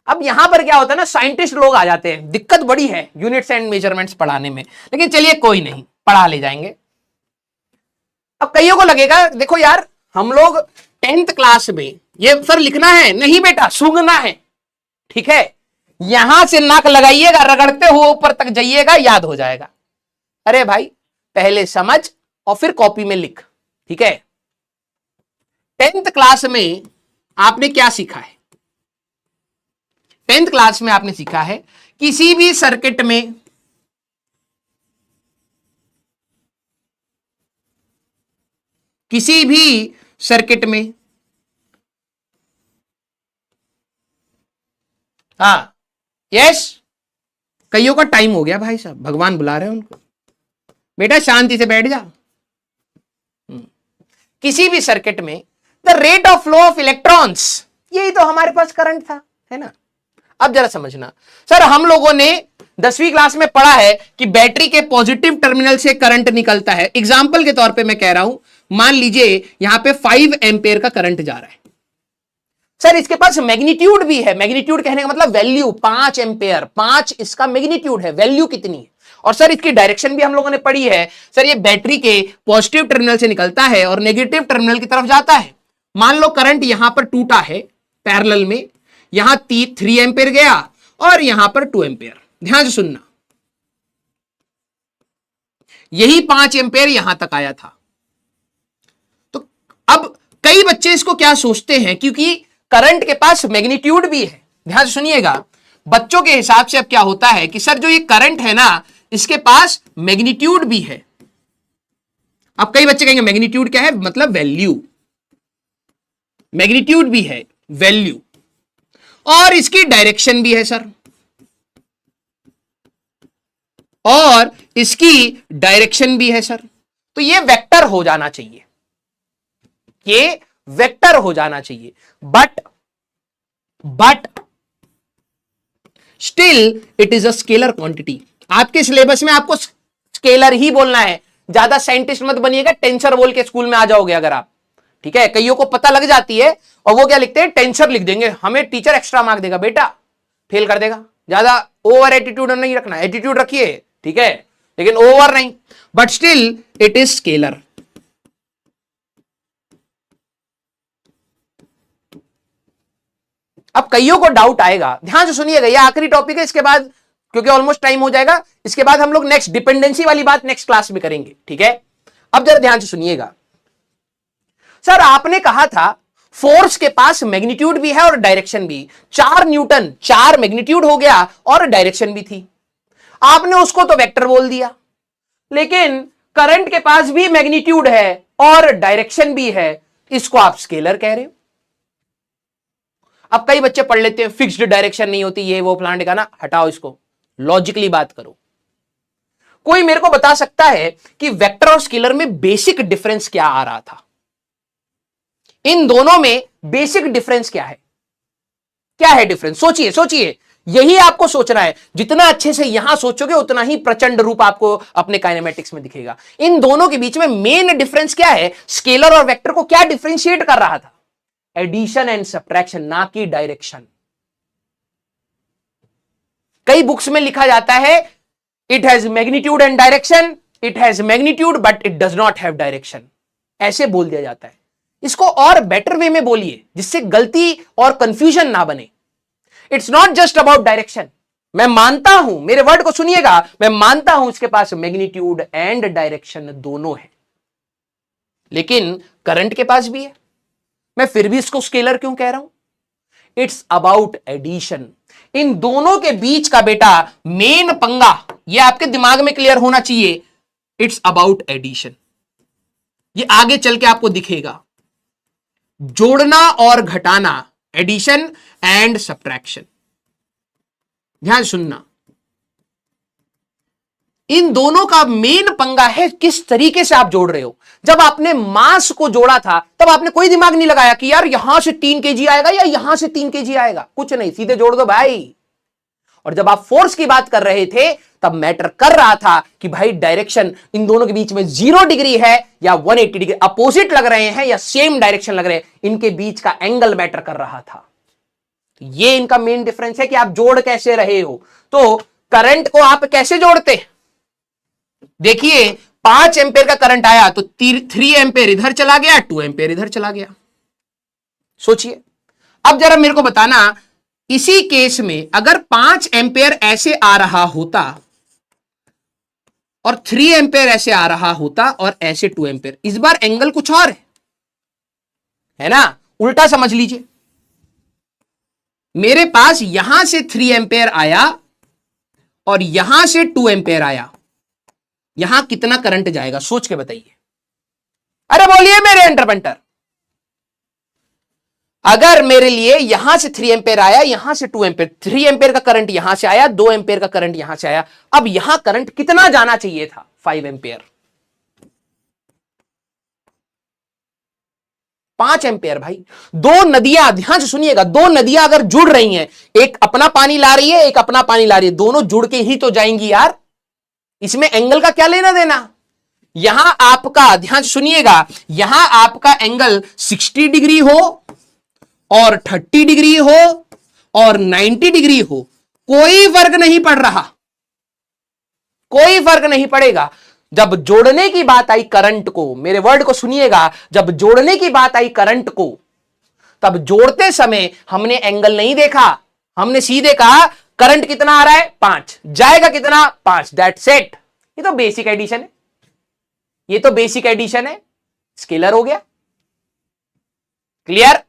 अब यहां पर क्या होता है ना, साइंटिस्ट लोग आ जाते हैं, दिक्कत बड़ी है यूनिट्स एंड मेजरमेंट्स पढ़ाने में, लेकिन चलिए कोई नहीं, पढ़ा ले जाएंगे। अब कईयों को लगेगा देखो यार, हम लोग 10th क्लास में ये सर लिखना है, नहीं बेटा सूंघना है, ठीक है। यहां से नाक लगाइएगा, रगड़ते हुए ऊपर तक जाइएगा, याद हो जाएगा। अरे भाई पहले समझ और फिर कॉपी में लिख, ठीक है। 10th क्लास में आपने क्या सीखा है? 10th क्लास में आपने सीखा है किसी भी सर्किट में हाँ यस, कईयों का टाइम हो गया भाई साहब, भगवान बुला रहे हैं उनको। बेटा शांति से बैठ जा। किसी भी सर्किट में the rate of flow of electrons, यही तो हमारे पास करंट था, है ना। अब जरा समझना, सर हम लोगों ने 10वीं क्लास में पढ़ा है कि बैटरी के पॉजिटिव टर्मिनल से करंट निकलता है। एग्जाम्पल के तौर पे मैं कह रहा हूं, मान लीजिए यहां पे 5 एम्पेयर का करंट जा रहा है। सर इसके पास मैग्नीट्यूड भी है, मैग्नीट्यूड कहने का मतलब वैल्यू, 5 एम्पेयर, 5 इसका मैग्नीट्यूड है, वैल्यू कितनी है। और सर इसकी डायरेक्शन भी हम लोगों ने पढ़ी है, सर ये बैटरी के पॉजिटिव टर्मिनल से निकलता है और नेगेटिव टर्मिनल की तरफ जाता है। मान लो करंट यहां पर टूटा है पैरेलल में, यहां 3 एम्पेयर गया और यहां पर 2 एम्पेयर। ध्यान से सुनना, यही 5 एम्पेयर यहां तक आया था। तो अब कई बच्चे इसको क्या सोचते हैं, क्योंकि करंट के पास मैग्नीट्यूड भी है, ध्यान से सुनिएगा, बच्चों के हिसाब से अब क्या होता है कि सर जो ये करंट है ना, इसके पास मैग्नीट्यूड भी है। अब कई बच्चे कहेंगे मैग्नीट्यूड क्या है, मतलब वैल्यू, मैग्नीट्यूड भी है, वैल्यू, और इसकी डायरेक्शन भी है सर, और इसकी डायरेक्शन भी है सर। तो ये वेक्टर हो जाना चाहिए, ये वेक्टर हो जाना चाहिए। But still it is a scalar quantity. आपके सिलेबस में आपको स्केलर ही बोलना है, ज्यादा साइंटिस्ट मत बनिएगा, टेंसर बोल के स्कूल में आ जाओगे अगर आप, ठीक है। कईयों को पता लग जाती है और वो क्या लिखते हैं, टेंसर लिख देंगे, हमें टीचर एक्स्ट्रा मार्क देगा, बेटा फेल कर देगा। ज्यादा ओवर एटीट्यूड नहीं रखना, एटीट्यूड रखिए, ठीक है, लेकिन ओवर नहीं। But still it is scalar. अब कईयों को डाउट आएगा, ध्यान से सुनिएगा, ये आखिरी टॉपिक है, इसके बाद क्योंकि ऑलमोस्ट टाइम हो जाएगा, इसके बाद हम लोग नेक्स्ट डिपेंडेंसी वाली बात नेक्स्ट क्लास में करेंगे, ठीक है। अब जरा ध्यान से सुनिएगा, सर आपने कहा था फोर्स के पास मैग्नीट्यूड भी है और डायरेक्शन भी। 4 न्यूटन, 4 मैग्नीट्यूड हो गया और डायरेक्शन भी थी, आपने उसको तो वेक्टर बोल दिया। लेकिन करंट के पास भी मैग्नीट्यूड है और डायरेक्शन भी है, इसको आप स्केलर कह रहे हो। अब कई बच्चे पढ़ लेते हैं फिक्स्ड डायरेक्शन नहीं होती, ये वो प्लांट का ना, हटाओ इसको, लॉजिकली बात करो। कोई मेरे को बता सकता है कि वेक्टर और स्केलर में बेसिक डिफरेंस क्या आ रहा था? इन दोनों में बेसिक डिफरेंस क्या है? क्या है डिफरेंस? सोचिए सोचिए, यही आपको सोचना है। जितना अच्छे से यहां सोचोगे उतना ही प्रचंड रूप आपको अपने काइनेमेटिक्स में दिखेगा। इन दोनों के बीच में मेन डिफरेंस क्या है? स्केलर और वेक्टर को क्या डिफरेंशिएट कर रहा था? एडिशन एंड सब्ट्रैक्शन, ना कि डायरेक्शन। कई बुक्स में लिखा जाता है it has magnitude and direction, it has magnitude but it does not have direction, ऐसे बोल दिया जाता है। इसको और बेटर वे में बोलिए जिससे गलती और कंफ्यूजन ना बने। It's not just about direction, मैं मानता हूं, मेरे वर्ड को सुनिएगा, मैं मानता हूं इसके पास मैग्नीट्यूड एंड डायरेक्शन दोनों है, लेकिन करंट के पास भी है, मैं फिर भी इसको स्केलर क्यों कह रहा हूं? It's about addition. इन दोनों के बीच का बेटा मेन पंगा, ये आपके दिमाग में क्लियर होना चाहिए, इट्स अबाउट एडिशन। ये आगे चल के आपको दिखेगा, जोड़ना और घटाना, एडिशन एंड सब्ट्रैक्शन। ध्यान सुनना, इन दोनों का मेन पंगा है किस तरीके से आप जोड़ रहे हो। जब आपने मास को जोड़ा था तब आपने कोई दिमाग नहीं लगाया कि यार यहां से 3 kg आएगा या यहां से 3 kg आएगा, कुछ नहीं, सीधे जोड़ दो भाई। और जब आप फोर्स की बात कर रहे थे तब मैटर कर रहा था कि भाई डायरेक्शन इन दोनों के बीच में 0 डिग्री है या 180 डिग्री, अपोजिट लग रहे हैं या सेम डायरेक्शन लग रहे हैं, इनके बीच का एंगल मैटर कर रहा था। ये इनका मेन डिफरेंस है कि आप जोड़ कैसे रहे हो। तो करंट को आप कैसे जोड़ते? देखिए 5 एंपियर का करंट आया तो 3 एंपियर इधर चला गया, 2 एंपियर इधर चला गया। सोचिए, अब जरा मेरे को बताना, इसी केस में अगर 5 एंपियर ऐसे आ रहा होता और 3 एंपियर ऐसे आ रहा होता और ऐसे 2 एंपियर, इस बार एंगल कुछ और है ना, उल्टा समझ लीजिए। मेरे पास यहां से 3 एंपियर आया और यहां से 2 एंपियर आया, यहां कितना करंट जाएगा सोच के बताइए। अरे बोलिए मेरे एंटरपेंटर, अगर मेरे लिए यहां से 3 एंपियर आया, यहां से 2 एंपियर, 3 एंपियर का करंट यहां से आया, 2 एंपियर का करंट यहां से आया, अब यहां करंट कितना जाना चाहिए था? 5 एंपियर, 5 एंपियर भाई। दो नदियां, ध्यान से सुनिएगा, दो नदियां अगर जुड़ रही हैं, एक अपना पानी ला रही है, एक अपना पानी ला रही है, दोनों जुड़ के ही तो जाएंगी यार, इसमें एंगल का क्या लेना देना। यहां आपका, ध्यान से सुनिएगा, यहां आपका एंगल 60 डिग्री हो और 30 डिग्री हो और 90 डिग्री हो, कोई फर्क नहीं पड़ रहा, कोई फर्क नहीं पड़ेगा। जब जोड़ने की बात आई करंट को, मेरे वर्ड को सुनिएगा, जब जोड़ने की बात आई करंट को, तब जोड़ते समय हमने एंगल नहीं देखा, हमने सीधे कहा करंट कितना आ रहा है 5, जाएगा कितना 5, दैट्स इट। ये तो बेसिक एडिशन है, ये तो बेसिक एडिशन है, स्केलर हो गया। क्लियर?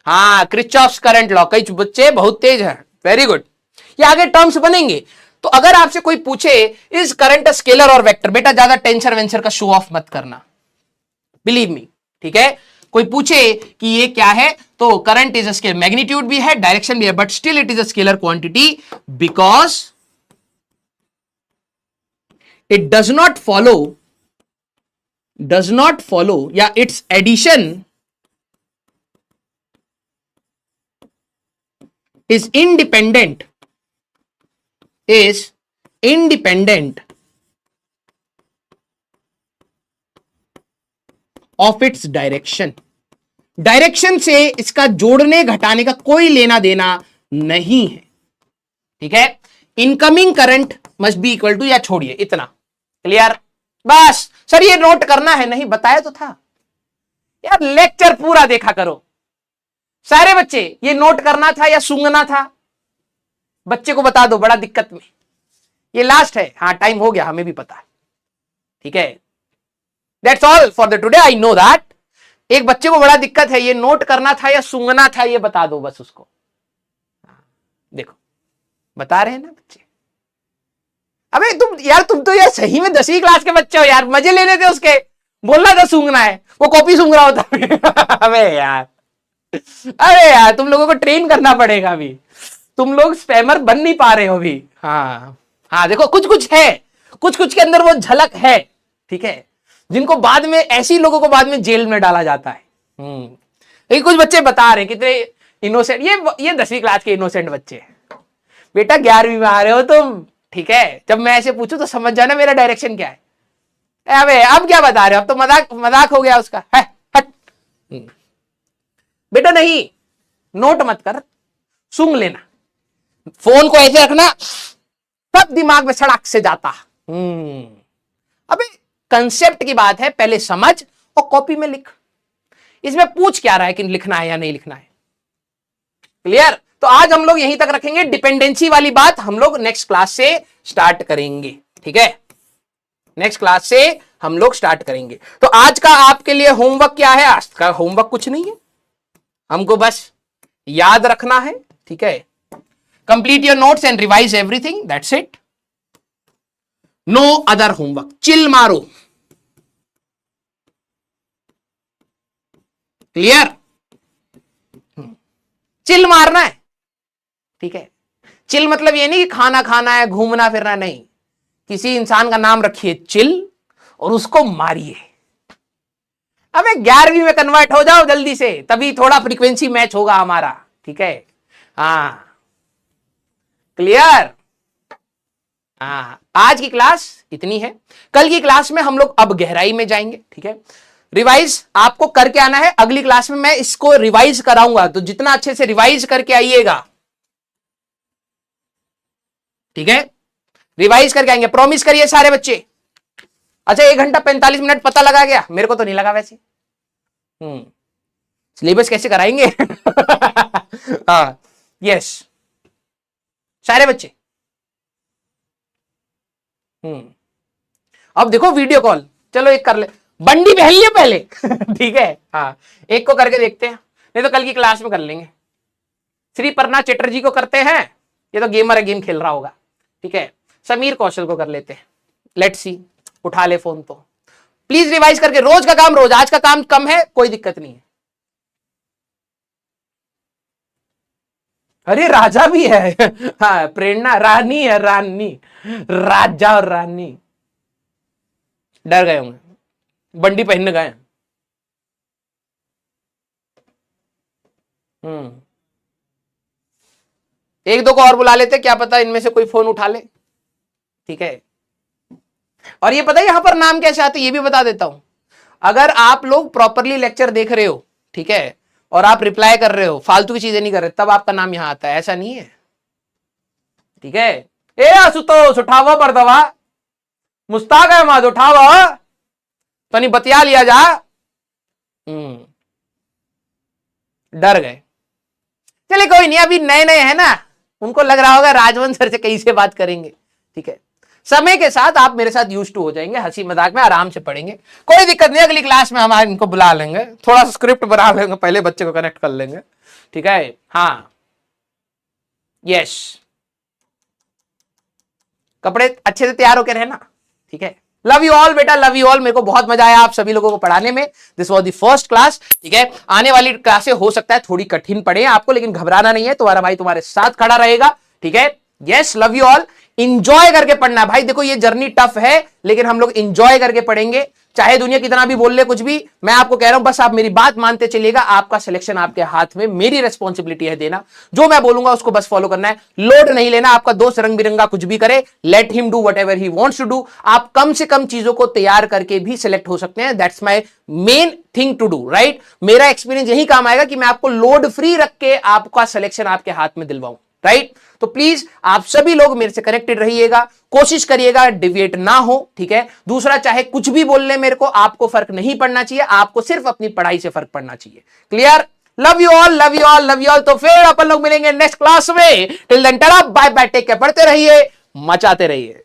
हाँ, क्रिचॉफ्स करंट लॉ, कई बच्चे बहुत तेज है, वेरी गुड। ये आगे टर्म्स बनेंगे। तो अगर आपसे कोई पूछे इज करंट स्केलर और वेक्टर, बेटा ज्यादा टेंशन वेंचर का शो ऑफ मत करना, बिलीव मी, ठीक है। कोई पूछे कि ये क्या है, तो current is a scalar, magnitude भी है, डायरेक्शन भी है, but still it is a scalar quantity because it does not follow या its addition is independent of its direction। Direction से इसका जोड़ने घटाने का कोई लेना देना नहीं है, ठीक है। Incoming current must be equal to, या छोड़िए इतना, क्लियर? बस सर ये नोट करना है, नहीं बताया तो था यार, लेक्चर पूरा देखा करो सारे बच्चे, ये नोट करना था या सूंघना था, बच्चे को बता दो, बड़ा दिक्कत में, ये लास्ट है। हाँ टाइम हो गया, हमें भी पता है, ठीक है। That's all for the today, I know that. एक बच्चे को बड़ा दिक्कत है, ये नोट करना था या सूंघना था, ये बता दो बस उसको। देखो बता रहे हैं ना बच्चे। अबे तुम तो यार सही में 10वीं क्लास के बच्चे हो यार, मजे लेने थे उसके, बोलना था सूंघना है, वो कॉपी सूंघ रहा होता। अरे यार तुम लोगों को ट्रेन करना पड़ेगा अभी, तुम लोग स्पैमर बन नहीं पा रहे हो अभी। हाँ हाँ, देखो कुछ कुछ है, कुछ कुछ के अंदर वो झलक है, ठीक है, जिनको बाद में, ऐसी लोगों को बाद में जेल में डाला जाता है। लेकिन कुछ बच्चे बता रहे हैं कितने इनोसेंट, ये 10वीं क्लास के इनोसेंट बच्चे हैं। बेटा 11वीं में आ रहे हो तुम, ठीक है, जब मैं ऐसे पूछूं तो समझ जाना मेरा डायरेक्शन क्या है। अबे अब क्या बता रहे हो, अब तो मजाक हो गया उसका, है हट। बेटा नहीं, नोट मत कर, सूंघ लेना, फोन को ऐसे रखना, सब दिमाग में सड़क से जाता। अबे कंसेप्ट की बात है, पहले समझ और कॉपी में लिख। इसमें पूछ क्या रहा है कि लिखना है या नहीं लिखना है, क्लियर? तो आज हम लोग यहीं तक रखेंगे, डिपेंडेंसी वाली बात हम लोग नेक्स्ट क्लास से स्टार्ट करेंगे, ठीक है, नेक्स्ट क्लास से हम लोग स्टार्ट करेंगे। तो आज का आपके लिए होमवर्क क्या है? आज का होमवर्क कुछ नहीं है, हमको बस याद रखना है, ठीक है, complete your notes and revise everything, that's it, no other homework. Chill मारो, क्लियर, चिल मारना है, ठीक है। चिल मतलब ये नहीं कि खाना खाना है, घूमना फिरना नहीं, किसी इंसान का नाम रखिए चिल और उसको मारिए। अबे 11वीं में कन्वर्ट हो जाओ जल्दी से, तभी थोड़ा फ्रीक्वेंसी मैच होगा हमारा, ठीक है, हाँ, क्लियर। हाँ, आज की क्लास इतनी है, कल की क्लास में हम लोग अब गहराई में जाएंगे, ठीक है। रिवाइज आपको करके आना है, अगली क्लास में मैं इसको रिवाइज कराऊंगा, तो जितना अच्छे से रिवाइज करके आइएगा, ठीक है, रिवाइज करके आएंगे, प्रॉमिस करिए सारे बच्चे। अच्छा 1 घंटा 45 मिनट पता लगा गया? मेरे को तो नहीं लगा वैसे। सिलेबस कैसे कराएंगे? हाँ, यस, सारे बच्चे। अब देखो वीडियो कॉल, चलो एक कर ले, बंडी पहन लिया पहले। ठीक है, हाँ, एक को करके देखते हैं, नहीं तो कल की क्लास में कर लेंगे। श्री पर्णा चैटर्जी को करते हैं, ये तो गेमर है, गेम खेल रहा होगा, ठीक है। समीर कौशल को कर लेते हैं, लेट्स सी, उठा ले फोन तो। प्लीज रिवाइज करके, रोज का काम रोज, आज का काम कम है, कोई दिक्कत नहीं है। अरे राजा भी है। हाँ, प्रेरणा रानी है, रानी, राजा और रानी। डर गए होंगे, बंडी पहनने गए। एक दो को और बुला लेते, क्या पता इनमें से कोई फोन उठा ले, ठीक है। और ये पता है यहां पर नाम कैसे आते, ये भी बता देता हूं। अगर आप लोग प्रॉपरली लेक्चर देख रहे हो, ठीक है, और आप रिप्लाई कर रहे हो, फालतू की चीजें नहीं कर रहे, तब आपका नाम यहां आता है, ऐसा नहीं है, ठीक है। ए आशुतोष उठावा बरदवा, मुस्ताक अहमद उठावा, तो नहीं बतिया लिया जा। डर गए, चले कोई नहीं, अभी नए नए है ना, उनको लग रहा होगा राजवंश सर से कैसे बात करेंगे, ठीक है। समय के साथ आप मेरे साथ यूज टू हो जाएंगे, हंसी मजाक में आराम से पढ़ेंगे, कोई दिक्कत नहीं। अगली क्लास में हम इनको बुला लेंगे, थोड़ा सा स्क्रिप्ट बना लेंगे, पहले बच्चे को कनेक्ट कर लेंगे, ठीक है, हाँ, यस। कपड़े अच्छे से तैयार होकर रहना, ठीक है। लव यू ऑल बेटा, लव यू ऑल। मेरे को बहुत मजा आया आप सभी लोगों को पढ़ाने में, this was the first class, ठीक है। आने वाली क्लासें हो सकता है थोड़ी कठिन पड़े आपको, लेकिन घबराना नहीं है, तुम्हारा भाई तुम्हारे साथ खड़ा रहेगा, ठीक है। Yes, love you all. Enjoy करके पढ़ना भाई, देखो ये जर्नी टफ है, लेकिन हम लोग इंजॉय करके पढ़ेंगे, चाहे दुनिया कितना भी बोल ले कुछ भी। मैं आपको कह रहा हूं, बस आप मेरी बात मानते चलिएगा, आपका सिलेक्शन आपके हाथ में, मेरी रिस्पॉन्सिबिलिटी है देना, जो मैं बोलूंगा उसको बस फॉलो करना है, लोड नहीं लेना। आपका दोस्त रंग बिरंगा कुछ भी करे, let him do whatever he wants to do. आप कम से कम चीजों को तैयार करके भी सिलेक्ट हो सकते हैं, that's my main thing to do, right. मेरा एक्सपीरियंस यही काम आएगा कि मैं आपको लोड फ्री रख के आपका सिलेक्शन आपके हाथ में दिलवाऊं, राइट। तो प्लीज आप सभी लोग मेरे से कनेक्टेड रहिएगा, कोशिश करिएगा डिविएट ना हो, ठीक है। दूसरा, चाहे कुछ भी बोल ले मेरे को, आपको फर्क नहीं पड़ना चाहिए, आपको सिर्फ अपनी पढ़ाई से फर्क पड़ना चाहिए, clear. Love you all, love you all, love you all. तो फिर अपन लोग मिलेंगे नेक्स्ट क्लास में, till then tata bye bye, take care, पढ़ते रहिए, मचाते रहिए।